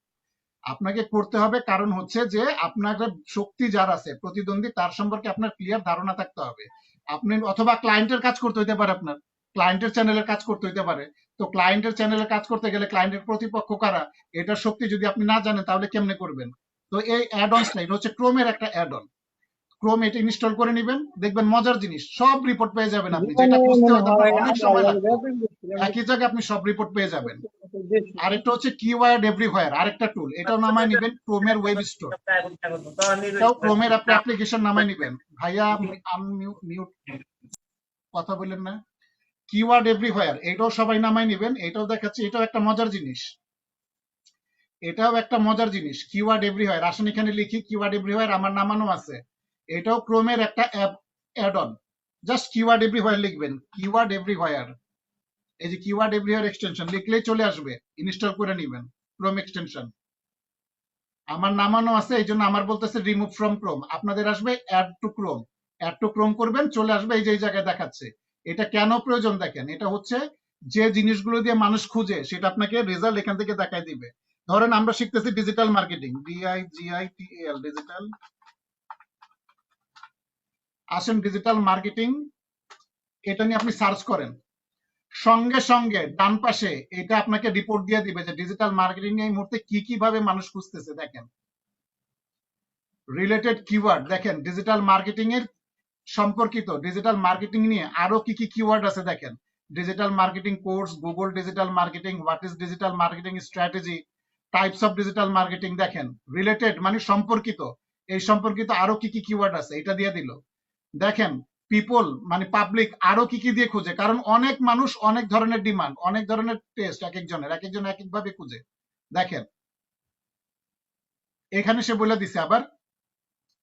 আপনাকে করতে হবে, কারণ হচ্ছে যে আপনার শক্তি যার আছে প্রতিদ্বন্দ্বী, তার সম্পর্কে আপনার ক্লিয়ার ধারণা থাকতে হবে। আপনি অথবা ক্লায়েন্টের কাজ করতে হইতে পারে, আপনার ক্লায়েন্টের চ্যানেলের কাজ করতে হইতে পারে। তো ক্লায়েন্টের চ্যানেলের কাজ করতে গেলে ক্লায়েন্টের প্রতিপক্ষ কারা, এটার শক্তি যদি আপনি না জানেন তাহলে কেমনে করবেন। তো এই অ্যাড অনসটা, এটা হচ্ছে ক্রোমের একটা অ্যাড অন। ক্রোম এটা ইনস্টল করে নেবেন, দেখবেন মজার জিনিস, সব রিপোর্ট পেয়ে যাবেন আপনি, যেটা খুঁজতে হয়তো আপনার অনেক সময় লাগবে, একই জায়গায় আপনি সব রিপোর্ট পেয়ে যাবেন। আরেকটা হচ্ছে কিওয়ার্ড এভরিহোয়ার, আরেকটা টুল, এটাও নামায় নিবেন ক্রোমের ওয়েব স্টোর, এটাও ক্রোমের আপনি অ্যাপ্লিকেশন নামায় নিবেন। ভাইয়া মিউট, কথা বললেন না। কিওয়ার্ড এভরিহোয়ার, এটাও সবাই নামায় নিবেন, এটাও দেখাচ্ছে, এটাও একটা মজার জিনিস, এটাও একটা মজার জিনিস, কিওয়ার্ড এভরিহোয়ার। আসেন এখানে লিখি কিওয়ার্ড এভরিহোয়ার, আমার নামানো আছে, এটাও ক্রোমের একটা add on. Just keyword everywhere লিখবেন, কিওয়ার্ড এভরিহোয়ার, এই যে কিওয়ার্ড এভরিহোয়ার এক্সটেনশন লিখলেই চলে আসবে, ইনস্টল করে নেবেন ক্রোম এক্সটেনশন। আমার নামানো আছে, এই জন্য আমার বলতেছে রিমুভ ফ্রম ক্রোম, আপনাদের আসবে add to Chrome, add to Chrome করবেন, চলে আসবে এই যে এই জায়গায় দেখাচ্ছে। এটা কেন প্রয়োজন দেখেন, এটা হচ্ছে যে জিনিসগুলো দিয়ে মানুষ খুঁজে সেটা আপনাকে রেজাল্ট এখান থেকে দেখাই দিবে। ধরেন আমরা শিখতেছি ডিজিটাল মার্কেটিং, DIGITAL, ডিজিটাল। আসেন ডিজিটাল মার্কেটিং, এটা নিয়ে আপনি সার্চ করেন, সঙ্গে সঙ্গে ডান পাশে এটা আপনাকে রিপোর্ট দিয়ে দিবে যে ডিজিটাল মার্কেটিং এই মুহূর্তে কি কিভাবে মানুষ খুঁজতেছে। দেখেন রিলেটেড কিওয়ার্ড, দেখেন ডিজিটাল মার্কেটিং এর সম্পর্কিত, ডিজিটাল মার্কেটিং নিয়ে আরো কি কি কিওয়ার্ড আছে দেখেন, digital marketing course, Google digital marketing, what is digital marketing strategy, types of digital marketing, দেখেন রিলেটেড মানে সম্পর্কিত, এই সম্পর্কিত আরো কি কি কিওয়ার্ড আছে এটা দিয়ে দিল। দেখেন পিপল মানে পাবলিক আরো কি কি দিয়ে খুঁজে, কারণ অনেক মানুষ অনেক ধরনের ডিমান্ড, অনেক ধরনের টেস্ট এক একজনের, এক একজন এক একভাবে খুঁজে। দেখেন এখানে সে বলে দিছে আবার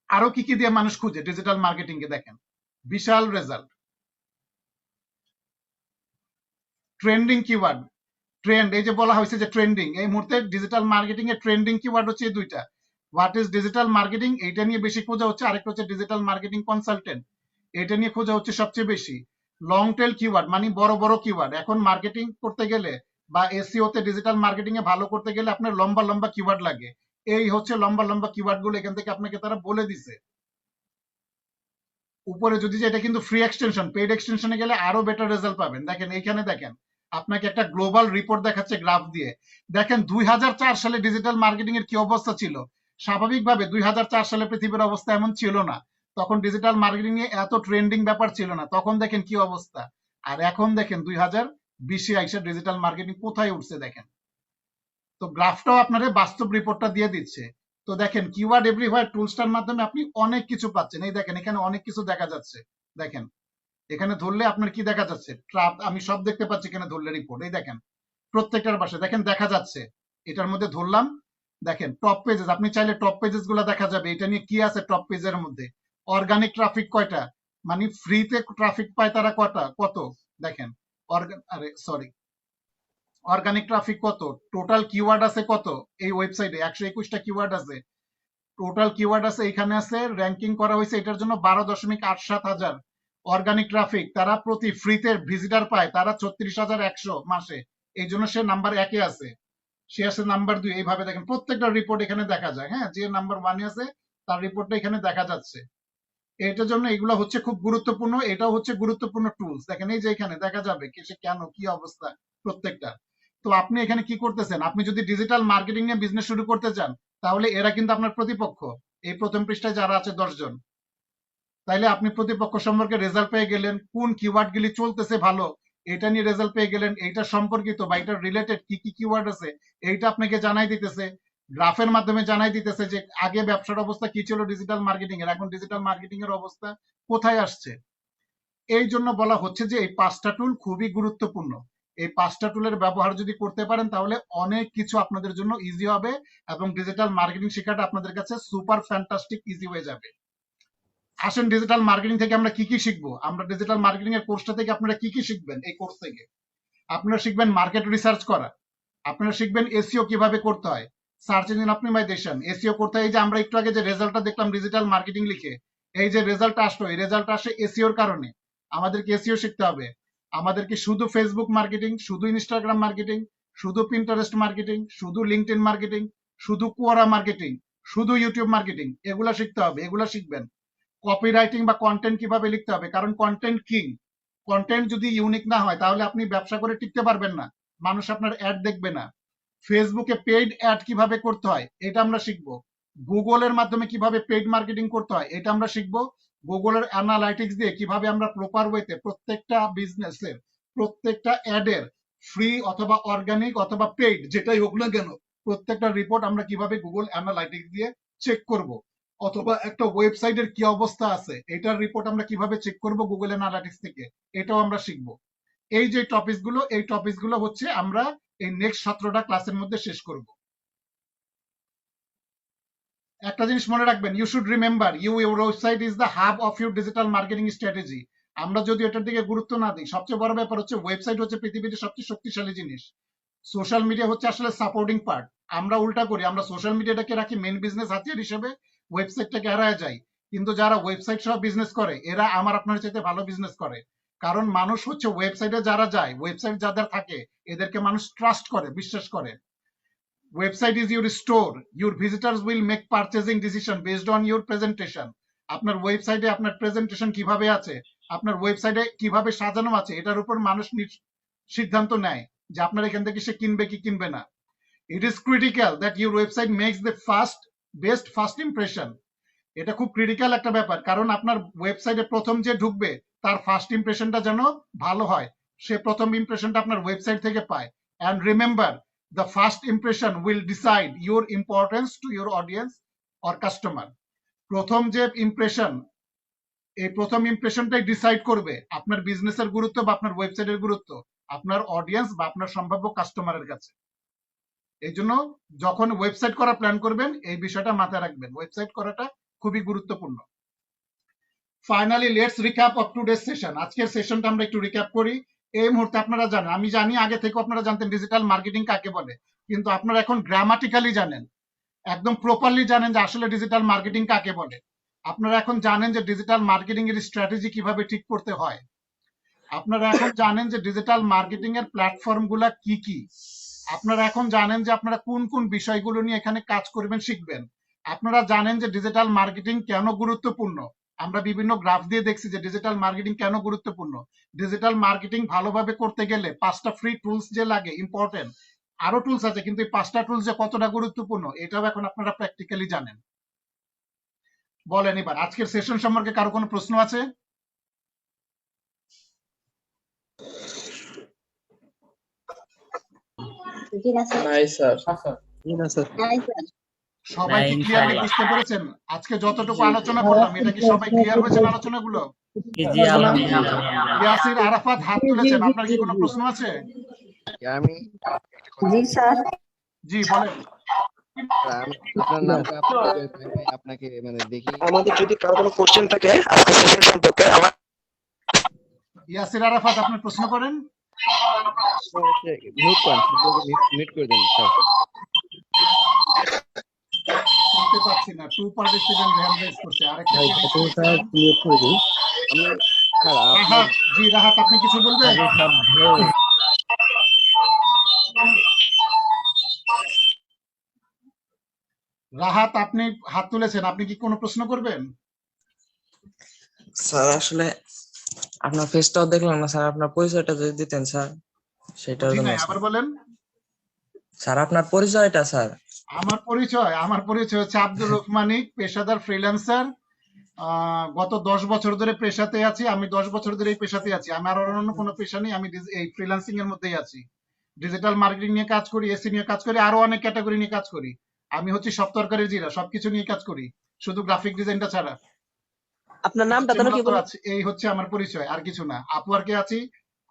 আরো কি কি দিয়ে মানুষ খুঁজে ডিজিটাল মার্কেটিং এ। দেখেন বিশাল রেজাল্ট। ট্রেন্ডিং কিওয়ার্ড, ট্রেন্ড, এই যে বলা হয়েছে যে ট্রেন্ডিং, এই মুহূর্তে ডিজিটাল মার্কেটিং এর ট্রেন্ডিং কিওয়ার্ড হচ্ছে এই দুইটা। হোয়াট ইজ ডিজিটাল মার্কেটিং, এইটা নিয়ে বেশি খোঁজা হচ্ছে। আরেকটা হচ্ছে ডিজিটাল মার্কেটিং কনসালটেন্ট, এটা নিয়ে খোঁজা হচ্ছে সবচেয়ে বেশি। লং টেল কিওয়ার্ড মানে বড় বড় কিওয়ার্ড, এখন মার্কেটিং করতে গেলে বা এসইও তে ডিজিটাল মার্কেটিং এ ভালো করতে গেলে আপনার লম্বা লম্বা কিওয়ার্ড লাগে। এই হচ্ছে লম্বা লম্বা কিওয়ার্ড গুলো এখান থেকে আপনাকে তারা বলে দিছে। উপরে যদি যে এটা কিন্তু ফ্রি এক্সটেনশন, পেইড এক্সটেনশনে গেলে আরো বেটার রেজাল্ট পাবেন। দেখেন এইখানে দেখেন আপনাকে একটা গ্লোবাল রিপোর্ট দেখাচ্ছে গ্রাফ দিয়ে। দেখেন 2004 সালে ডিজিটাল মার্কেটিং এর কি অবস্থা ছিল। স্বাভাবিকভাবে 2004 সালে পৃথিবীর অবস্থা এমন ছিল না, তখন ডিজিটাল মার্কেটিং এ এত ট্রেন্ডিং ব্যাপার ছিল না। তখন দেখেন কি অবস্থা, আর এখন দেখেন 2020-এ আইসা ডিজিটাল মার্কেটিং কোথায় উঠছে দেখেন। তো গ্রাফটাও আপনাদের বাস্তব রিপোর্টটা দিয়ে দিচ্ছে। তো দেখেন কিওয়ার্ড এভরিওয়্যার টুলসটার মাধ্যমে আপনি অনেক কিছু পাচ্ছেন। এই দেখেন এখানে অনেক কিছু দেখা যাচ্ছে। দেখেন এখানে ধরলে আপনার কি দেখা যাচ্ছে, ট্রাপ, আমি সব দেখতে পাচ্ছি এখানে ধরলে রিপোর্ট। এই দেখেন প্রত্যেকটার পাশে দেখেন দেখা যাচ্ছে। এটার মধ্যে ধরলাম, দেখেন টপ পেজেস, আপনি চাইলে টপ পেজেস গুলো দেখা যাবে। এটা নিয়ে কি আছে টপ পেজের মধ্যে, অর্গানিক ট্রাফিক কয়টা, মানে ফ্রিতে ট্রাফিক পায় তারা কত দেখেন। আরে সরি, অর্গানিক ট্রাফিক কত, টোটাল কিওয়ার্ড আছে কত, এই ওয়েবসাইটে 121টা কিওয়ার্ড আছে, টোটাল কিওয়ার্ড আছে এখানে আছে, র্যাঙ্কিং করা হয়েছে এটার জন্য 12.87 হাজার। অর্গানিক ট্রাফিক তারা প্রতি ফ্রিতে ভিজিটার পায় তারা 36,100 মাসে, এই জন্য সে নাম্বার 1-এ আছে, সে আছে নাম্বার 2। এইভাবে দেখেন প্রত্যেকটা রিপোর্ট এখানে দেখা যায়। হ্যাঁ, যে নাম্বার 1-এ আছে তার রিপোর্টটা এখানে দেখা যাচ্ছে। এটার জন্য এগুলো হচ্ছে খুব গুরুত্বপূর্ণ, এটাও হচ্ছে গুরুত্বপূর্ণ টুলস। দেখেন এই যে এখানে দেখা যাবে কি সে কেন কি অবস্থা প্রত্যেকটা। তো আপনি এখানে কি করতেছেন, আপনি যদি ডিজিটাল মার্কেটিং নিয়ে বিজনেস শুরু করতে চান তাহলে এরা কিন্তু আপনার প্রতিপক্ষ। এই প্রথম পৃষ্ঠায় যারা আছে 10 জন, তাইলে আপনি প্রতিপক্ষ সম্পর্কে রেজাল্ট পেয়ে গেলেন, কোন কিওয়ার্ড গুলি চলতেছে ভালো এটা নিয়ে রেজাল্ট পেয়ে গেলেন, এইটা সম্পর্কিত বা এটার রিলেটেড কি কি কিওয়ার্ড আছে এইটা আপনাকে জানাই দিতেছে। গ্রাফের মাধ্যমে জানাই দিতেছে যে আগে ব্যবসার অবস্থা কি ছিল ডিজিটাল মার্কেটিং এর, এখন ডিজিটাল মার্কেটিং এর অবস্থা কোথায় আসছে। এই জন্য বলা হচ্ছে যে এই 5টা টুল খুবই গুরুত্বপূর্ণ। এই 5টা টুলের ব্যবহার যদি করতে পারেন তাহলে অনেক কিছু আপনাদের জন্য ইজি হবে এবং ডিজিটাল মার্কেটিং শেখাটা আপনাদের কাছে সুপার ফ্যান্টাস্টিক ইজি হয়ে যাবে। আসেন ডিজিটাল মার্কেটিং থেকে আমরা কি কি শিখবো। আমরা ডিজিটাল মার্কেটিং এর কোর্সটা থেকে আপনারা কি কি শিখবেন, এই কোর্স থেকে আপনারা শিখবেন মার্কেট রিসার্চ করা, আপনারা শিখবেন এসইও কিভাবে করতে হয়, সার্চ ইঞ্জিন অপটিমাইজেশন, এসইও করতে হয়। এই যে আমরা একটু আগে যে রেজাল্টটা দেখলাম ডিজিটাল মার্কেটিং লিখে, এই যে রেজাল্টটা আসলো, এই রেজাল্ট আসে এসইওর কারণে। আমাদেরকে এসইও শিখতে হবে। আমাদেরকে শুধু ফেসবুক মার্কেটিং, শুধু ইনস্টাগ্রাম মার্কেটিং, শুধু পিন্টারেস্ট মার্কেটিং, শুধু লিঙ্কডইন মার্কেটিং, শুধু কোয়ারা মার্কেটিং, শুধু ইউটিউব মার্কেটিং, এগুলা শিখতে হবে। এগুলা শিখবেন। কপি রাইটিং বা কন্টেন্ট কিভাবে লিখতে হবে, কারণ কন্টেন্ট কিং। কন্টেন্ট যদি ইউনিক না হয় তাহলে আপনি ব্যবসা করে টিকতে পারবেন না, মানুষ আপনার অ্যাড দেখবে না। ফেসবুকে পেইড অ্যাড কিভাবে করতে হয় এটা আমরা শিখবো। গুগলের মাধ্যমে কিভাবে পেইড মার্কেটিং করতে হয় এটা আমরা শিখবো। গুগলের অ্যানালাইটিক্স দিয়ে কিভাবে আমরা প্রপার ওয়েতে প্রত্যেকটা বিজনেসের প্রত্যেকটা অ্যাডের ফ্রি অথবা অর্গানিক অথবা পেইড যেটাই হোক না কেন প্রত্যেকটা রিপোর্ট আমরা কিভাবে গুগল অ্যানালাইটিক্স দিয়ে চেক করব, অথবা একটা ওয়েবসাইটের কি অবস্থা আছে এটার রিপোর্ট আমরা কিভাবে চেক করব গুগল অ্যানালাইটিক্স থেকে, এটাও আমরা শিখবো। এই যে টপিকসগুলো হচ্ছে আমরা এই নেক্সট 17টা ক্লাসের মধ্যে শেষ করব। একটা জিনিস মনে রাখবেন, you should remember your website is the hub of your digital marketing strategy. আমরা যদি এটার দিকে গুরুত্ব না দিই, সবচেয়ে বড় ব্যাপার হচ্ছে ওয়েবসাইট হচ্ছে পৃথিবীতে সবচেয়ে শক্তিশালী জিনিস। সোশ্যাল মিডিয়া হচ্ছে আসলে সাপোর্টিং পার্ট। আমরা উল্টা করি, আমরা সোশ্যাল মিডিয়াটাকে রাখি মেন বিজনেস হাতিয়ার হিসেবে, ওয়েবসাইটটাকে এড়ায় যাই। কিন্তু যারা ওয়েবসাইট সহ বিজনেস করে এরা আমার আপনার চাইতে ভালো বিজনেস করে, কারণ মানুষ হচ্ছে ওয়েবসাইটে যারা যায়, ওয়েবসাইট যাদের থাকে এদেরকে মানুষ ট্রাস্ট করে, বিশ্বাস করে। Website is your store, your visitors will make purchasing decision based on your presentation. আপনার ওয়েবসাইটে আপনার প্রেজেন্টেশন কিভাবে আছে, আপনার ওয়েবসাইটে কিভাবে সাজানো আছে, এটার উপর মানুষ সিদ্ধান্ত নেয় যে আপনার এখান থেকে সে কিনবে কি কিনবে না। It is critical that your website makes the best first impression. এটা খুব ক্রিটিক্যাল একটা ব্যাপার, কারণ আপনার ওয়েবসাইটে প্রথম যে ঢুকবে তার ফার্স্ট ইমপ্রেশনটা যেন ভালো হয়, সে প্রথম ইমপ্রেশনটা আপনার ওয়েবসাইট থেকে পায়। And remember, the first impression will decide your importance to your audience or customer. প্রথম যে ইমপ্রেশন, এই প্রথম ইমপ্রেশনটাই ডিসাইড করবে আপনার বিজনেসের গুরুত্ব বা আপনার ওয়েবসাইটের গুরুত্ব আপনার অডিয়েন্স বা আপনার সম্ভাব্য কাস্টমারের কাছে। এই জন্য যখন ওয়েবসাইট করার প্ল্যান করবেন এই বিষয়টা মাথায় রাখবেন, ওয়েবসাইট করাটা খুবই গুরুত্বপূর্ণ। Finally let's recap of today's session. আজকের সেশনটা আমরা একটু রিক্যাপ করি। এই মুহূর্তে আপনারা জানেন, আমি জানি আগে থেকে আপনারা জানতেন ডিজিটাল মার্কেটিং কাকে বলে, কিন্তু আপনারা এখন গ্রামাটিক্যালি জানেন, একদম প্রপারলি জানেন যে আসলে ডিজিটাল মার্কেটিং কাকে বলে। আপনারা এখন জানেন যে ডিজিটাল মার্কেটিং এর স্ট্র্যাটেজি কিভাবে ঠিক করতে হয়। আপনারা এখন জানেন যে ডিজিটাল মার্কেটিং এর প্ল্যাটফর্ম গুলা কি কি। আপনারা এখন জানেন যে আপনারা কোন কোন বিষয়গুলো নিয়ে এখানে কাজ করবেন, শিখবেন। আপনারা জানেন যে ডিজিটাল মার্কেটিং কেন গুরুত্বপূর্ণ। আমরা বিভিন্ন গ্রাফ দিয়ে দেখছি যে ডিজিটাল মার্কেটিং কেন গুরুত্বপূর্ণ। ডিজিটাল মার্কেটিং ভালোভাবে করতে গেলে 5টা ফ্রি টুলস যে লাগে ইম্পর্টেন্ট, আরো টুলস আছে, কিন্তু এই 5টা টুলস যে কতটা গুরুত্বপূর্ণ এটাও এখন আপনারা প্র্যাকটিক্যালি জানেন। বলেন এবার আজকের সেশন সম্পর্কে কারো কোনো প্রশ্ন আছে? নাই স্যার। সবাই কি ক্লিয়ারলি বুঝতে পেরেছেন? আজকে যতটুকু আলোচনা করলাম এটা কি সবাই ক্লিয়ার হয়েছে আলোচনাগুলো? ইয়াসির আরাফাত হাত তুলেছেন, আপনার কি কোনো প্রশ্ন আছে? আমি জি স্যার। জি বলেন। আপনার নামটা আপনাকে মানে দেখি আমাদের যদি কারো কোনো কোশ্চেন থাকে আজকে সেশন সম্পর্কে আমার ইয়াসির আরাফাত আপনি প্রশ্ন করেন। মিউট করেন, মিউট করে দেন স্যার। শুনতে পাচ্ছি না, টু পার্টিসিপেন্ট হ্যান্ড রেজ করছে। আরেকটা ভাই কে আপনি স্যার মিউট করে দিন। আমি স্যার রাহাত, জি রাহাত আপনি কিছু বলবেন? রাহাত আপনি হাত তুলেছেন, আপনি কি কোনো প্রশ্ন করবেন? স্যার আসলে আপনার ফেসটাও দেখলাম না স্যার, আপনার পরিচয়টা যদি দিতেন স্যার সেটার বুঝি জন্য নাই, স্যার। আবার বলেন। স্যার আপনার পরিচয়টা স্যার। আমার পরিচয় হচ্ছে আব্দুর রউফ মানিক, পেশাদার ফ্রিল্যান্সার। গত 10 বছর ধরে পেশাতে আছি, আমি 10 বছর ধরে এই পেশাতে আছি। আমার আর অন্য কোনো পেশা নেই, আমি এই ফ্রিল্যান্সিং এর মধ্যেই আছি। ডিজিটাল মার্কেটিং নিয়ে কাজ করি, এসি নিয়ে কাজ করি, আরো অনেক ক্যাটাগরি নিয়ে কাজ করি। আমি হচ্ছে সব তরকারির জিরা, সবকিছু নিয়ে কাজ করি, শুধু গ্রাফিক ডিজাইনটা ছাড়া। আপনার নামটা যেন কি বলেন? এই হচ্ছে আমার পরিচয়, আর কিছু না। আপওয়ার্কে আছি,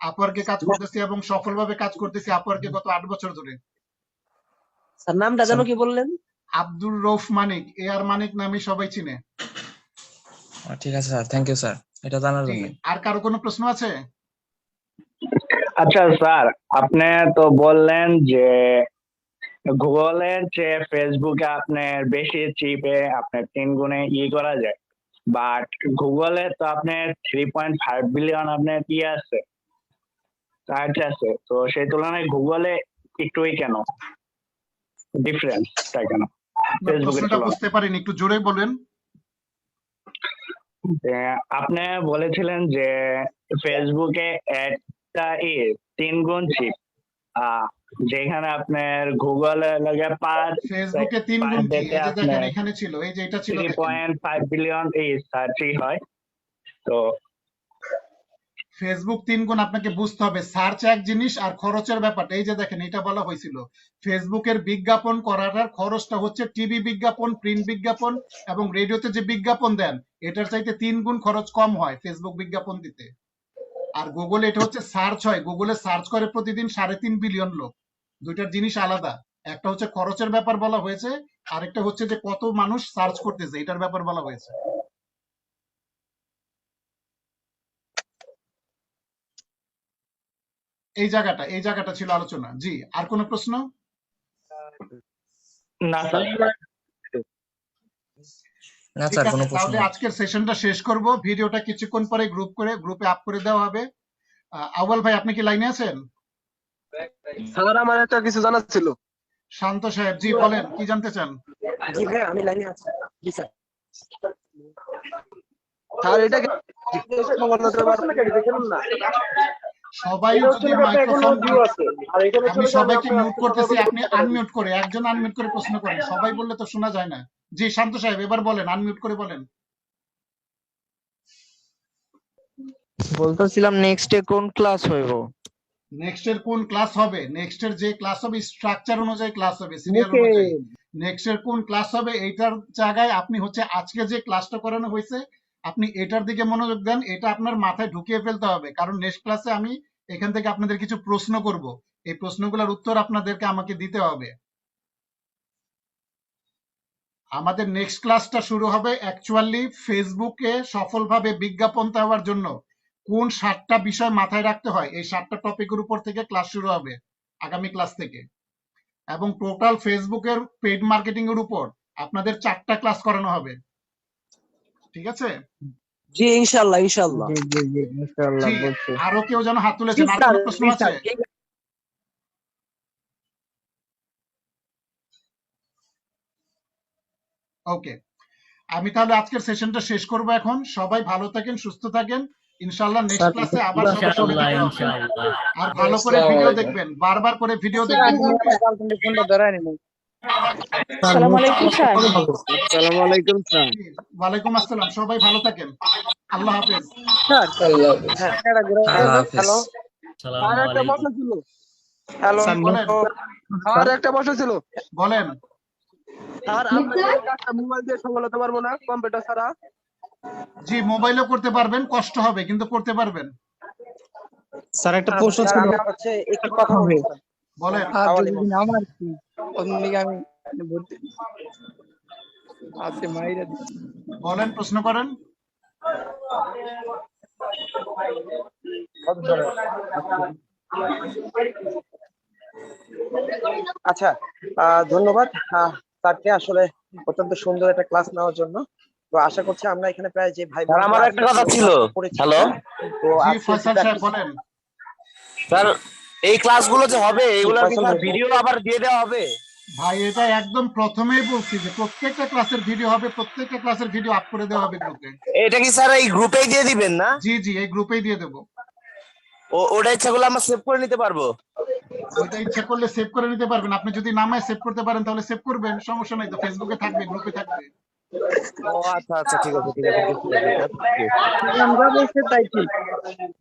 আপওয়ার্কে কাজ করতেছি এবং সফলভাবে কাজ করতেছি আপওয়ার্কে গত 8 বছর ধরে। স্যার নামটা যেন কি বললেন? আব্দুর রউফ মানিক, এ আর মানিক নামে সবাই চিনে। ঠিক আছে স্যার, থ্যাংক ইউ স্যার এটা জানার জি, জন্য। আর কারো কোনো প্রশ্ন আছে? আচ্ছা স্যার, আপনি তো বললেন যে গুগলের চেয়ে ফেসবুকে আপনার বেশি চিপে আপনার 3 গুণে করা যায়, বাট গুগলে তো আপনার 3.5 বিলিয়ন আপনার আছে, সার্চ আছে, তো সেই তুলনায় গুগলে একটুই কেন ডিফারেন্সটা কেন ফেসবুকের প্রশ্নটা তুলনায়? বুঝতে পারিনি, একটু জোরে বলেন। আপনি বলেছিলেন যে ফেসবুকে একটা 3 গুণ চিপ, যেখানে আপনার গুগলে লাগে 5, ফেসবুকে 3 গুণ কি? এই যে দেখেন এখানে ছিল, এই যে এটা ছিল, 3.5 বিলিয়ন সার্চই হয়। তো ফেসবুক 3 গুণ আপনাকে বুঝতে হবে। সার্চ এক জিনিস আর খরচের ব্যাপারটা, এই যে দেখেন এটা বলা হয়েছিল ফেসবুকের বিজ্ঞাপন করার খরচটা হচ্ছে টিভি বিজ্ঞাপন, প্রিন্ট বিজ্ঞাপন এবং রেডিওতে যে বিজ্ঞাপন দেন এটার চাইতে 3 গুণ খরচ কম হয় ফেসবুক বিজ্ঞাপন দিতে। আর গুগল এটা হচ্ছে সার্চ হয়, গুগলে সার্চ করে প্রতিদিন 3.5 বিলিয়ন লোক। দুইটার জিনিস আলাদা, একটা হচ্ছে খরচের ব্যাপার বলা হয়েছে, আরেকটা হচ্ছে যে কত মানুষ সার্চ করতেছে এটার ব্যাপার বলা হয়েছে। এই জায়গাটা ছিল আলোচনা। জি, আর কোনো প্রশ্ন? না স্যার। না ঠিক স্যার আছে, কোনো প্রশ্ন তাহলে নেই। আজকের সেশনটা শেষ করব। ভিডিওটা কিছুক্ষণ পরে গ্রুপে আপ করে দেওয়া হবে। আউয়াল ভাই আপনি কি লাইনে আছেন? স্যার আমার একটা কিছু জানার ছিল। শান্ত সাহেব, জি বলেন, কি জানতে চান? জি ভাই আমি লাইনে আছি। জি স্যার। স্যার এটা সবাই যদি মাইক্রোফোন, আমি সবাইকে মিউট করতেছি, আপনি আনমিউট করে, একজন আনমিউট করে প্রশ্ন করেন, সবাই বললে তো শোনা যায় না। জি শান্ত সাহেব এবার বলেন, আনমিউট করে বলেন। বলতেছিলাম নেক্সট ডে কোন ক্লাস হইব? নেক্সট এর কোন ক্লাস হবে? নেক্সট এর যে ক্লাস হবে স্ট্রাকচার অনুযায়ী ক্লাস হবে, সিরিয়াল অনুযায়ী। নেক্সট এর কোন ক্লাস হবে এইটার জায়গায় আপনি হচ্ছে আজকে যে ক্লাসটা করানো হয়েছে আপনি এটার দিকে মনোযোগ দেন, এটা আপনার মাথায় ঢুকিয়ে ফেলতে হবে, কারণ নেক্সট ক্লাসে আমি এখান থেকে আপনাদের কিছু প্রশ্ন করব, এই প্রশ্নগুলোর উত্তর আপনাদেরকে আমাকে দিতে হবে। আমাদের নেক্সট ক্লাসটা শুরু হবে অ্যাকচুয়ালি ফেসবুকে সফলভাবে বিজ্ঞাপন দেওয়ার জন্য কোন 7টা বিষয় মাথায় রাখতে হয়, এই 7টা টপিকের উপর থেকে ক্লাস শুরু হবে আগামী ক্লাস থেকে। এবং টোটাল ফেসবুকের পেইড মার্কেটিং এর উপর আপনাদের 4টা ক্লাস করানো হবে, ঠিক আছে? জি ইনশাআল্লাহ ইনশাআল্লাহ। জি জি জি ইনশাআল্লাহ জি, বলছি। আরো কেউ যেন হাত জি তুলেছেন, আর স্যার কোনো প্রশ্ন জি আছে? স্যার ওকে, আমি তাহলে আজকের সেশনটা শেষ করব এখন। সবাই ভালো থাকেন, সুস্থ থাকেন, ইনশাআল্লাহ নেক্সট ক্লাসে আবার সবার সঙ্গে দেখা হবে। আর ভালো করে ভিডিও দেখবেন, বারবার করে ভিডিও দেখবেন। ফোনটা ধরাই নিন। আসসালামু আলাইকুম স্যার। আসসালামু আলাইকুম স্যার। জি, ওয়ালাইকুম আসসালাম, সবাই ভালো থাকেন, আল্লাহ হাফেজ। স্যার আল্লাহ হাফেজ। হ্যাঁ এটা ঘুরে আল্লাহ হাফেজ। হ্যালো স্যার একটা প্রশ্ন ছিল। হ্যালো জি, বলেন স্যার একটা প্রশ্ন ছিল। বলেন। স্যার আমরা কি এই কাজটা মোবাইল দিয়ে সামলাতে পারবো না কম্পিউটার ছাড়া? জি, মোবাইলেও করতে পারবেন, কষ্ট হবে কিন্তু করতে পারবেন। স্যার একটা প্রশ্ন স্যার ছিল। আমি হচ্ছে একটু কথা বলবো স্যার। বলেন। আর তাহলে যদি বলুন। আমার কি অন্যদিকে আমি ভর্তি আপনি মাইরা দিন। বলেন, প্রশ্ন করেন। আচ্ছা ধন্যবাদ স্যারকে আসলে অত্যন্ত সুন্দর একটা ক্লাস নেওয়ার জন্য। তো আশা করছি আমরা এখানে প্রায় যে ভাই স্যার আমার একটা কথা ছিল। হ্যালো তো জি, আজকে ফয়সাল যেটা সাহেব বলেন। স্যার, এই ক্লাসগুলো যে হবে এগুলোর কি ফয়সাল স্যার ভাই, ভিডিও আবার দিয়ে দেওয়া হবে? ভাই এটা একদম প্রথমেই বলছি যে প্রত্যেকটা ক্লাসের ভিডিও হবে, প্রত্যেকটা ক্লাসের ভিডিও আপ করে দেওয়া হবে গ্রুপে। এটা কি স্যার এই গ্রুপেই দিয়ে দিবেন না? জি জি, এই গ্রুপেই দিয়ে দেবো। ওটা ইচ্ছাগুলো আমরা সেভ করে নিতে পারবো? ওইটা ইচ্ছা করলে সেভ করে নিতে পারবেন, আপনি যদি নামায় সেভ করতে পারেন তাহলে সেভ করবেন, সমস্যা নাই তো, ফেসবুকে থাকবে, গ্রুপে থাকবে। ও আচ্ছা আচ্ছা, ঠিক আছে ঠিক আছে, বুঝতে পেরেছি। আমরা বলছে তাই ঠিক।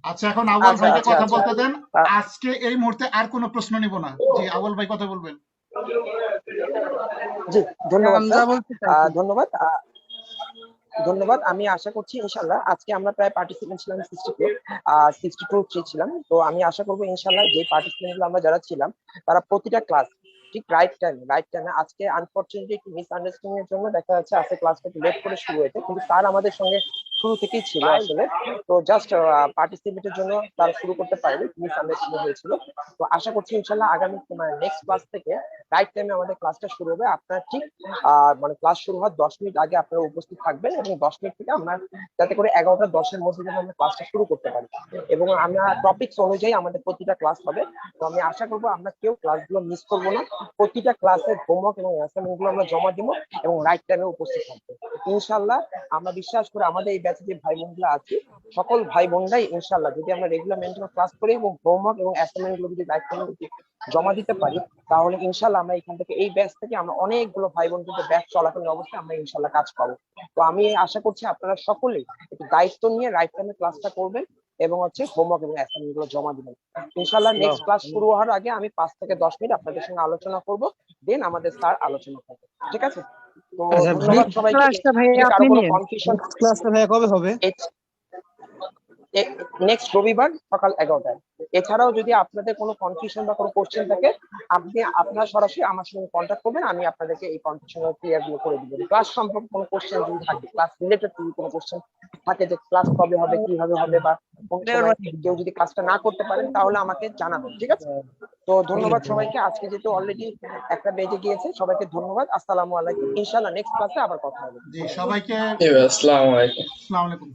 আচ্ছা, এখন আউয়াল আচ্ছা, ভাইকে আচ্ছা, কথা আচ্ছা। বলতে দেন। আ- আজকে এই মুহূর্তে আর কোনো প্রশ্ন নিব না। জি, আউয়াল ভাই কথা বলবেন। জি ধন্যবাদ আমরা স্যার। বলছে তাই ঠিক। ধন্যবাদ ধন্যবাদ। আমি আশা করছি ইনশাল্লাহ আজকে আমরা প্রায় পার্টিসিপেন্ট ছিলাম 62 ছিলাম। তো আমি আশা করবো ইনশাল্লাহ যে পার্টিসিপেন্ট গুলো আমরা যারা ছিলাম তারা প্রতিটা ক্লাস ঠিক রাইট টাইমে আজকে আনফরচুনেটলি একটু মিসআন্ডারস্ট্যান্ডিং এর জন্য দেখা যাচ্ছে আজকে ক্লাসটা একটু লেট করে শুরু হয়েছে, কিন্তু স্যার আমাদের সঙ্গে শুরু থেকেই ছিল আসলে। তো জাস্ট পার্টিসিপেটের জন্য তারা শুরু করতে পারেনি, মিসআন্ডারস্ট্যান্ডিং হয়েছিল। তো আশা করছি ইনশাল্লাহ আগামী নেক্সট ক্লাস থেকে রাইট টাইমে আমাদের ক্লাসটা শুরু হবে। আপনারা ঠিক মানে ক্লাস শুরু হওয়ার 10 মিনিট আগে আপনারা উপস্থিত থাকবেন এবং 10 মিনিট থেকে আমরা যাতে করে 11টা 10-এর মধ্যে যেন আমরা ক্লাসটা শুরু করতে পারি, এবং আমরা টপিকস অনুযায়ী আমাদের প্রতিটা ক্লাস হবে। তো আমি আশা করবো আমরা কেউ ক্লাসগুলো মিস করবো না, প্রতিটা ক্লাসের হোমওয়ার্ক এবং অ্যাসাইনমেন্ট গুলো আমরা জমা দিব এবং রাইট টাইমে উপস্থিত থাকবো ইনশাল্লাহ। আমরা বিশ্বাস করি আমাদের এই ব্যাচে যে ভাই বোনগুলো আছে সকল ভাই বোনরাই ইনশাল্লাহ যদি আমরা রেগুলার মেনটেন ক্লাস করি এবং হোমওয়ার্ক এবং অ্যাসাইনমেন্ট গুলো যদি রাইট টাইমে জমা দিতে পারি, তাহলে ইনশাল্লাহ আমরা এখান থেকে এই ব্যাচ থেকে আমরা অনেকগুলো ভাই বোন কিন্তু ব্যাচ চলাকালীন অবস্থায় আমরা ইনশাল্লাহ কাজ পাবো। তো আমি আশা করছি আপনারা সকলেই একটু দায়িত্ব নিয়ে রাইট টাইমে ক্লাসটা করবেন এবং হচ্ছে হোমওয়ার্ক এবং অ্যাসাইনমেন্ট গুলো জমা দিবেন ইনশাল্লাহ। নেক্সট ক্লাস শুরু হওয়ার আগে আমি 5 থেকে 10 মিনিট আপনাদের সঙ্গে আলোচনা করব, দেন আমাদের স্যার আলোচনা করবে, ঠিক আছে? তো আচ্ছা ধন্যবাদ সবাইকে। ক্লাসটা ভাই যদি কারো আপনি কোনো নিন। কনফিউশন, ক্লাসটা ভাই কবে হবে? নেক্সট রবিবার সকাল 11টায়। এছাড়াও যদি আপনাদের কোনো কনফিউশন বা কোনো কোশ্চেন থাকে আপনারা সরাসরি আমার সঙ্গে কন্ট্যাক্ট করবেন, আমি আপনাদেরকে এই কনফিউশন ক্লিয়ার গুলো করে দিব। ক্লাস সম্পর্কে কোনো কোশ্চেন যদি থাকে, ক্লাস রিলেটেড যদি কোনো কোশ্চেন থাকে যে ক্লাস কবে হবে, কিভাবে হবে, বা কোন সময় কেউ যদি ক্লাসটা না করতে পারেন তাহলে আমাকে জানাবেন, ঠিক আছে? তো ধন্যবাদ সবাইকে। আজকে যেহেতু অলরেডি একটা বেজে গিয়েছে, সবাইকে ধন্যবাদ। আসসালামু আলাইকুম। ইনশাআল্লাহ নেক্সট ক্লাসে আবার কথা হবে। জি, সবাইকে আসসালামু আলাইকুম। আসসালামু আলাইকুম।